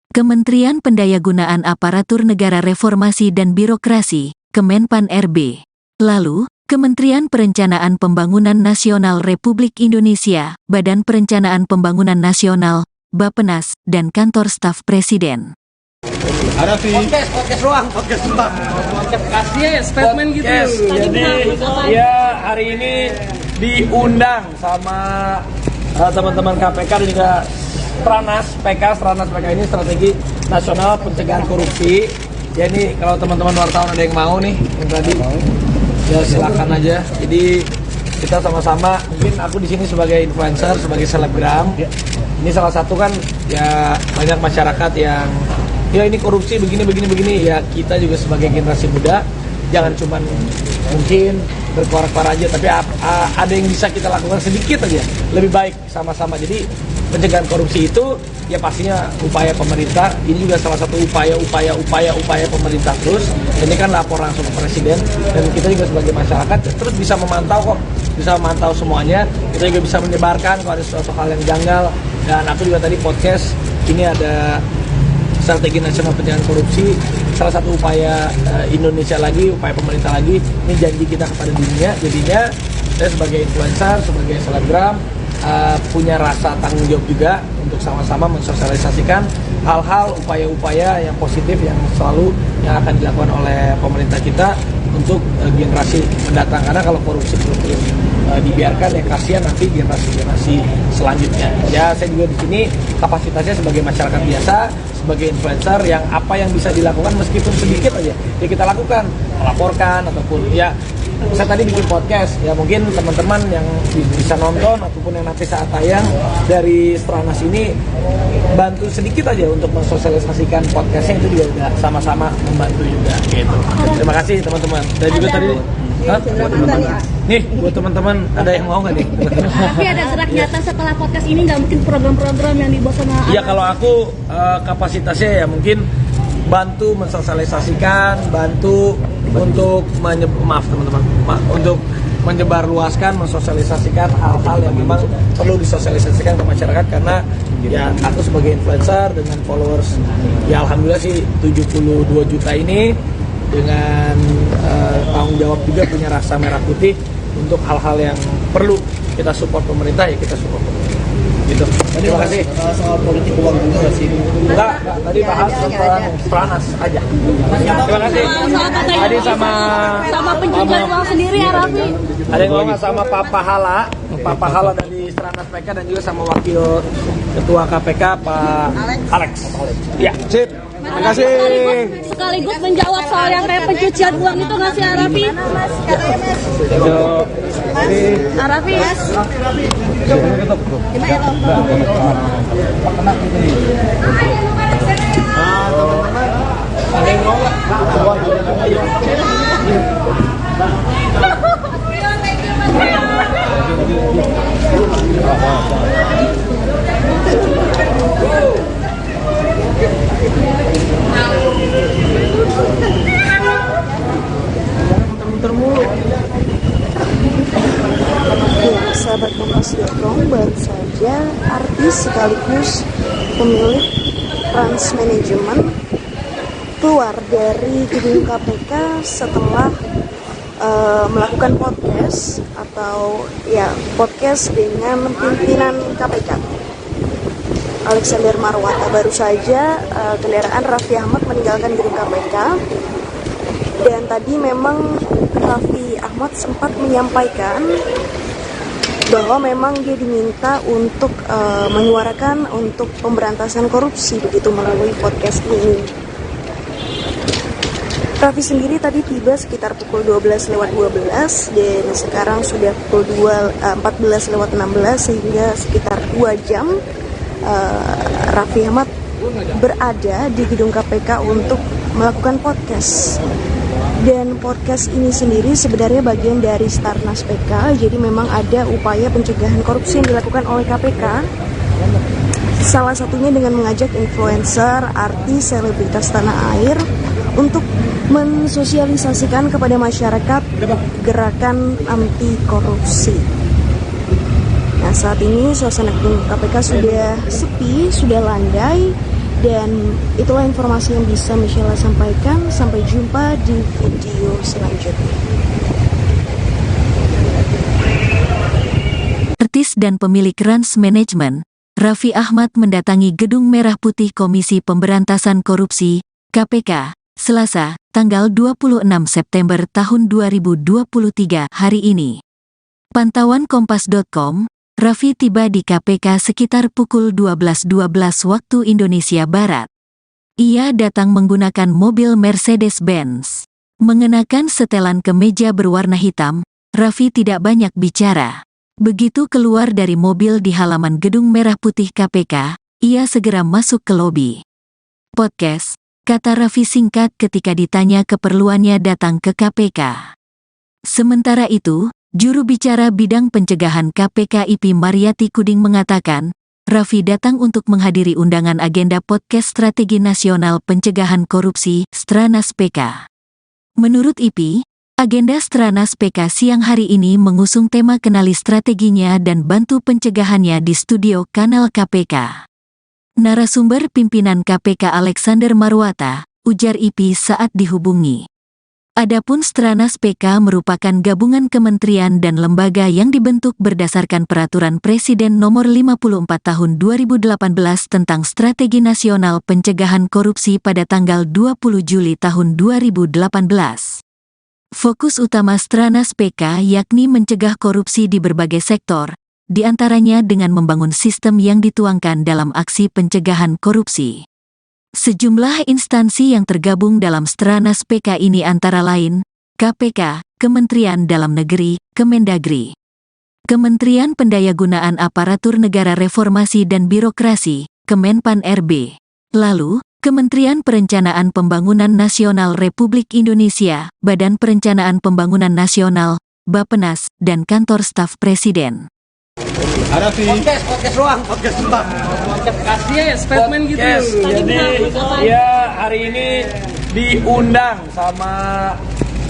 Kementerian Pendayagunaan Aparatur Negara Reformasi dan Birokrasi, Kemenpan RB, lalu, Kementerian Perencanaan Pembangunan Nasional Republik Indonesia, Badan Perencanaan Pembangunan Nasional, Bappenas, dan Kantor Staf Presiden. Podcast ruang. Kasih ya statement gitu. Jadi hari ini diundang sama teman-teman KPK dan juga Stranas PK ini Strategi Nasional Pencegahan Korupsi. Ya ini kalau teman-teman wartawan ada yang mau nih, yang tadi ya silakan aja. Jadi kita sama-sama, mungkin aku di sini sebagai influencer, sebagai selebgram. Ini salah satu kan ya banyak masyarakat yang ya ini korupsi begini ya, kita juga sebagai generasi muda jangan cuman mungkin berkuar-kuar aja, tapi ada yang bisa kita lakukan sedikit aja lebih baik sama-sama. Jadi pencegahan korupsi itu ya pastinya upaya pemerintah, ini juga salah satu upaya pemerintah terus. Ini kan lapor langsung ke presiden dan kita juga sebagai masyarakat terus bisa memantau semuanya. Kita juga bisa menyebarkan kalau ada sesuatu hal yang janggal. Dan aku juga tadi podcast ini ada Strategi Nasional Pencegahan Korupsi, salah satu upaya Indonesia lagi, upaya pemerintah lagi. Ini janji kita kepada dunia. Jadinya saya sebagai influencer, sebagai selebgram punya rasa tanggung jawab juga untuk sama-sama mensosialisasikan hal-hal, upaya-upaya yang positif yang yang akan dilakukan oleh pemerintah kita untuk generasi mendatang. Karena kalau korupsi belum dibiarkan ya kasihan nanti generasi selanjutnya. Ya saya juga di sini kapasitasnya sebagai masyarakat biasa, sebagai influencer yang apa yang bisa dilakukan meskipun sedikit aja ya kita lakukan, melaporkan ataupun ya saya tadi bikin podcast ya mungkin teman-teman yang bisa nonton ataupun yang nanti saat tayang dari Stranas ini bantu sedikit aja untuk mensosialisasikan podcastnya, itu juga udah sama-sama membantu juga gitu. Terima kasih teman-teman. Dan juga tadi buat teman-teman. Nih buat teman-teman ada yang mau nggak nih? Tapi ada gerak nyata setelah podcast ini nggak mungkin program-program yang dibuat sama Iya kalau aku kapasitasnya ya mungkin bantu mensosialisasikan, bantu untuk untuk menyebarluaskan, mensosialisasikan hal-hal yang memang perlu disosialisasikan ke masyarakat karena ya aku sebagai influencer dengan followers ya alhamdulillah sih 72 juta ini dengan tanggung jawab juga punya rasa merah putih untuk hal-hal yang perlu kita support pemerintah ya kita support pemerintah. Gitu. Terima kasih. Soal politik uang juga nggak sih? Enggak, tadi bahas tentang Stranas aja. Terima kasih. Tadi sama pencucian uang sendiri ya Raffi. ada yang ngomong sama Pak Pahala dari Stranas PK dan juga sama Wakil Ketua KPK Pak Alex. Ya, sip. Terima kasih. Sekaligus menjawab soal yang kayak pencucian uang itu nggak sih Raffi? Raffi. Ada yang mau nggak? Ya, sahabat Kompas.com, baru saja artis sekaligus pemilik Trans Management keluar dari gedung KPK setelah melakukan podcast atau ya podcast dengan pimpinan KPK Alexander Marwata. Baru saja kendaraan Raffi Ahmad meninggalkan gedung KPK dan tadi memang Raffi Ahmad sempat menyampaikan bahwa memang dia diminta untuk menyuarakan untuk pemberantasan korupsi begitu melalui podcast ini. Raffi sendiri tadi tiba sekitar pukul 12:12 dan sekarang sudah pukul 14:16 sehingga sekitar 2 jam Raffi Ahmad berada di gedung KPK untuk melakukan podcast. Dan podcast ini sendiri sebenarnya bagian dari Stranas PK, jadi memang ada upaya pencegahan korupsi yang dilakukan oleh KPK. Salah satunya dengan mengajak influencer, artis, selebritas tanah air untuk mensosialisasikan kepada masyarakat gerakan anti korupsi. Nah, saat ini suasana gedung KPK sudah sepi, sudah landai, dan itulah informasi yang bisa Michelle sampaikan. Sampai jumpa di video selanjutnya. Artis dan pemilik Trans Management, Raffi Ahmad mendatangi Gedung Merah Putih Komisi Pemberantasan Korupsi, KPK, Selasa, tanggal 26 September tahun 2023 hari ini. Pantauan Kompas.com, Raffi tiba di KPK sekitar pukul 12.12 waktu Indonesia Barat. Ia datang menggunakan mobil Mercedes-Benz. Mengenakan setelan kemeja berwarna hitam, Raffi tidak banyak bicara. Begitu keluar dari mobil di halaman Gedung Merah Putih KPK, ia segera masuk ke lobi. Podcast, kata Raffi singkat ketika ditanya keperluannya datang ke KPK. Sementara itu, juru bicara bidang pencegahan KPK IP Mariati Kuding mengatakan, Raffi datang untuk menghadiri undangan agenda podcast Strategi Nasional Pencegahan Korupsi, Stranas PK. Menurut IP, agenda Stranas PK siang hari ini mengusung tema kenali strateginya dan bantu pencegahannya di studio kanal KPK. Narasumber pimpinan KPK Alexander Marwata, ujar IP saat dihubungi. Adapun Stranas PK merupakan gabungan kementerian dan lembaga yang dibentuk berdasarkan Peraturan Presiden Nomor 54 Tahun 2018 tentang Strategi Nasional Pencegahan Korupsi pada tanggal 20 Juli tahun 2018. Fokus utama Stranas PK yakni mencegah korupsi di berbagai sektor, diantaranya dengan membangun sistem yang dituangkan dalam aksi pencegahan korupsi. Sejumlah instansi yang tergabung dalam Stranas PK ini antara lain, KPK, Kementerian Dalam Negeri, Kemendagri, Kementerian Pendayagunaan Aparatur Negara Reformasi dan Birokrasi, Kemenpan RB, lalu, Kementerian Perencanaan Pembangunan Nasional Republik Indonesia, Badan Perencanaan Pembangunan Nasional, Bappenas, dan Kantor Staf Presiden. Podcast doang. Kasih ya statement gitu. Jadi ya hari ini diundang sama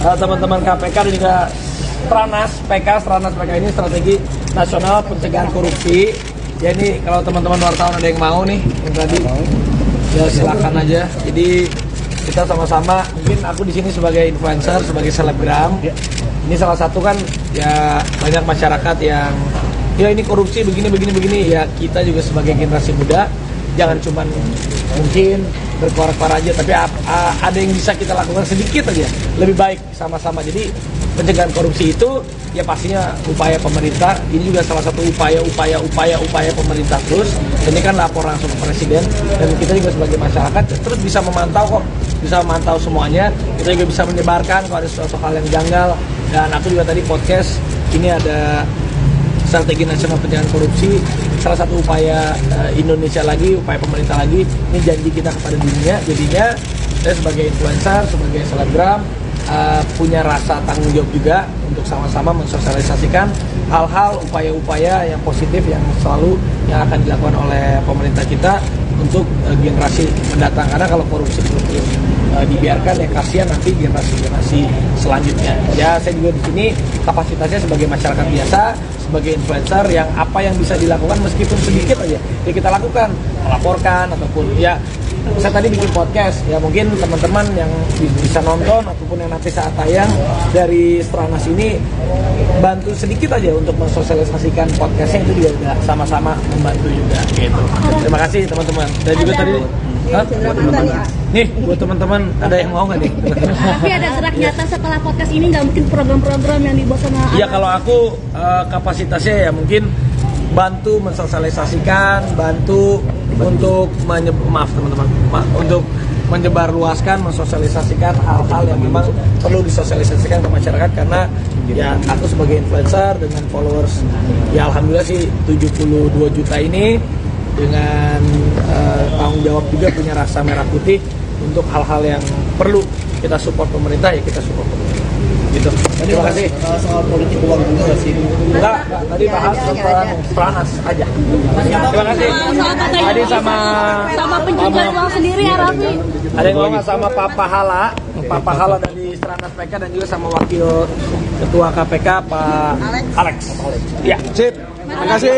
teman-teman KPK dan juga Stranas PK ini Strategi Nasional Pencegahan Korupsi. Ya ini kalau teman-teman wartawan ada yang mau nih yang tadi, ya silakan aja. Jadi kita sama-sama, mungkin aku di sini sebagai influencer, sebagai selebgram. Ini salah satu kan ya banyak masyarakat yang ya ini korupsi begini ya, kita juga sebagai generasi muda jangan cuman mungkin berkoar-koar aja, tapi ada yang bisa kita lakukan sedikit aja lebih baik sama-sama. Jadi pencegahan korupsi itu ya pastinya upaya pemerintah, ini juga salah satu upaya pemerintah terus. Ini kan lapor langsung ke presiden dan kita juga sebagai masyarakat terus bisa memantau kok, bisa memantau semuanya. Kita juga bisa menyebarkan kalau ada suatu hal yang janggal. Dan aku juga tadi podcast ini ada Strategi Nasional Pencegahan Korupsi, salah satu upaya Indonesia lagi, upaya pemerintah lagi. Ini janji kita kepada dunia. Jadinya saya sebagai influencer, sebagai selebgram punya rasa tanggung jawab juga untuk sama-sama mensosialisasikan hal-hal, upaya-upaya yang positif yang selalu yang akan dilakukan oleh pemerintah kita untuk generasi mendatang. Karena kalau korupsi belum dibiarkan ya kasihan nanti generasi selanjutnya. Ya saya juga di sini kapasitasnya sebagai masyarakat biasa, sebagai influencer yang apa yang bisa dilakukan meskipun sedikit aja ya kita lakukan, melaporkan ataupun ya saya tadi bikin podcast ya mungkin teman-teman yang bisa nonton ataupun yang nanti saat tayang dari Stranas ini bantu sedikit aja untuk mensosialisasikan podcastnya, itu juga udah sama-sama membantu juga gitu. Terima kasih teman-teman. Dan juga tadi nih buat teman-teman ada yang mau nggak nih? Tapi ada gerak nyata setelah podcast ini, nggak mungkin program-program yang dibuat sama ya kalau aku kapasitasnya ya mungkin bantu mensosialisasikan, bantu untuk untuk menyebarluaskan, mensosialisasikan hal-hal yang memang perlu disosialisasikan ke masyarakat. Karena ya aku sebagai influencer dengan followers ya alhamdulillah sih 72 juta ini, dengan tanggung jawab juga punya rasa merah putih untuk hal-hal yang perlu kita support pemerintah ya kita support pemerintah gitu. Terima kasih. Soal politik uang juga sih. Enggak, tadi bahas tentang Stranas aja. Terima kasih. Tadi sama pencegahan uang sendiri ya Raffi. ada yang ngomong sama Pak Pahala dari Stranas PK dan juga sama Wakil Ketua KPK Pak Alex. Ya, sip. Terima kasih.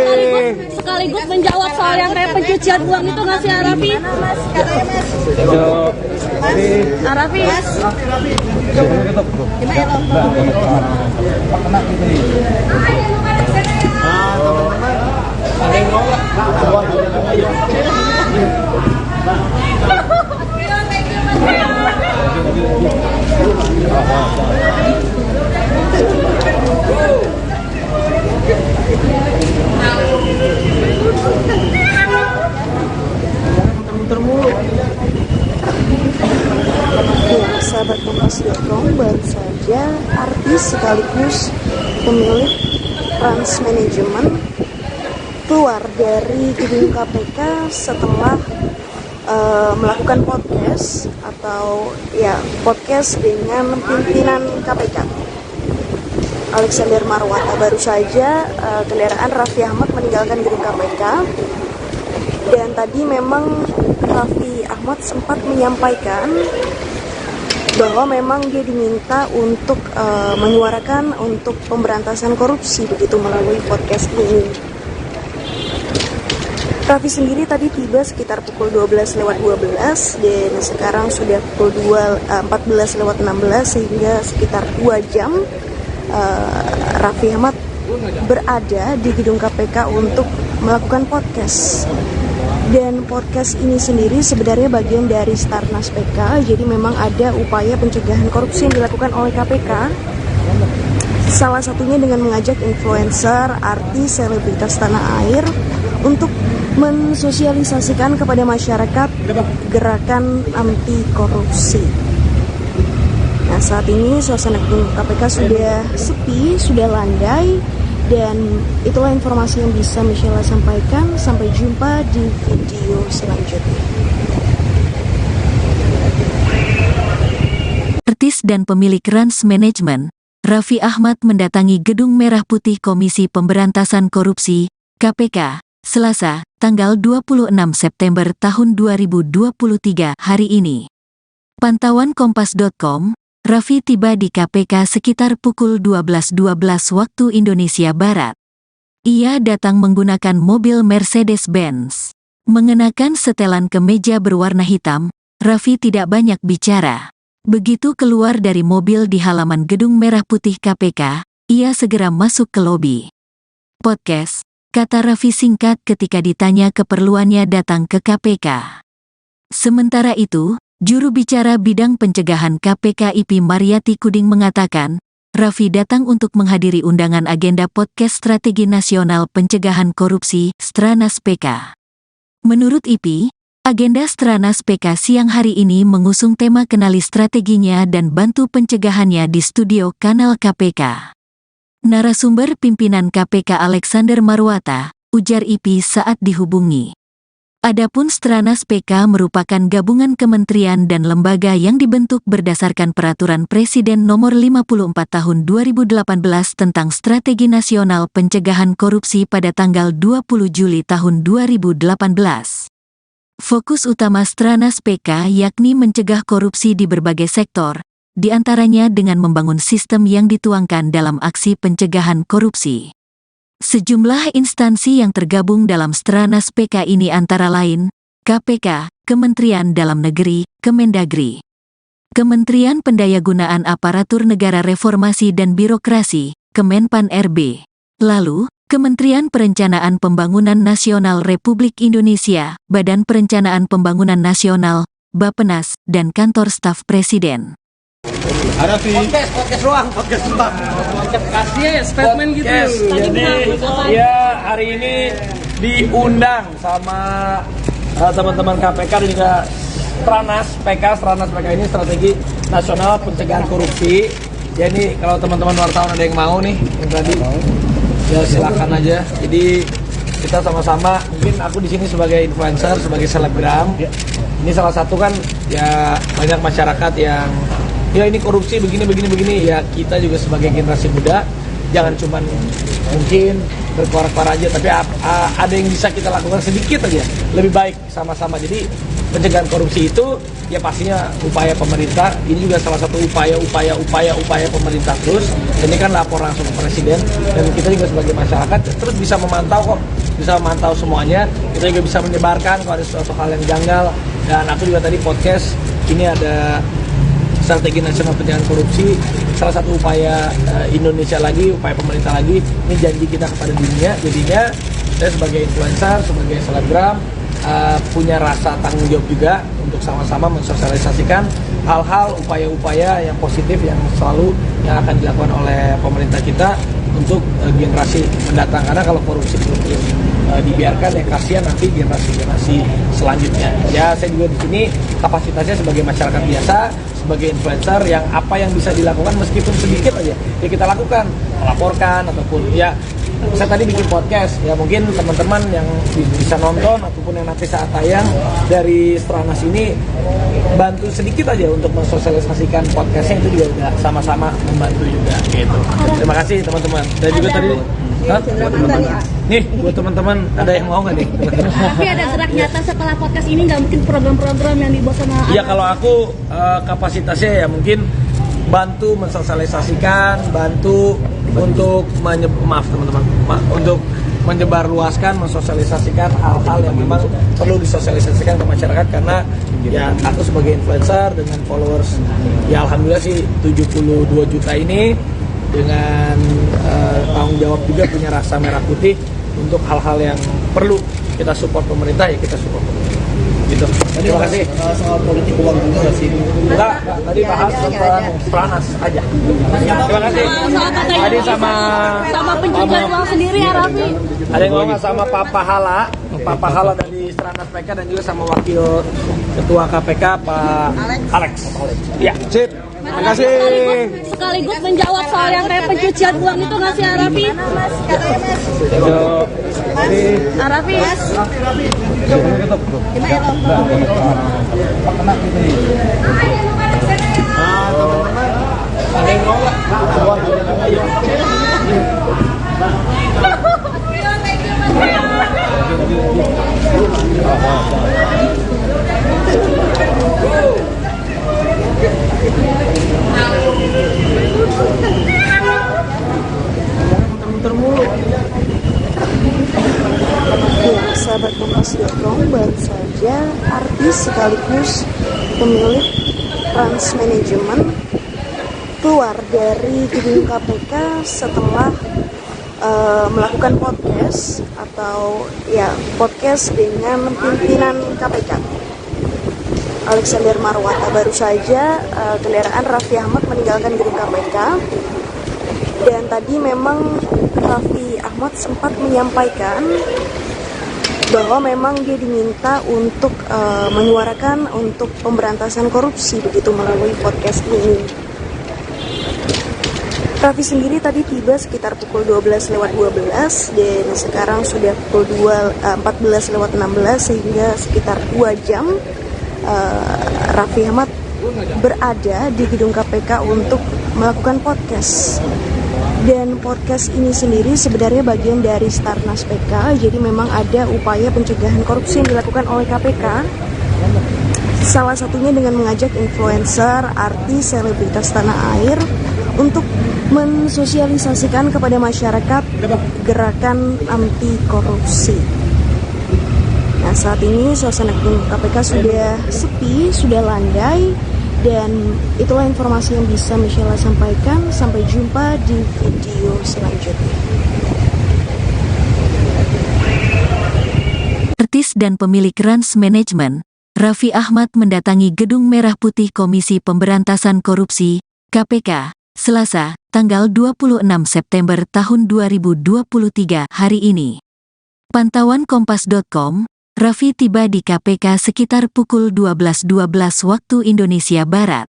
Sekaligus menjawab soal yang kayak pencucian uang itu nggak sih Raffi? Raffi. Ada yang mau nggak? Ya, sahabat Kompas.com, baru saja artis sekaligus pemilik Trans Manajemen keluar dari gedung KPK setelah melakukan podcast atau ya podcast dengan pimpinan KPK Alexander Marwata. Baru saja kendaraan Raffi Ahmad meninggalkan gedung KPK, dan tadi memang Raffi Ahmad sempat menyampaikan bahwa memang dia diminta untuk menyuarakan untuk pemberantasan korupsi begitu melalui podcast ini. Raffi sendiri tadi tiba sekitar pukul 12:12 dan sekarang sudah pukul 14:16 sehingga sekitar 2 jam Raffi Ahmad berada di gedung KPK untuk melakukan podcast. Dan podcast ini sendiri sebenarnya bagian dari Stranas PK, jadi memang ada upaya pencegahan korupsi yang dilakukan oleh KPK Salah satunya dengan mengajak influencer, artis, selebritas tanah air untuk mensosialisasikan kepada masyarakat gerakan anti korupsi. Nah, saat ini suasana gedung KPK sudah sepi, sudah landai, dan itulah informasi yang bisa Michelle sampaikan. Sampai jumpa di video selanjutnya. Artis dan pemilik Rans Management, Raffi Ahmad mendatangi Gedung Merah Putih Komisi Pemberantasan Korupsi, KPK, Selasa, tanggal 26 September tahun 2023 hari ini. Pantauan Kompas.com, Raffi tiba di KPK sekitar pukul 12.12 waktu Indonesia Barat. Ia datang menggunakan mobil Mercedes-Benz. Mengenakan setelan kemeja berwarna hitam, Raffi tidak banyak bicara. Begitu keluar dari mobil di halaman Gedung Merah Putih KPK, ia segera masuk ke lobi. Podcast, kata Raffi singkat ketika ditanya keperluannya datang ke KPK. Sementara itu, juru bicara bidang pencegahan KPK IP Mariati Kuding mengatakan, Raffi datang untuk menghadiri undangan agenda podcast Strategi Nasional Pencegahan Korupsi, Stranas PK. Menurut IP, agenda Stranas PK siang hari ini mengusung tema kenali strateginya dan bantu pencegahannya di studio kanal KPK. Narasumber pimpinan KPK Alexander Marwata, ujar IP saat dihubungi. Adapun Stranas PK merupakan gabungan kementerian dan lembaga yang dibentuk berdasarkan Peraturan Presiden Nomor 54 Tahun 2018 tentang Strategi Nasional Pencegahan Korupsi pada tanggal 20 Juli tahun 2018. Fokus utama Stranas PK yakni mencegah korupsi di berbagai sektor, di antaranya dengan membangun sistem yang dituangkan dalam aksi pencegahan korupsi. Sejumlah instansi yang tergabung dalam Stranas PK ini antara lain, KPK, Kementerian Dalam Negeri, Kemendagri, Kementerian Pendayagunaan Aparatur Negara Reformasi dan Birokrasi, Kemenpan RB, lalu, Kementerian Perencanaan Pembangunan Nasional Republik Indonesia, Badan Perencanaan Pembangunan Nasional, Bappenas, dan Kantor Staf Presiden. Podcast ruang. Kasih ya statement gitu. Jadi ya hari ini diundang sama teman-teman KPK dan juga Stranas PK ini Strategi Nasional Pencegahan Korupsi. Jadi kalau teman-teman wartawan ada yang mau nih, yang tadi ya silakan aja. Jadi kita sama-sama, mungkin aku di sini sebagai influencer, sebagai selebgram. Ini salah satu kan ya banyak masyarakat yang ya ini korupsi begini ya, kita juga sebagai generasi muda jangan cuman mungkin berkuar-kuar aja, tapi ada yang bisa kita lakukan sedikit aja lebih baik sama-sama. Jadi pencegahan korupsi itu ya pastinya upaya pemerintah, ini juga salah satu upaya pemerintah terus. Ini kan lapor langsung ke presiden dan kita juga sebagai masyarakat terus bisa memantau semuanya. Kita juga bisa menyebarkan kalau ada suatu hal yang janggal. Dan aku juga tadi podcast ini ada Strategi Nasional Pencegahan Korupsi, salah satu upaya Indonesia lagi, upaya pemerintah lagi. Ini janji kita kepada dunia. Jadinya saya sebagai influencer, sebagai selebgram punya rasa tanggung jawab juga untuk sama-sama mensosialisasikan hal-hal, upaya-upaya yang positif yang selalu yang akan dilakukan oleh pemerintah kita untuk generasi mendatang. Karena kalau korupsi itu dibiarkan ya kasihan nanti generasi selanjutnya. Ya saya juga di sini kapasitasnya sebagai masyarakat biasa, sebagai influencer yang apa yang bisa dilakukan meskipun sedikit aja ya kita lakukan, melaporkan ataupun ya saya tadi bikin podcast ya mungkin teman-teman yang bisa nonton ataupun yang nanti saat tayang dari Stranas ini bantu sedikit aja untuk mensosialisasikan podcastnya, itu juga udah sama-sama membantu juga gitu. Terima kasih teman-teman. Dan juga tadi nih buat teman-teman ada yang mau nggak nih? Tapi ada gerak nyata setelah podcast ini, nggak mungkin program-program yang dibuat sama iya kalau aku kapasitasnya ya mungkin bantu mensosialisasikan, bantu untuk untuk menyebarluaskan, mensosialisasikan hal-hal yang memang perlu disosialisasikan ke masyarakat. Karena ya aku sebagai influencer dengan followers ya alhamdulillah sih 72 juta ini, dengan tanggung jawab juga punya rasa merah putih untuk hal-hal yang perlu kita support pemerintah ya kita support pemerintah. Gitu. Terima kasih. Soal politik uang juga sih. Enggak, tadi bahas tentang Pranas aja. Terima kasih. Tadi sama pencucian uang sendiri ya Raffi. ada yang ngomong sama Pak Pahala dari Stranas PK dan juga sama Wakil Ketua KPK Pak Alex. Iya, sip. Terima kasih. Sekaligus menjawab soal yang kayak pencucian uang itu nggak sih Raffi? Raffi. Ada yang ngomong Ya, sahabat Kompas.com, baru saja artis sekaligus pemilik Trans Management keluar dari gedung KPK setelah melakukan podcast atau ya podcast dengan pimpinan KPK Alexander Marwata. Baru saja kendaraan Raffi Ahmad meninggalkan gedung KPK, dan tadi memang Raffi Ahmad sempat menyampaikan bahwa memang dia diminta untuk menyuarakan untuk pemberantasan korupsi begitu melalui podcast ini. Raffi sendiri tadi tiba sekitar pukul 12 lewat 12 dan sekarang sudah pukul 14 lewat 16, sehingga sekitar 2 jam Raffi Ahmad berada di gedung KPK untuk melakukan podcast. Dan podcast ini sendiri sebenarnya bagian dari Stranas PK, jadi memang ada upaya pencegahan korupsi yang dilakukan oleh KPK. Salah satunya dengan mengajak influencer, artis, selebritas tanah air untuk mensosialisasikan kepada masyarakat gerakan anti korupsi. Nah, saat ini suasana gedung KPK sudah sepi, sudah landai, dan itulah informasi yang bisa Michelle sampaikan. Sampai jumpa di video selanjutnya. Artis dan pemilik Trans Management, Raffi Ahmad mendatangi Gedung Merah Putih Komisi Pemberantasan Korupsi, KPK, Selasa, tanggal 26 September tahun 2023 hari ini. Pantauan Kompas.com, Raffi tiba di KPK sekitar pukul 12.12 waktu Indonesia Barat.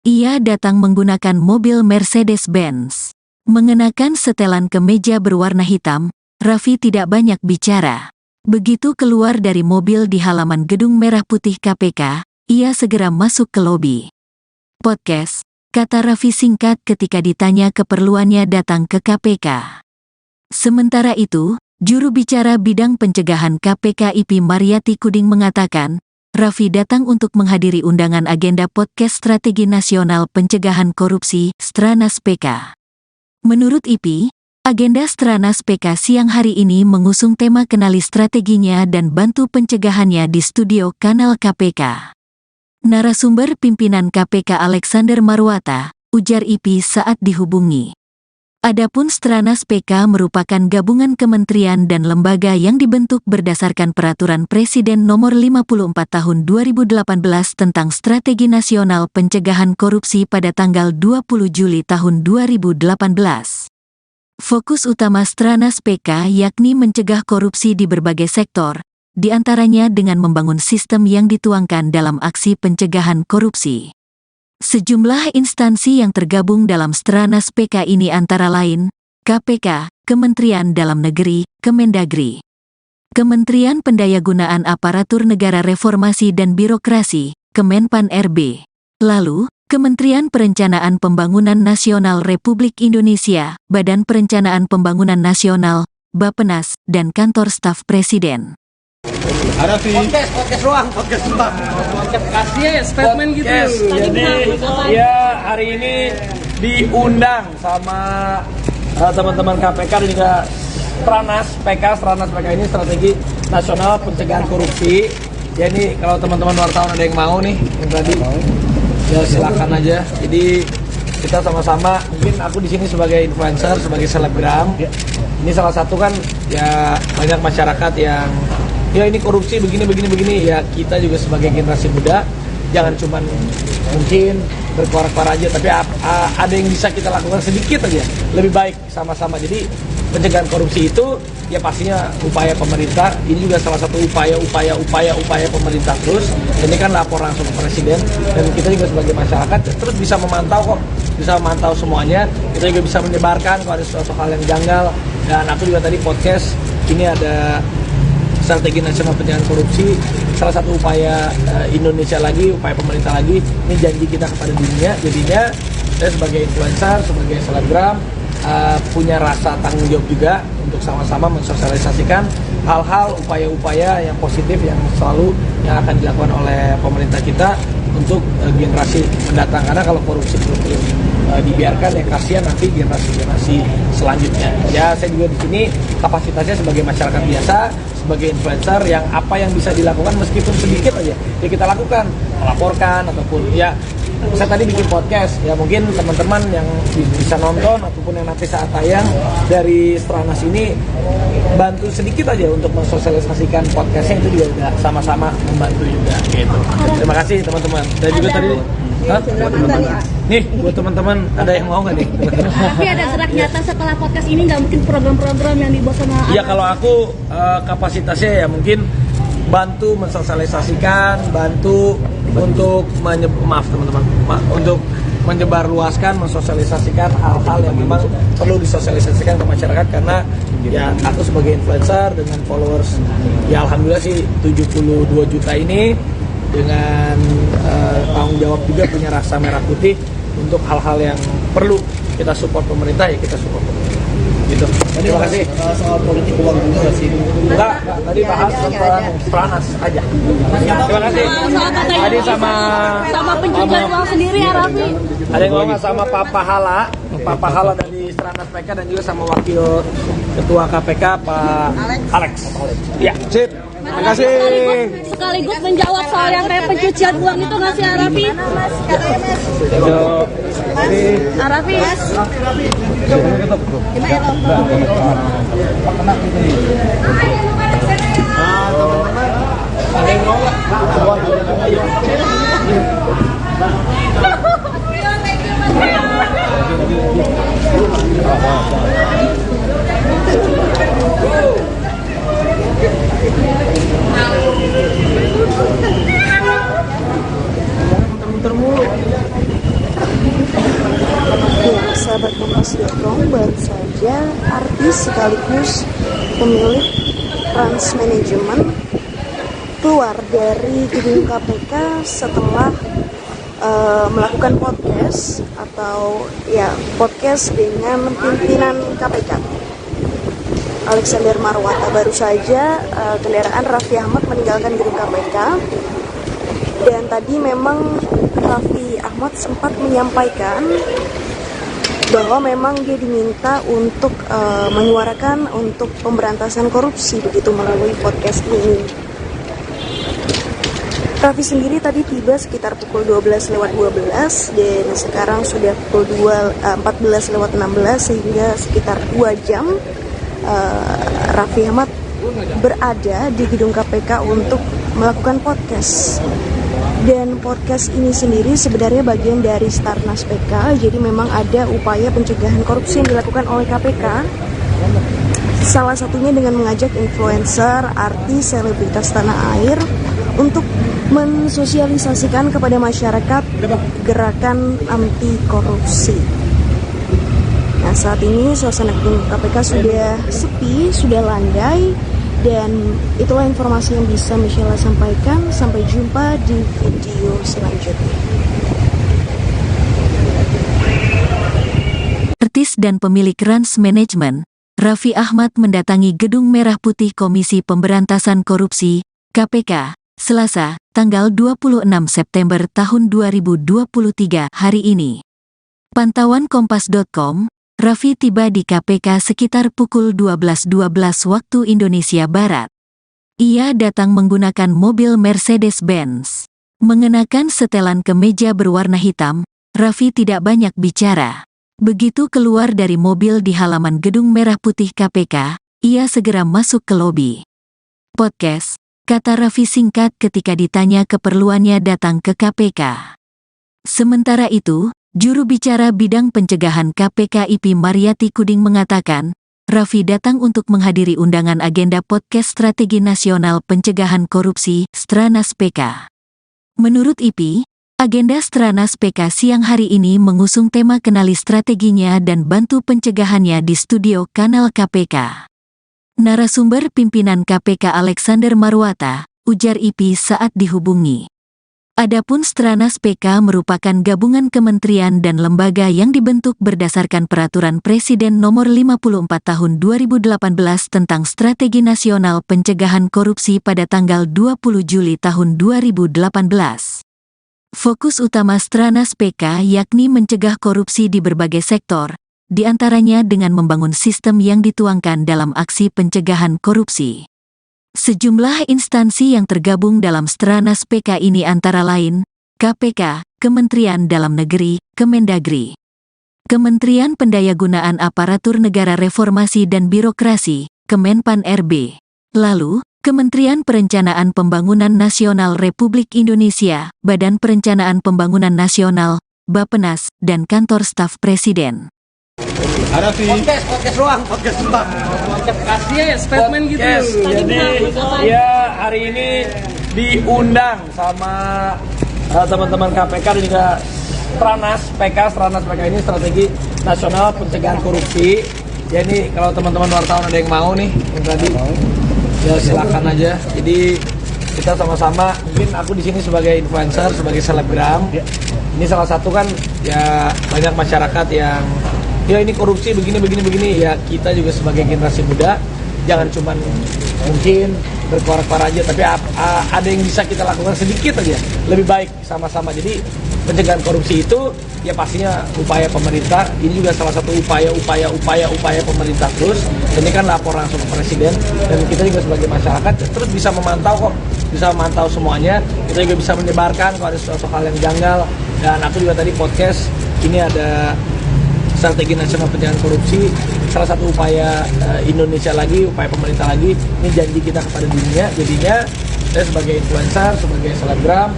Ia datang menggunakan mobil Mercedes-Benz. Mengenakan setelan kemeja berwarna hitam, Raffi tidak banyak bicara. Begitu keluar dari mobil di halaman Gedung Merah Putih KPK, ia segera masuk ke lobi. Podcast, kata Raffi singkat ketika ditanya keperluannya datang ke KPK. Sementara itu, juru bicara bidang pencegahan KPK IP Mariati Kuding mengatakan, Raffi datang untuk menghadiri undangan agenda podcast Strategi Nasional Pencegahan Korupsi, Stranas PK. Menurut IP, agenda Stranas PK siang hari ini mengusung tema kenali strateginya dan bantu pencegahannya di studio kanal KPK. Narasumber pimpinan KPK Alexander Marwata, ujar IP saat dihubungi. Adapun Stranas PK merupakan gabungan kementerian dan lembaga yang dibentuk berdasarkan Peraturan Presiden Nomor 54 Tahun 2018 tentang Strategi Nasional Pencegahan Korupsi pada tanggal 20 Juli tahun 2018. Fokus utama Stranas PK yakni mencegah korupsi di berbagai sektor, di antaranya dengan membangun sistem yang dituangkan dalam aksi pencegahan korupsi. Sejumlah instansi yang tergabung dalam Stranas PK ini antara lain, KPK, Kementerian Dalam Negeri, Kemendagri, Kementerian Pendayagunaan Aparatur Negara Reformasi dan Birokrasi, Kemenpan RB, lalu, Kementerian Perencanaan Pembangunan Nasional Republik Indonesia, Badan Perencanaan Pembangunan Nasional, Bappenas, dan Kantor Staf Presiden. podcast ruang. Kasih ya statement gitu. Jadi ya hari ini diundang sama teman-teman KPK dan juga Stranas PK ini Strategi Nasional Pencegahan Korupsi. Ya ini kalau teman-teman wartawan ada yang mau nih, yang tadi ya silakan aja. Jadi kita sama-sama, mungkin aku di sini sebagai influencer, sebagai selebgram. Ini salah satu kan ya banyak masyarakat yang ya ini korupsi begini ya. Kita juga sebagai generasi muda jangan cuman mungkin berkuar-kuar aja, tapi ada yang bisa kita lakukan sedikit aja lebih baik sama-sama. Jadi pencegahan korupsi itu ya pastinya upaya pemerintah. Ini juga salah satu upaya pemerintah terus. Ini kan lapor langsung ke presiden, dan kita juga sebagai masyarakat terus bisa memantau semuanya. Kita juga bisa menyebarkan kalau ada sesuatu hal yang janggal. Dan aku juga tadi podcast ini ada strategi nasional pencegahan korupsi, salah satu upaya Indonesia lagi, upaya pemerintah lagi. Ini janji kita kepada dunia. Jadinya saya sebagai influencer, sebagai selebgram punya rasa tanggung jawab juga untuk sama-sama mensosialisasikan hal-hal, upaya-upaya yang positif yang akan dilakukan oleh pemerintah kita untuk generasi mendatang. Karena kalau korupsi belum dibiarkan ya kasihan nanti generasi selanjutnya. Ya saya juga di sini kapasitasnya sebagai masyarakat biasa, sebagai influencer yang apa yang bisa dilakukan meskipun sedikit aja ya kita lakukan, melaporkan ataupun ya saya tadi bikin podcast ya, mungkin teman-teman yang bisa nonton ataupun yang nanti saat tayang dari Stranas ini bantu sedikit aja untuk mensosialisasikan podcastnya, itu juga udah sama-sama membantu juga gitu. Terima kasih teman-teman. Dan juga tadi nih buat teman-teman ada yang mau nggak nih? Tapi ada gerak nyata setelah podcast ini, nggak mungkin program-program yang dibuat sama ya kalau aku kapasitasnya ya mungkin bantu mensosialisasikan, bantu untuk untuk menyebarluaskan, mensosialisasikan hal-hal yang memang perlu disosialisasikan ke masyarakat. Karena ya aku sebagai influencer dengan followers ya alhamdulillah sih 72 juta ini, dengan tanggung jawab juga, punya rasa merah putih untuk hal-hal yang perlu kita support pemerintah ya kita support pemerintah. Gitu. Terima kasih. Soal politik uang juga sih. Enggak, tadi bahas tentang Stranas aja. Terima kasih. Tadi sama pencucian uang sendiri ya Raffi. ada yang ngomong sama Pak Pahala dari Stranas PK, dan juga sama Wakil Ketua KPK Pak Alex. Ya, sip. Terima kasih. Sekaligus menjawab soal yang kayak pencucian uang itu nggak sih Raffi? Raffi. Ada yang nolak. Ya, sahabat Kompas.com, baru saja artis sekaligus pemilik Trans Management keluar dari gedung KPK setelah melakukan podcast atau ya podcast dengan pimpinan KPK Alexander Marwata. Baru saja kendaraan Raffi Ahmad meninggalkan gedung KPK, dan tadi memang Raffi Ahmad sempat menyampaikan bahwa memang dia diminta untuk menyuarakan untuk pemberantasan korupsi begitu melalui podcast ini. Raffi sendiri tadi tiba sekitar pukul 12:12 dan sekarang sudah pukul 14:16, sehingga sekitar 2 jam Raffi Ahmad berada di gedung KPK untuk melakukan podcast. Dan podcast ini sendiri sebenarnya bagian dari Stranas PK, jadi memang ada upaya pencegahan korupsi yang dilakukan oleh KPK. Salah satunya dengan mengajak influencer, artis, selebritas tanah air untuk mensosialisasikan kepada masyarakat gerakan anti korupsi. Nah, saat ini suasana gedung KPK sudah sepi, sudah landai, dan itulah informasi yang bisa Michelle sampaikan. Sampai jumpa di video selanjutnya. Artis dan pemilik Trans Management, Raffi Ahmad mendatangi Gedung Merah Putih Komisi Pemberantasan Korupsi, KPK, Selasa, tanggal 26 September tahun 2023 hari ini. Pantauan Kompas.com, Raffi tiba di KPK sekitar pukul 12.12 waktu Indonesia Barat. Ia datang menggunakan mobil Mercedes-Benz. Mengenakan setelan kemeja berwarna hitam, Raffi tidak banyak bicara. Begitu keluar dari mobil di halaman Gedung Merah Putih KPK, ia segera masuk ke lobi. Podcast, kata Raffi singkat ketika ditanya keperluannya datang ke KPK. Sementara itu, juru bicara bidang pencegahan KPK IP Mariati Kuding mengatakan, Raffi datang untuk menghadiri undangan agenda podcast Strategi Nasional Pencegahan Korupsi, Stranas PK. Menurut IP, agenda Stranas PK siang hari ini mengusung tema kenali strateginya dan bantu pencegahannya di studio kanal KPK. Narasumber pimpinan KPK Alexander Marwata, ujar IP saat dihubungi. Adapun Stranas PK merupakan gabungan kementerian dan lembaga yang dibentuk berdasarkan Peraturan Presiden Nomor 54 Tahun 2018 tentang Strategi Nasional Pencegahan Korupsi pada tanggal 20 Juli tahun 2018. Fokus utama Stranas PK yakni mencegah korupsi di berbagai sektor, di antaranya dengan membangun sistem yang dituangkan dalam aksi pencegahan korupsi. Sejumlah instansi yang tergabung dalam Stranas PK ini antara lain, KPK, Kementerian Dalam Negeri, Kemendagri, Kementerian Pendayagunaan Aparatur Negara Reformasi dan Birokrasi, Kemenpan RB, lalu, Kementerian Perencanaan Pembangunan Nasional Republik Indonesia, Badan Perencanaan Pembangunan Nasional, Bappenas, dan Kantor Staf Presiden. Podcast ruang. Kasih ya statement gitu. Jadi ya hari ini diundang sama teman-teman KPK dan juga Stranas PK ini Strategi Nasional Pencegahan Korupsi. Ya ini kalau teman-teman wartawan ada yang mau nih yang tadi, ya silakan aja. Jadi kita sama-sama, mungkin aku di sini sebagai influencer, sebagai selebgram. Ini salah satu kan ya banyak masyarakat yang ya ini korupsi begini ya, kita juga sebagai generasi muda jangan cuman mungkin berkoar-koar aja, tapi ada yang bisa kita lakukan sedikit aja lebih baik sama-sama. Jadi pencegahan korupsi itu ya pastinya upaya pemerintah, ini juga salah satu upaya pemerintah terus. Ini kan lapor langsung ke presiden dan kita juga sebagai masyarakat terus bisa memantau semuanya. Kita juga bisa menyebarkan kalau ada suatu hal yang janggal. Dan aku juga tadi podcast ini ada Strategi Nasional Pencegahan Korupsi, salah satu upaya Indonesia lagi, upaya pemerintah lagi. Ini janji kita kepada dunia. Jadinya saya sebagai influencer, sebagai selebgram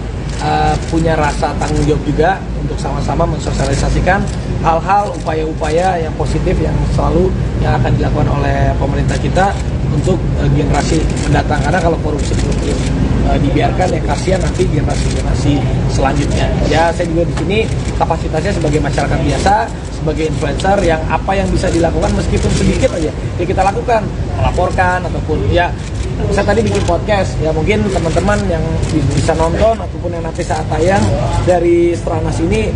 punya rasa tanggung jawab juga untuk sama-sama mensosialisasikan hal-hal, upaya-upaya yang positif yang selalu yang akan dilakukan oleh pemerintah kita untuk generasi mendatang. Karena kalau korupsi belum dibiarkan ya kasihan nanti generasi selanjutnya. Ya saya juga di sini kapasitasnya sebagai masyarakat biasa, sebagai influencer yang apa yang bisa dilakukan meskipun sedikit aja ya kita lakukan, melaporkan ataupun ya saya tadi bikin podcast ya mungkin teman-teman yang bisa nonton ataupun yang nanti saat tayang dari Stranas ini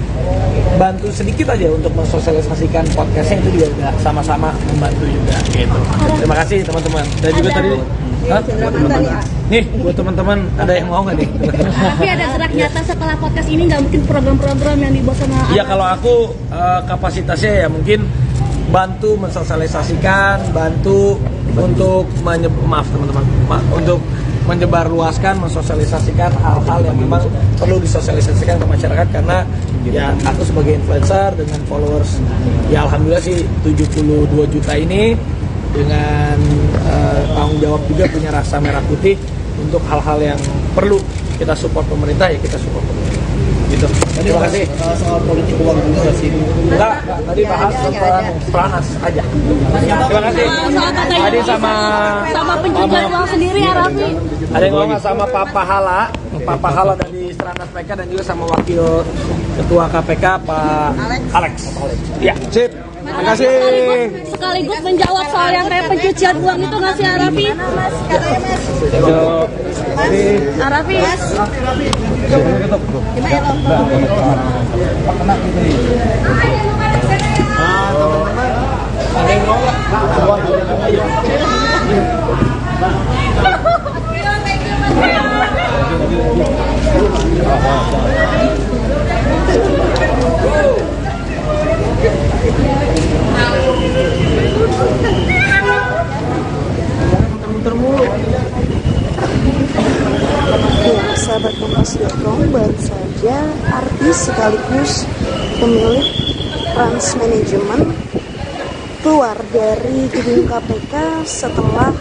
bantu sedikit aja untuk mensosialisasikan podcastnya, itu juga udah sama-sama membantu juga gitu. Terima kasih teman-teman. Dan juga tadi nih buat teman-teman ada yang mau nggak nih? Tapi ada gerak nyata setelah podcast ini, nggak mungkin program-program yang dibuat sama ya kalau aku kapasitasnya ya mungkin bantu mensosialisasikan, bantu untuk untuk menyebarluaskan, mensosialisasikan hal-hal yang memang perlu disosialisasikan ke masyarakat. Karena ya aku sebagai influencer dengan followers ya alhamdulillah sih 72 juta ini, dengan tanggung jawab juga punya rasa merah putih untuk hal-hal yang perlu kita support pemerintah ya kita support pemerintah gitu. Terima kasih. Soal politik uang juga sih. Enggak, tadi bahas tentang Stranas aja. Terima kasih. Tadi sama pencegahan uang sendiri ya Raffi. ada yang ngomong sama Pak Pahala dari Stranas PK dan juga sama Wakil Ketua KPK Pak Alex. Ya, sip. Terima kasih. Sekaligus menjawab soal yang kayak pencucian uang itu nggak sih Raffi? Raffi. Ada yang ngomong Sahabat Kompas.com, baru saja artis sekaligus pemilik Trans Management keluar dari gedung KPK setelah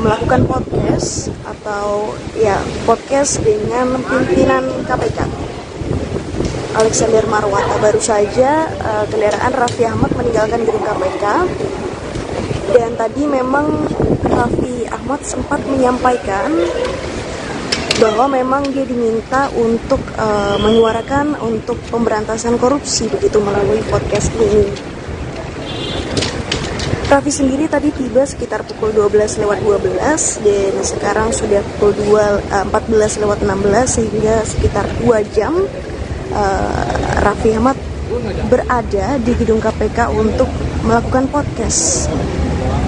melakukan podcast atau ya podcast dengan pimpinan KPK Alexander Marwata. Baru saja kendaraan Raffi Ahmad meninggalkan gedung KPK, dan tadi memang Raffi Ahmad sempat menyampaikan bahwa memang dia diminta untuk menyuarakan untuk pemberantasan korupsi begitu melalui podcast ini. Raffi sendiri tadi tiba sekitar pukul 12:12 dan sekarang sudah pukul 14:16 sehingga sekitar 2 jam Raffi Ahmad berada di gedung KPK untuk melakukan podcast.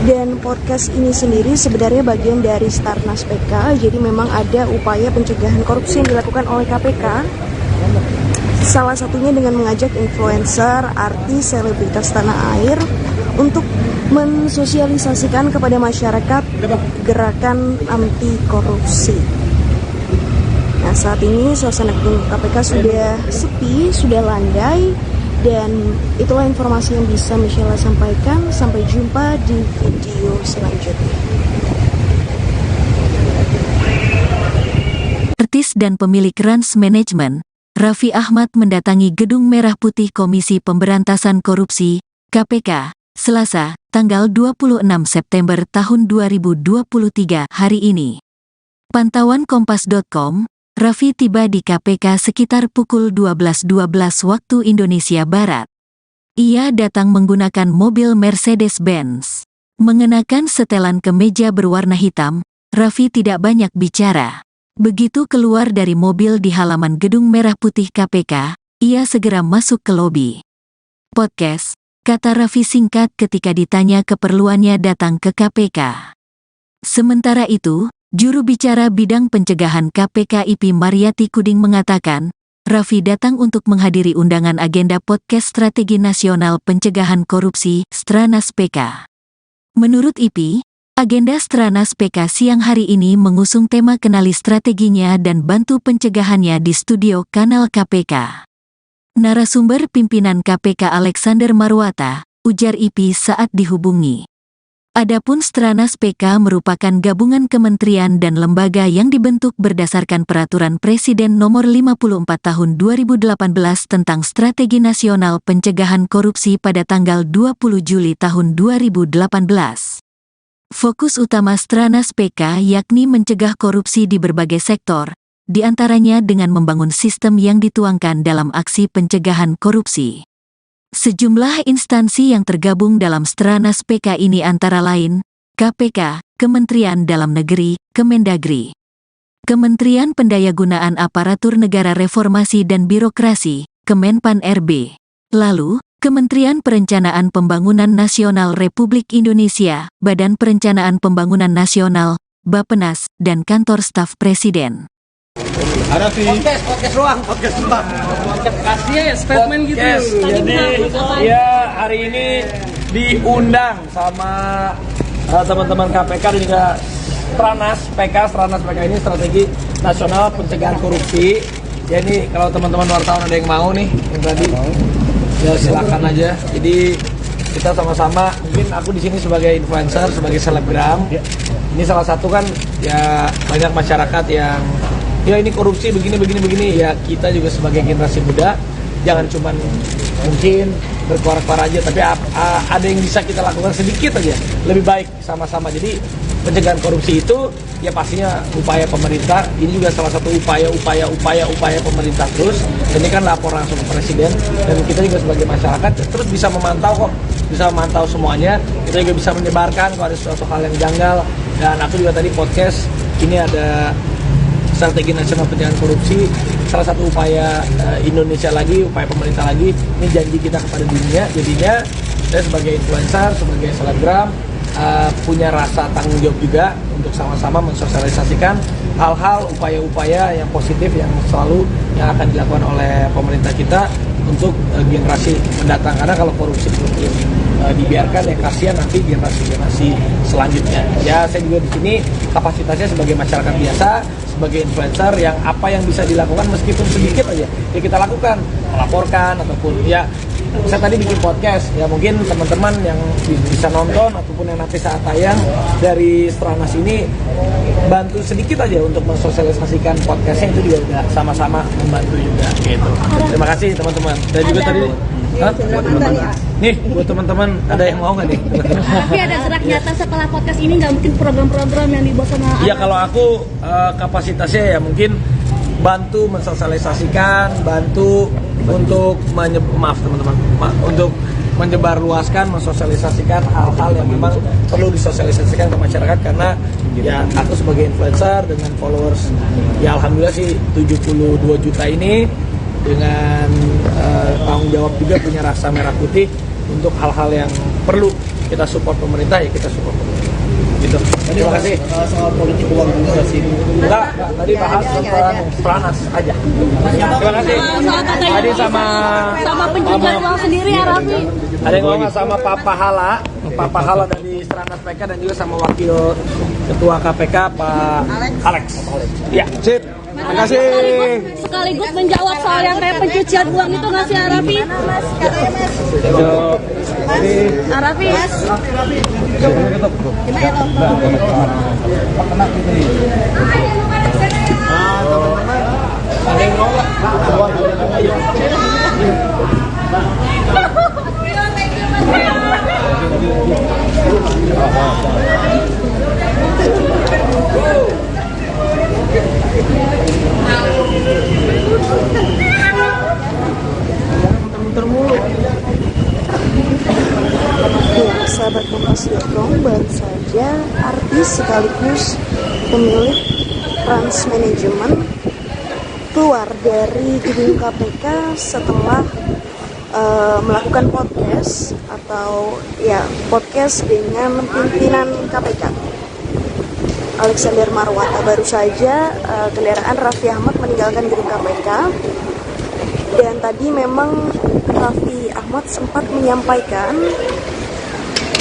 Dan podcast ini sendiri sebenarnya bagian dari Starnas PK, jadi memang ada upaya pencegahan korupsi yang dilakukan oleh KPK. Salah satunya dengan mengajak influencer, artis, selebritas tanah air untuk mensosialisasikan kepada masyarakat gerakan anti korupsi. Nah, saat ini suasana gedung KPK sudah sepi, sudah landai, dan itulah informasi yang bisa Michelle sampaikan. Sampai jumpa di video selanjutnya. Artis dan pemilik Rans Management, Raffi Ahmad mendatangi Gedung Merah Putih Komisi Pemberantasan Korupsi, KPK, Selasa, tanggal 26 September tahun 2023 hari ini. Pantauan Kompas.com, Raffi tiba di KPK sekitar pukul 12.12 waktu Indonesia Barat. Ia datang menggunakan mobil Mercedes-Benz. Mengenakan setelan kemeja berwarna hitam, Raffi tidak banyak bicara. Begitu keluar dari mobil di halaman Gedung Merah Putih KPK, ia segera masuk ke lobi. Podcast, kata Raffi singkat ketika ditanya keperluannya datang ke KPK. Sementara itu, juru bicara bidang pencegahan KPK IP Mariati Kuding mengatakan, Raffi datang untuk menghadiri undangan agenda podcast Strategi Nasional Pencegahan Korupsi, Stranas PK. Menurut IP, agenda Stranas PK siang hari ini mengusung tema kenali strateginya dan bantu pencegahannya di studio kanal KPK. Narasumber pimpinan KPK Alexander Marwata, ujar IP saat dihubungi. Adapun Stranas PK merupakan gabungan kementerian dan lembaga yang dibentuk berdasarkan Peraturan Presiden Nomor 54 Tahun 2018 tentang Strategi Nasional Pencegahan Korupsi pada tanggal 20 Juli tahun 2018. Fokus utama Stranas PK yakni mencegah korupsi di berbagai sektor, di antaranya dengan membangun sistem yang dituangkan dalam aksi pencegahan korupsi. Sejumlah instansi yang tergabung dalam Stranas PK ini antara lain, KPK, Kementerian Dalam Negeri, Kemendagri, Kementerian Pendayagunaan Aparatur Negara Reformasi dan Birokrasi, Kemenpan RB, lalu, Kementerian Perencanaan Pembangunan Nasional Republik Indonesia, Badan Perencanaan Pembangunan Nasional, Bappenas, dan Kantor Staf Presiden. Podcast ruang. Kasih ya statement gitu. Jadi ya hari ini diundang sama teman-teman KPK dan juga Stranas PK ini Strategi Nasional Pencegahan Korupsi. Ya ini kalau teman-teman wartawan ada yang mau nih yang tadi, ya silakan aja. Jadi kita sama-sama, mungkin aku di sini sebagai influencer, sebagai selebgram. Ini salah satu kan ya banyak masyarakat yang ya ini korupsi begini ya, kita juga sebagai generasi muda jangan cuman mungkin berkuar-kuar aja, tapi ada yang bisa kita lakukan sedikit aja lebih baik sama-sama. Jadi pencegahan korupsi itu ya pastinya upaya pemerintah, ini juga salah satu upaya pemerintah terus. Ini kan lapor langsung ke presiden dan kita juga sebagai masyarakat terus bisa memantau semuanya. Kita juga bisa menyebarkan kalau ada suatu hal yang janggal. Dan aku juga tadi podcast ini ada Strategi Nasional Pencegahan Korupsi, salah satu upaya Indonesia lagi, upaya pemerintah lagi. Ini janji kita kepada dunia. Jadinya saya sebagai influencer, sebagai selebgram punya rasa tanggung jawab juga untuk sama-sama mensosialisasikan hal-hal, upaya-upaya yang positif yang selalu yang akan dilakukan oleh pemerintah kita untuk generasi mendatang. Karena kalau korupsi terus dibiarkan ya kasihan nanti generasi selanjutnya. Ya saya juga di sini kapasitasnya sebagai masyarakat biasa, sebagai influencer yang apa yang bisa dilakukan meskipun sedikit aja ya kita lakukan, melaporkan ataupun ya saya tadi bikin podcast ya, mungkin teman-teman yang bisa nonton ataupun yang nanti saat tayang dari Stranas ini bantu sedikit aja untuk mensosialisasikan podcastnya, itu juga udah sama-sama membantu juga gitu. Terima kasih teman-teman. Dan juga tadi nih buat teman-teman, ada yang mau nggak nih? Tapi ada gerak nyata setelah podcast ini, nggak mungkin program-program yang dibuat sama Ya kalau aku kapasitasnya ya mungkin bantu mensosialisasikan, bantu untuk untuk menyebarluaskan, mensosialisasikan hal-hal yang memang perlu disosialisasikan ke masyarakat, karena ya aku sebagai influencer dengan followers ya alhamdulillah sih 72 juta ini, dengan tanggung jawab juga, punya rasa merah putih untuk hal-hal yang perlu kita support pemerintah, ya kita support pemerintah. Gitu. Terima kasih. Soal politik uang juga sih. Enggak, tadi bahas tentang Stranas aja. Terima kasih. Tadi sama pencegahan uang sendiri ya Raffi. ada yang ngomong sama Pak Pahala dari Stranas PK, dan juga sama Wakil Ketua KPK Pak Alex. Ya, sip. Terima kasih. Sekaligus menjawab soal yang kayak pencucian uang itu nggak sih Raffi? Raffi. Ada yang mau nggak? Ya, sahabat Kompas.com, baru saja artis sekaligus pemilik Trans Manajemen keluar dari gedung KPK setelah melakukan podcast atau ya podcast dengan pimpinan KPK Alexander Marwata. Baru saja kendaraan Raffi Ahmad meninggalkan gedung KPK, dan tadi memang Raffi Ahmad sempat menyampaikan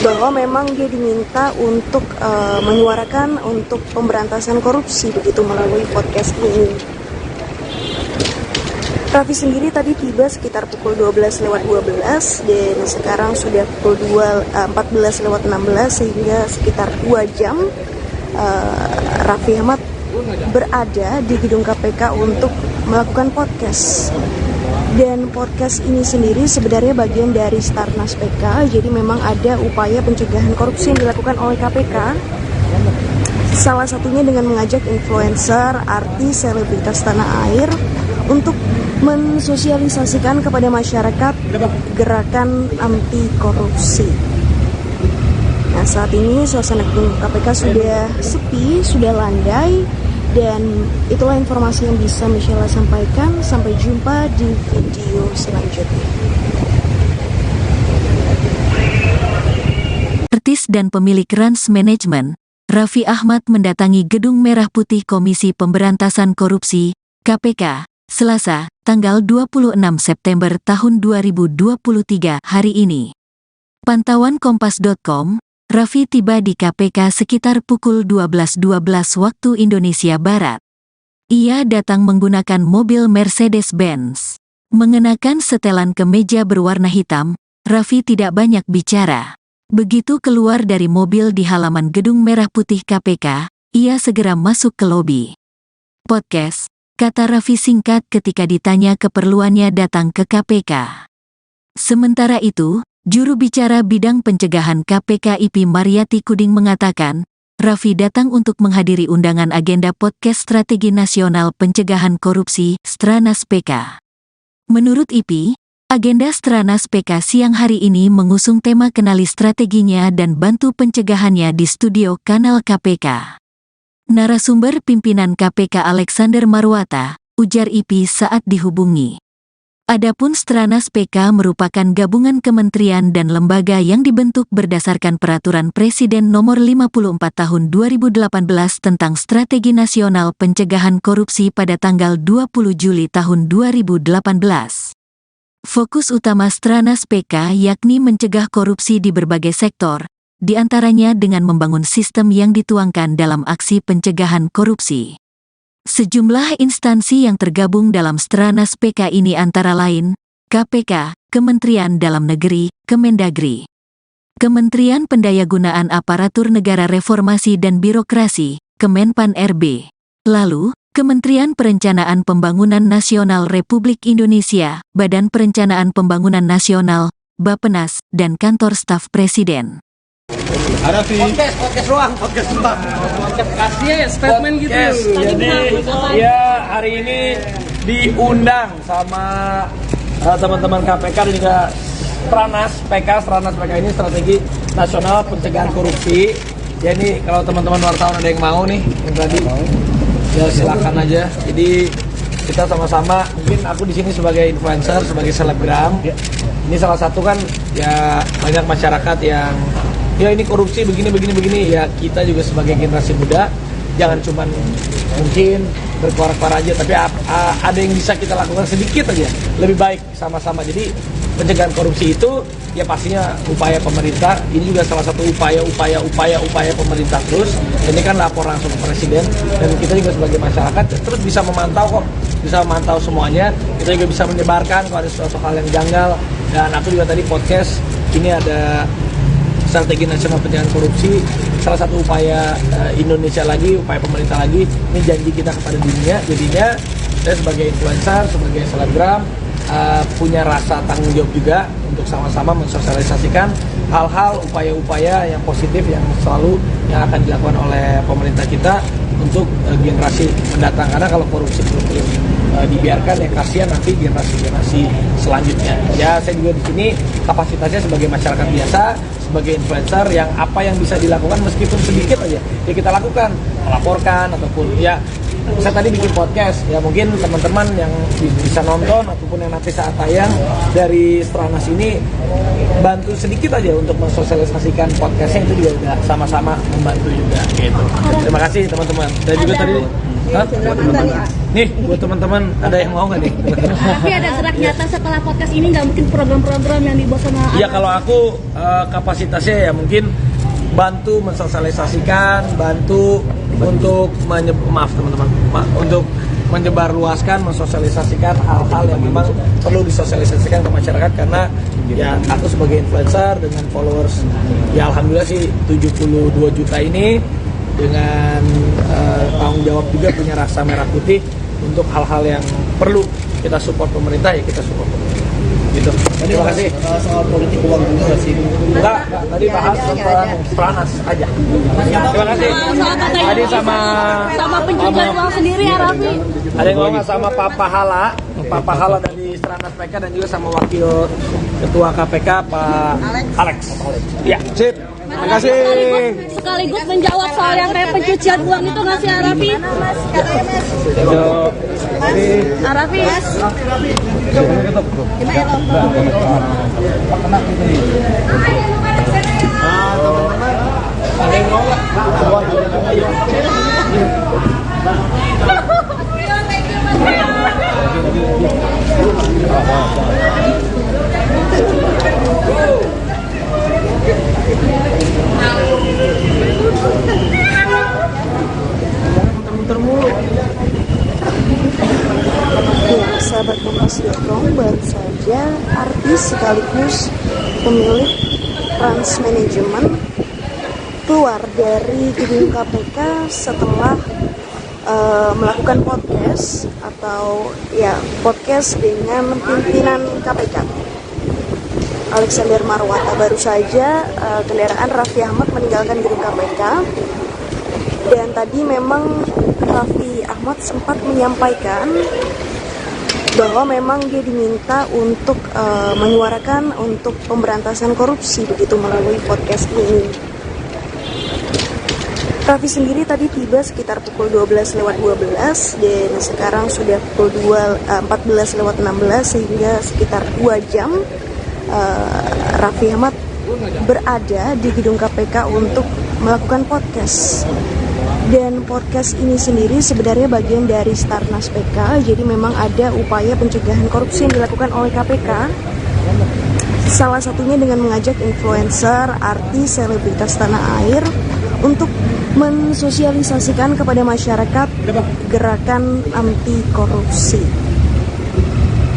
bahwa memang dia diminta untuk menyuarakan untuk pemberantasan korupsi begitu melalui podcast ini. Raffi sendiri tadi tiba sekitar pukul 12:12 dan sekarang sudah pukul 14:16, sehingga sekitar 2 jam Raffi Ahmad berada di gedung KPK untuk melakukan podcast. Dan podcast ini sendiri sebenarnya bagian dari Stranas PK, jadi memang ada upaya pencegahan korupsi yang dilakukan oleh KPK. Salah satunya dengan mengajak influencer, artis, selebritas tanah air untuk mensosialisasikan kepada masyarakat gerakan anti korupsi. Nah, saat ini suasana gedung KPK sudah sepi, sudah landai, dan itulah informasi yang bisa Michelle sampaikan. Sampai jumpa di video selanjutnya. Artis dan pemilik Trans Manajemen, Raffi Ahmad mendatangi Gedung Merah Putih Komisi Pemberantasan Korupsi, KPK, Selasa, tanggal 26 September tahun 2023 hari ini. Pantauan Kompas.com, Raffi tiba di KPK sekitar pukul 12.12 waktu Indonesia Barat. Ia datang menggunakan mobil Mercedes-Benz. Mengenakan setelan kemeja berwarna hitam, Raffi tidak banyak bicara. Begitu keluar dari mobil di halaman Gedung Merah Putih KPK, ia segera masuk ke lobi. Podcast, kata Raffi singkat ketika ditanya keperluannya datang ke KPK. Sementara itu, juru bicara bidang pencegahan KPK IP Mariati Kuding mengatakan, Raffi datang untuk menghadiri undangan agenda podcast Strategi Nasional Pencegahan Korupsi, Stranas PK. Menurut IP, agenda Stranas PK siang hari ini mengusung tema kenali strateginya dan bantu pencegahannya di studio kanal KPK. Narasumber pimpinan KPK Alexander Marwata, ujar IP saat dihubungi. Adapun Stranas PK merupakan gabungan kementerian dan lembaga yang dibentuk berdasarkan Peraturan Presiden Nomor 54 Tahun 2018 tentang Strategi Nasional Pencegahan Korupsi pada tanggal 20 Juli tahun 2018. Fokus utama Stranas PK yakni mencegah korupsi di berbagai sektor, di antaranya dengan membangun sistem yang dituangkan dalam aksi pencegahan korupsi. Sejumlah instansi yang tergabung dalam Stranas PK ini antara lain, KPK, Kementerian Dalam Negeri, Kemendagri. Kementerian Pendayagunaan Aparatur Negara Reformasi dan Birokrasi, Kemenpan RB. Lalu, Kementerian Perencanaan Pembangunan Nasional Republik Indonesia, Badan Perencanaan Pembangunan Nasional, Bappenas, dan Kantor Staf Presiden. Podcast ruang. Kasih ya statement gitu. Jadi ya hari ini diundang sama teman-teman KPK dan juga Stranas PK ini Strategi Nasional Pencegahan Korupsi. Ya ini kalau teman-teman wartawan ada yang mau nih, yang tadi ya silakan aja. Jadi kita sama-sama, mungkin aku di sini sebagai influencer, sebagai selebgram. Ini salah satu kan ya banyak masyarakat yang ya ini korupsi begini ya, kita juga sebagai generasi muda jangan cuman mungkin berkuar-kuar aja, tapi ada yang bisa kita lakukan sedikit aja lebih baik sama-sama. Jadi pencegahan korupsi itu ya pastinya upaya pemerintah, ini juga salah satu upaya pemerintah terus. Ini kan lapor langsung ke presiden dan kita juga sebagai masyarakat terus bisa memantau semuanya. Kita juga bisa menyebarkan kalau ada sesuatu hal yang janggal. Dan aku juga tadi podcast ini ada Strategi Nasional Pencegahan Korupsi, salah satu upaya Indonesia lagi, upaya pemerintah lagi. Ini janji kita kepada dunia. Jadinya saya sebagai influencer, sebagai selebgram punya rasa tanggung jawab juga untuk sama-sama mensosialisasikan hal-hal, upaya-upaya yang positif yang selalu yang akan dilakukan oleh pemerintah kita untuk generasi mendatang. Karena kalau korupsi belum dibiarkan ya kasihan nanti generasi selanjutnya. Ya saya juga di sini kapasitasnya sebagai masyarakat biasa, sebagai influencer yang apa yang bisa dilakukan meskipun sedikit aja ya kita lakukan, melaporkan ataupun ya saya tadi bikin podcast ya mungkin teman-teman yang bisa nonton ataupun yang nanti saat tayang dari Stranas ini bantu sedikit aja untuk mensosialisasikan podcastnya, itu juga udah sama-sama membantu juga gitu. Terima kasih teman-teman. Dan juga tadi nih buat teman-teman ada yang mau nggak nih? Tapi ada gerak nyata setelah podcast ini, nggak mungkin program-program yang dibuat sama ya kalau aku kapasitasnya ya mungkin bantu mensosialisasikan, bantu untuk untuk menyebarluaskan, mensosialisasikan hal-hal yang memang perlu disosialisasikan ke masyarakat. Karena ya aku sebagai influencer dengan followers ya alhamdulillah sih 72 juta ini, dengan tanggung jawab juga punya rasa merah putih untuk hal-hal yang perlu kita support pemerintah ya kita support pemerintah. Gitu. Terima kasih. Soal politik uang juga sih. Enggak, tadi bahas tentang Stranas aja. Terima kasih. Tadi sama pencucian uang sendiri ya Raffi. ada yang ngomong sama Pak Pahala dari Stranas PK dan juga sama Wakil Ketua KPK Pak Alex. Ya, sip. Terima kasih. Sekaligus menjawab soal yang kayak pencucian uang itu nggak sih Raffi? Raffi. Ada yang mau nggak? Ya, sahabat Kompas.com, baru saja artis sekaligus pemilik Trans Management keluar dari gedung KPK setelah melakukan podcast atau ya podcast dengan pimpinan KPK Alexander Marwata. Baru saja kendaraan Raffi Ahmad meninggalkan gedung KPK, dan tadi memang Raffi Ahmad sempat menyampaikan bahwa memang dia diminta untuk menyuarakan untuk pemberantasan korupsi begitu melalui podcast ini. Raffi sendiri tadi tiba sekitar pukul 12:12 dan sekarang sudah pukul 14:16 sehingga sekitar 2 jam Raffi Ahmad berada di gedung KPK untuk melakukan podcast. Dan podcast ini sendiri sebenarnya bagian dari Stranas PK, jadi memang ada upaya pencegahan korupsi yang dilakukan oleh KPK. Salah satunya dengan mengajak influencer, artis, selebritas tanah air untuk mensosialisasikan kepada masyarakat gerakan anti korupsi.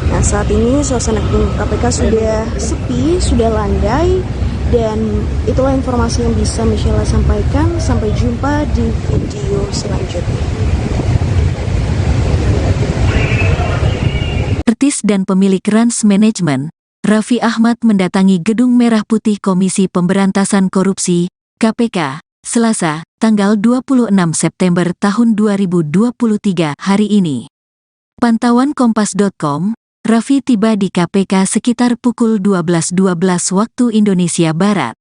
Nah, Nah, saat ini suasana gedung KPK sudah sepi, sudah landai, dan itulah informasi yang bisa Michelle sampaikan. Sampai jumpa di video selanjutnya. Artis dan pemilik Rans Management, Raffi Ahmad mendatangi Gedung Merah Putih Komisi Pemberantasan Korupsi, KPK, Selasa, tanggal 26 September tahun 2023 hari ini. Pantauan Kompas.com, Raffi tiba di KPK sekitar pukul 12.12 waktu Indonesia Barat.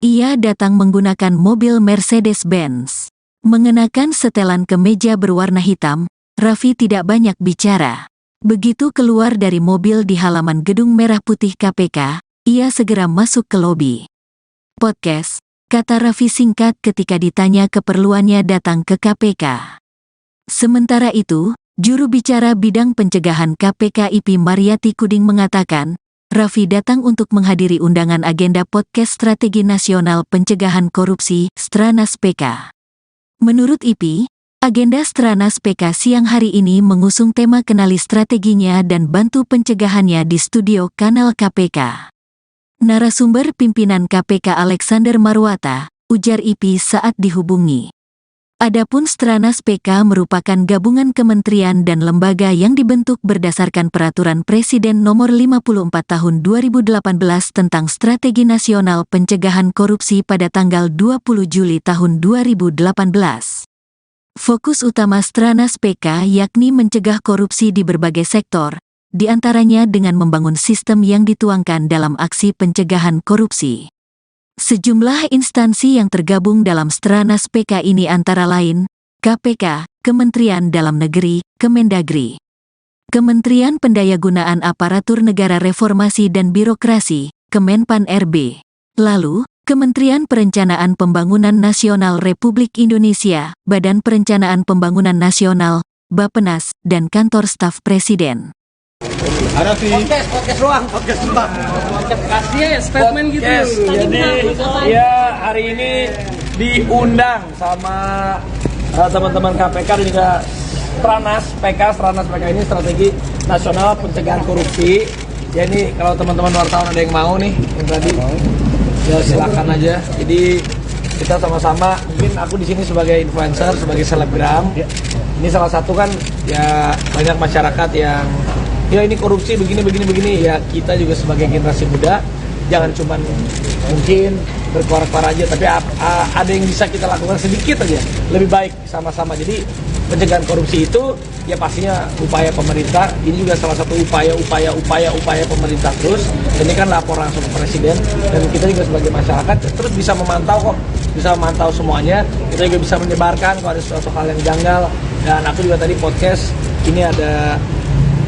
Ia datang menggunakan mobil Mercedes-Benz. Mengenakan setelan kemeja berwarna hitam, Raffi tidak banyak bicara. Begitu keluar dari mobil di halaman Gedung Merah Putih KPK, ia segera masuk ke lobi. Podcast, kata Raffi singkat ketika ditanya keperluannya datang ke KPK. Sementara itu, juru bicara bidang pencegahan KPK IP Mariati Kuding mengatakan, Raffi datang untuk menghadiri undangan agenda podcast Strategi Nasional Pencegahan Korupsi, Stranas PK. Menurut IP, agenda Stranas PK siang hari ini mengusung tema kenali strateginya dan bantu pencegahannya di studio kanal KPK. Narasumber pimpinan KPK Alexander Marwata, ujar IP saat dihubungi. Adapun Stranas PK merupakan gabungan kementerian dan lembaga yang dibentuk berdasarkan Peraturan Presiden Nomor 54 Tahun 2018 tentang Strategi Nasional Pencegahan Korupsi pada tanggal 20 Juli tahun 2018. Fokus utama Stranas PK yakni mencegah korupsi di berbagai sektor, di antaranya dengan membangun sistem yang dituangkan dalam aksi pencegahan korupsi. Sejumlah instansi yang tergabung dalam Stranas PK ini antara lain, KPK, Kementerian Dalam Negeri, Kemendagri, Kementerian Pendayagunaan Aparatur Negara Reformasi dan Birokrasi, Kemenpan RB, lalu, Kementerian Perencanaan Pembangunan Nasional Republik Indonesia, Badan Perencanaan Pembangunan Nasional, Bappenas, dan Kantor Staf Presiden. Podcast ruang, podcast tembak. Kasih ya statement gitu. Jadi, ya hari ini diundang sama teman-teman KPK dan juga Stranas PK ini Strategi Nasional Pencegahan Korupsi. Ya ini kalau teman-teman wartawan ada yang mau nih, yang tadi, ya silakan aja. Jadi kita sama-sama, mungkin aku di sini sebagai influencer, sebagai selebgram. Ini salah satu kan ya banyak masyarakat yang ya ini korupsi begini ya, kita juga sebagai generasi muda jangan cuman mungkin berkuar-kuar aja, tapi ada yang bisa kita lakukan sedikit aja lebih baik sama-sama. Jadi pencegahan korupsi itu ya pastinya upaya pemerintah, ini juga salah satu upaya pemerintah terus. Ini kan lapor langsung ke presiden dan kita juga sebagai masyarakat terus bisa memantau kok, bisa memantau semuanya. Kita juga bisa menyebarkan kalau ada suatu hal yang janggal. Dan aku juga tadi podcast ini ada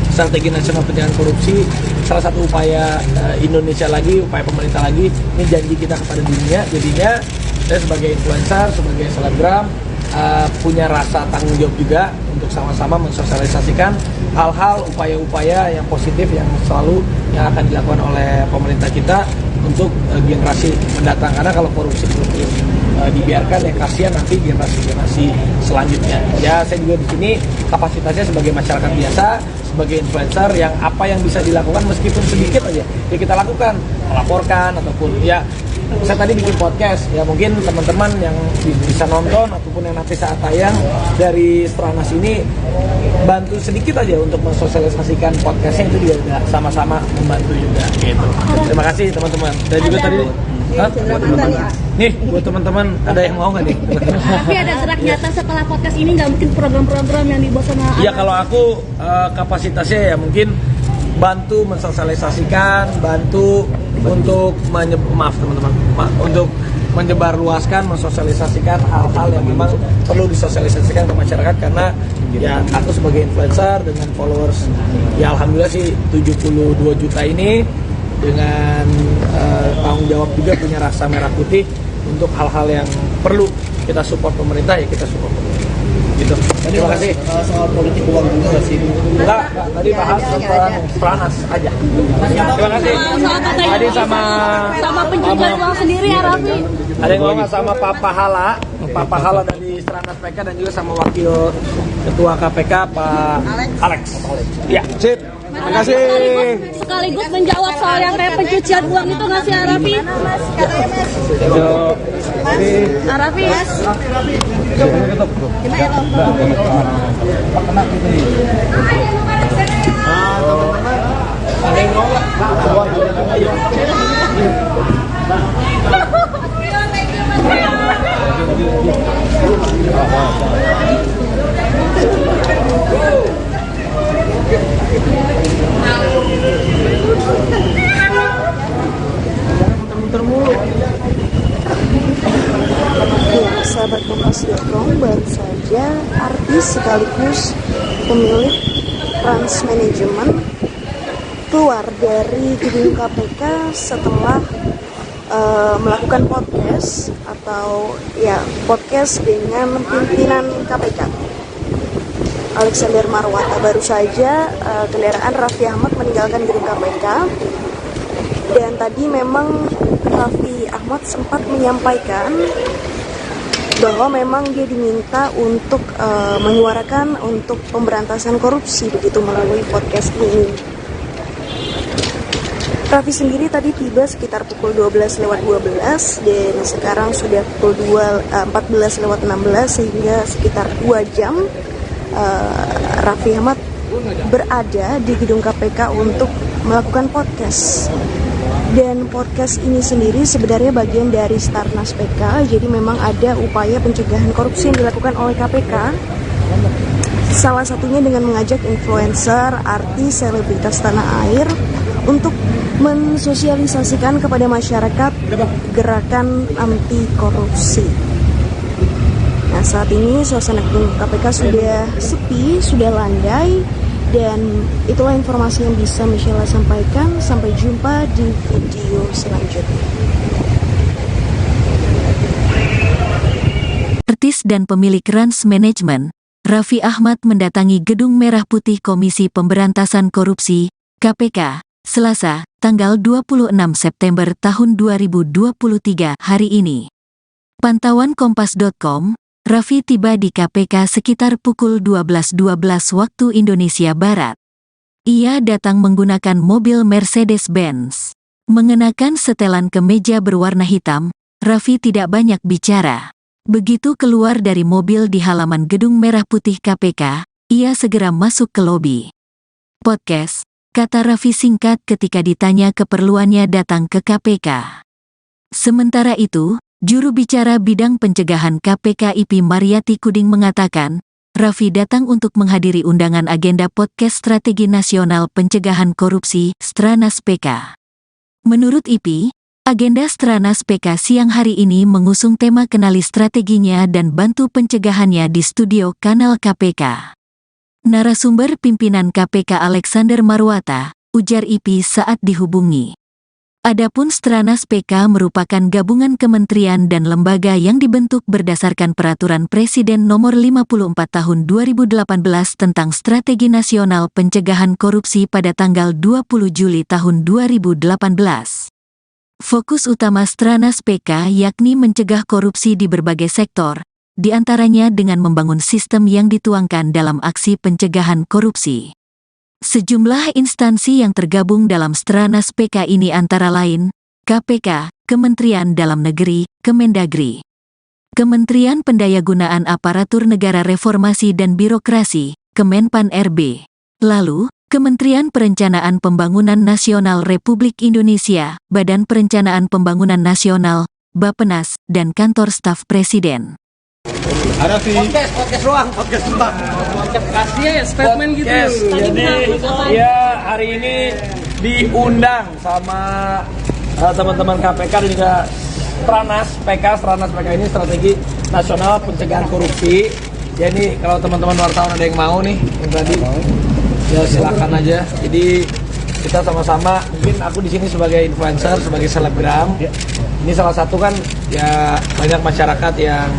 Strategi Nasional Pencegahan Korupsi, salah satu upaya Indonesia lagi, upaya pemerintah lagi, ini janji kita kepada dunia. Jadinya saya sebagai influencer, sebagai selebgram, punya rasa tanggung jawab juga untuk sama-sama mensosialisasikan hal-hal, upaya-upaya yang positif yang selalu yang akan dilakukan oleh pemerintah kita untuk generasi mendatang. Karena kalau korupsi belum dibiarkan ya kasihan nanti generasi selanjutnya. Ya saya juga di sini kapasitasnya sebagai masyarakat biasa, sebagai influencer yang apa yang bisa dilakukan meskipun sedikit aja ya kita lakukan, melaporkan ataupun ya saya tadi bikin podcast ya mungkin teman-teman yang bisa nonton ataupun yang nanti saat tayang dari Stranas ini bantu sedikit aja untuk mensosialisasikan podcastnya, itu juga sama-sama membantu juga gitu. Terima kasih teman-teman. Dan juga tadi nih buat teman-teman ada yang mau nggak nih? Tapi ada gerak nyata setelah podcast ini, nggak mungkin program-program yang dibuat sama ya kalau aku kapasitasnya ya mungkin bantu mensosialisasikan, bantu untuk untuk menyebarluaskan, mensosialisasikan hal-hal yang memang perlu disosialisasikan ke masyarakat. Karena ya aku sebagai influencer dengan followers ya alhamdulillah sih 72 juta ini, dengan tanggung jawab juga punya rasa merah putih untuk hal-hal yang perlu kita support pemerintah ya kita support pemerintah. Gitu. Terima kasih. Soal politik uang juga sih. Enggak, tadi bahas tentang Stranas aja. Terima kasih. Tadi sama pencegahan uang sendiri ya Raffi. ada yang ngomong sama Pak Pahala dari Stranas PK dan juga sama Wakil Ketua KPK Pak Alex. Ya, sip. Terima kasih. Sekaligus menjawab soal yang kayak pencucian uang itu nggak sih, Raffi? Raffi. Ada yang nolak. Ya, sahabat Kompas.com, baru saja artis sekaligus pemilik Trans Management keluar dari gedung KPK setelah melakukan podcast atau ya podcast dengan pimpinan KPK Alexander Marwata. Baru saja kendaraan Raffi Ahmad meninggalkan gedung KPK, dan tadi memang Raffi Ahmad sempat menyampaikan bahwa memang dia diminta untuk menyuarakan untuk pemberantasan korupsi begitu melalui podcast ini. Raffi sendiri tadi tiba sekitar pukul 12:12 dan sekarang sudah pukul 14:16 sehingga sekitar 2 jam Raffi Ahmad berada di gedung KPK untuk melakukan podcast. Dan podcast ini sendiri sebenarnya bagian dari Starnas PK, jadi memang ada upaya pencegahan korupsi yang dilakukan oleh KPK. Salah satunya dengan mengajak influencer, artis, selebritas tanah air untuk mensosialisasikan kepada masyarakat gerakan anti korupsi. Nah, saat ini suasana gedung KPK sudah sepi, sudah landai, dan itulah informasi yang bisa Michelle sampaikan. Sampai jumpa di video selanjutnya. Artis dan pemilik Trans Management, Raffi Ahmad mendatangi Gedung Merah Putih Komisi Pemberantasan Korupsi, KPK, Selasa, tanggal 26 September tahun 2023 hari ini. Pantauan Kompas.com, Raffi tiba di KPK sekitar pukul 12.12 waktu Indonesia Barat. Ia datang menggunakan mobil Mercedes-Benz. Mengenakan setelan kemeja berwarna hitam, Raffi tidak banyak bicara. Begitu keluar dari mobil di halaman Gedung Merah Putih KPK, ia segera masuk ke lobi. Podcast, kata Raffi singkat ketika ditanya keperluannya datang ke KPK. Sementara itu, juru bicara bidang pencegahan KPK IP Mariati Kuding mengatakan, Raffi datang untuk menghadiri undangan agenda podcast Strategi Nasional Pencegahan Korupsi, Stranas PK. Menurut IP, agenda Stranas PK siang hari ini mengusung tema kenali strateginya dan bantu pencegahannya di studio kanal KPK. Narasumber pimpinan KPK Alexander Marwata, ujar IP saat dihubungi. Adapun Stranas PK merupakan gabungan kementerian dan lembaga yang dibentuk berdasarkan Peraturan Presiden Nomor 54 Tahun 2018 tentang Strategi Nasional Pencegahan Korupsi pada tanggal 20 Juli tahun 2018. Fokus utama Stranas PK yakni mencegah korupsi di berbagai sektor, di antaranya dengan membangun sistem yang dituangkan dalam aksi pencegahan korupsi. Sejumlah instansi yang tergabung dalam Stranas PK ini antara lain, KPK, Kementerian Dalam Negeri, Kemendagri, Kementerian Pendayagunaan Aparatur Negara Reformasi dan Birokrasi, Kemenpan RB, lalu, Kementerian Perencanaan Pembangunan Nasional Republik Indonesia, Badan Perencanaan Pembangunan Nasional, Bappenas, dan Kantor Staf Presiden. Podcast ruang. Kasih ya statement gitu. Jadi ya hari ini diundang sama teman-teman KPK dan juga Stranas PK ini Strategi Nasional Pencegahan Korupsi. Ya ini kalau teman-teman wartawan ada yang mau nih yang tadi, ya silakan aja. Jadi kita sama-sama, mungkin aku di sini sebagai influencer, sebagai selebgram. Ini salah satu kan ya banyak masyarakat yang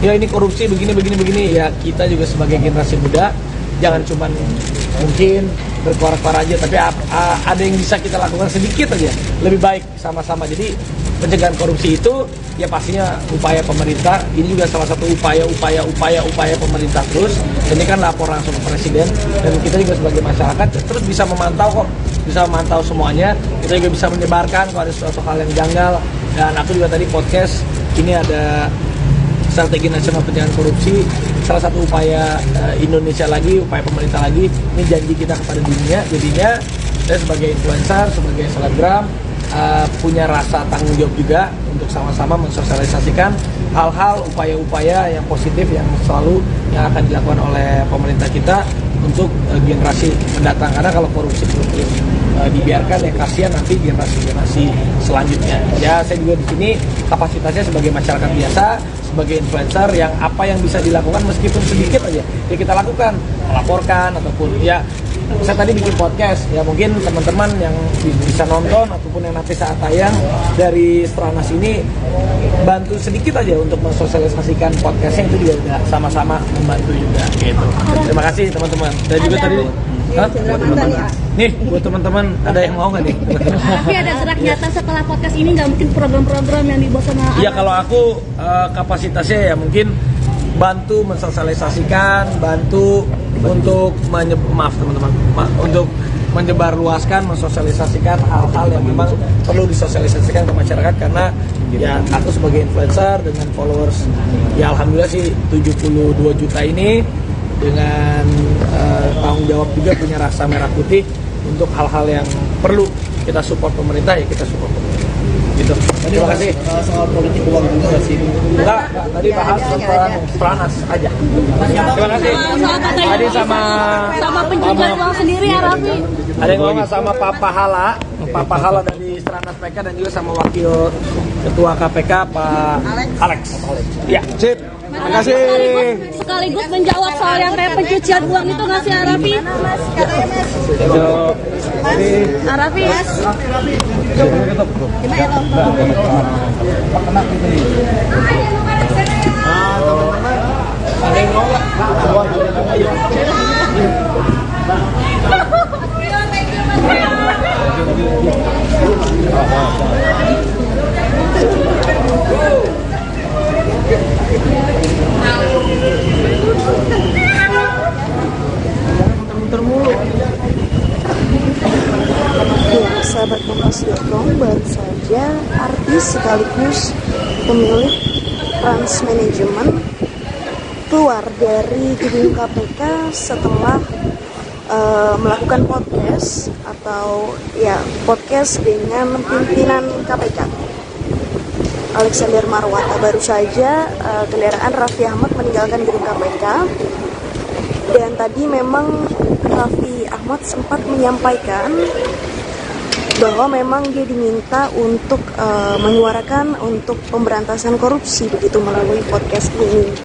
ya ini korupsi begini ya, kita juga sebagai generasi muda jangan cuman mungkin berkoar-koar aja, tapi ada yang bisa kita lakukan sedikit aja lebih baik sama-sama. Jadi pencegahan korupsi itu ya pastinya upaya pemerintah. Ini juga salah satu upaya pemerintah terus. Ini kan lapor langsung ke presiden dan kita juga sebagai masyarakat terus bisa memantau semuanya. Kita juga bisa menyebarkan kalau ada suatu hal yang janggal. Dan aku juga tadi podcast ini ada strategi nasional pencegahan korupsi, salah satu upaya Indonesia lagi, upaya pemerintah lagi. Ini janji kita kepada dunia. Jadinya saya sebagai influencer, sebagai selebgram punya rasa tanggung jawab juga untuk sama-sama mensosialisasikan hal-hal, upaya-upaya yang positif yang selalu yang akan dilakukan oleh pemerintah kita untuk generasi mendatang. Karena kalau korupsi terus dibiarkan ya kasihan nanti generasi selanjutnya. Ya saya juga di sini kapasitasnya sebagai masyarakat biasa, sebagai influencer yang apa yang bisa dilakukan meskipun sedikit aja ya kita lakukan, melaporkan ataupun ya saya tadi bikin podcast ya mungkin teman-teman yang bisa nonton ataupun yang nanti saat tayang dari Stranas ini bantu sedikit aja untuk mensosialisasikan podcastnya itu juga udah sama-sama membantu juga gitu. Terima kasih teman-teman. Dan juga tadi nih buat teman-teman ada yang mau nggak nih? Tapi ada gerak nyata setelah podcast ini nggak mungkin program-program yang dibuat sama ya kalau aku kapasitasnya ya mungkin bantu mensosialisasikan, bantu untuk untuk menyebarluaskan, mensosialisasikan hal-hal yang memang perlu disosialisasikan ke masyarakat karena ya aku sebagai influencer dengan followers ya alhamdulillah sih 72 juta ini dengan tanggung jawab juga punya rasa merah putih untuk hal-hal yang perlu kita support pemerintah ya kita support pemerintah gitu. Terima kasih. Soal politik uang juga sih. Enggak, tadi bahas tentang Stranas aja. Terima kasih. Tadi sama pencegahan uang sendiri ya Raffi. ada yang ngomong sama Pak Pahala dari Stranas PK dan juga sama Wakil Ketua KPK Pak Alex. Ya, sip. Terima kasih. Sekaligus menjawab soal yang kayak pencucian uang itu nggak sih Raffi? Raffi. Ada yang mau nggak? Ayo. Ya, sahabat Kompas.com, baru saja artis sekaligus pemilik Trans Management keluar dari gedung KPK setelah melakukan podcast atau ya podcast dengan pimpinan KPK Alexander Marwata. Baru saja kendaraan Raffi Ahmad meninggalkan gedung KPK dan tadi memang Raffi Ahmad sempat menyampaikan bahwa memang dia diminta untuk menyuarakan untuk pemberantasan korupsi begitu melalui podcast ini.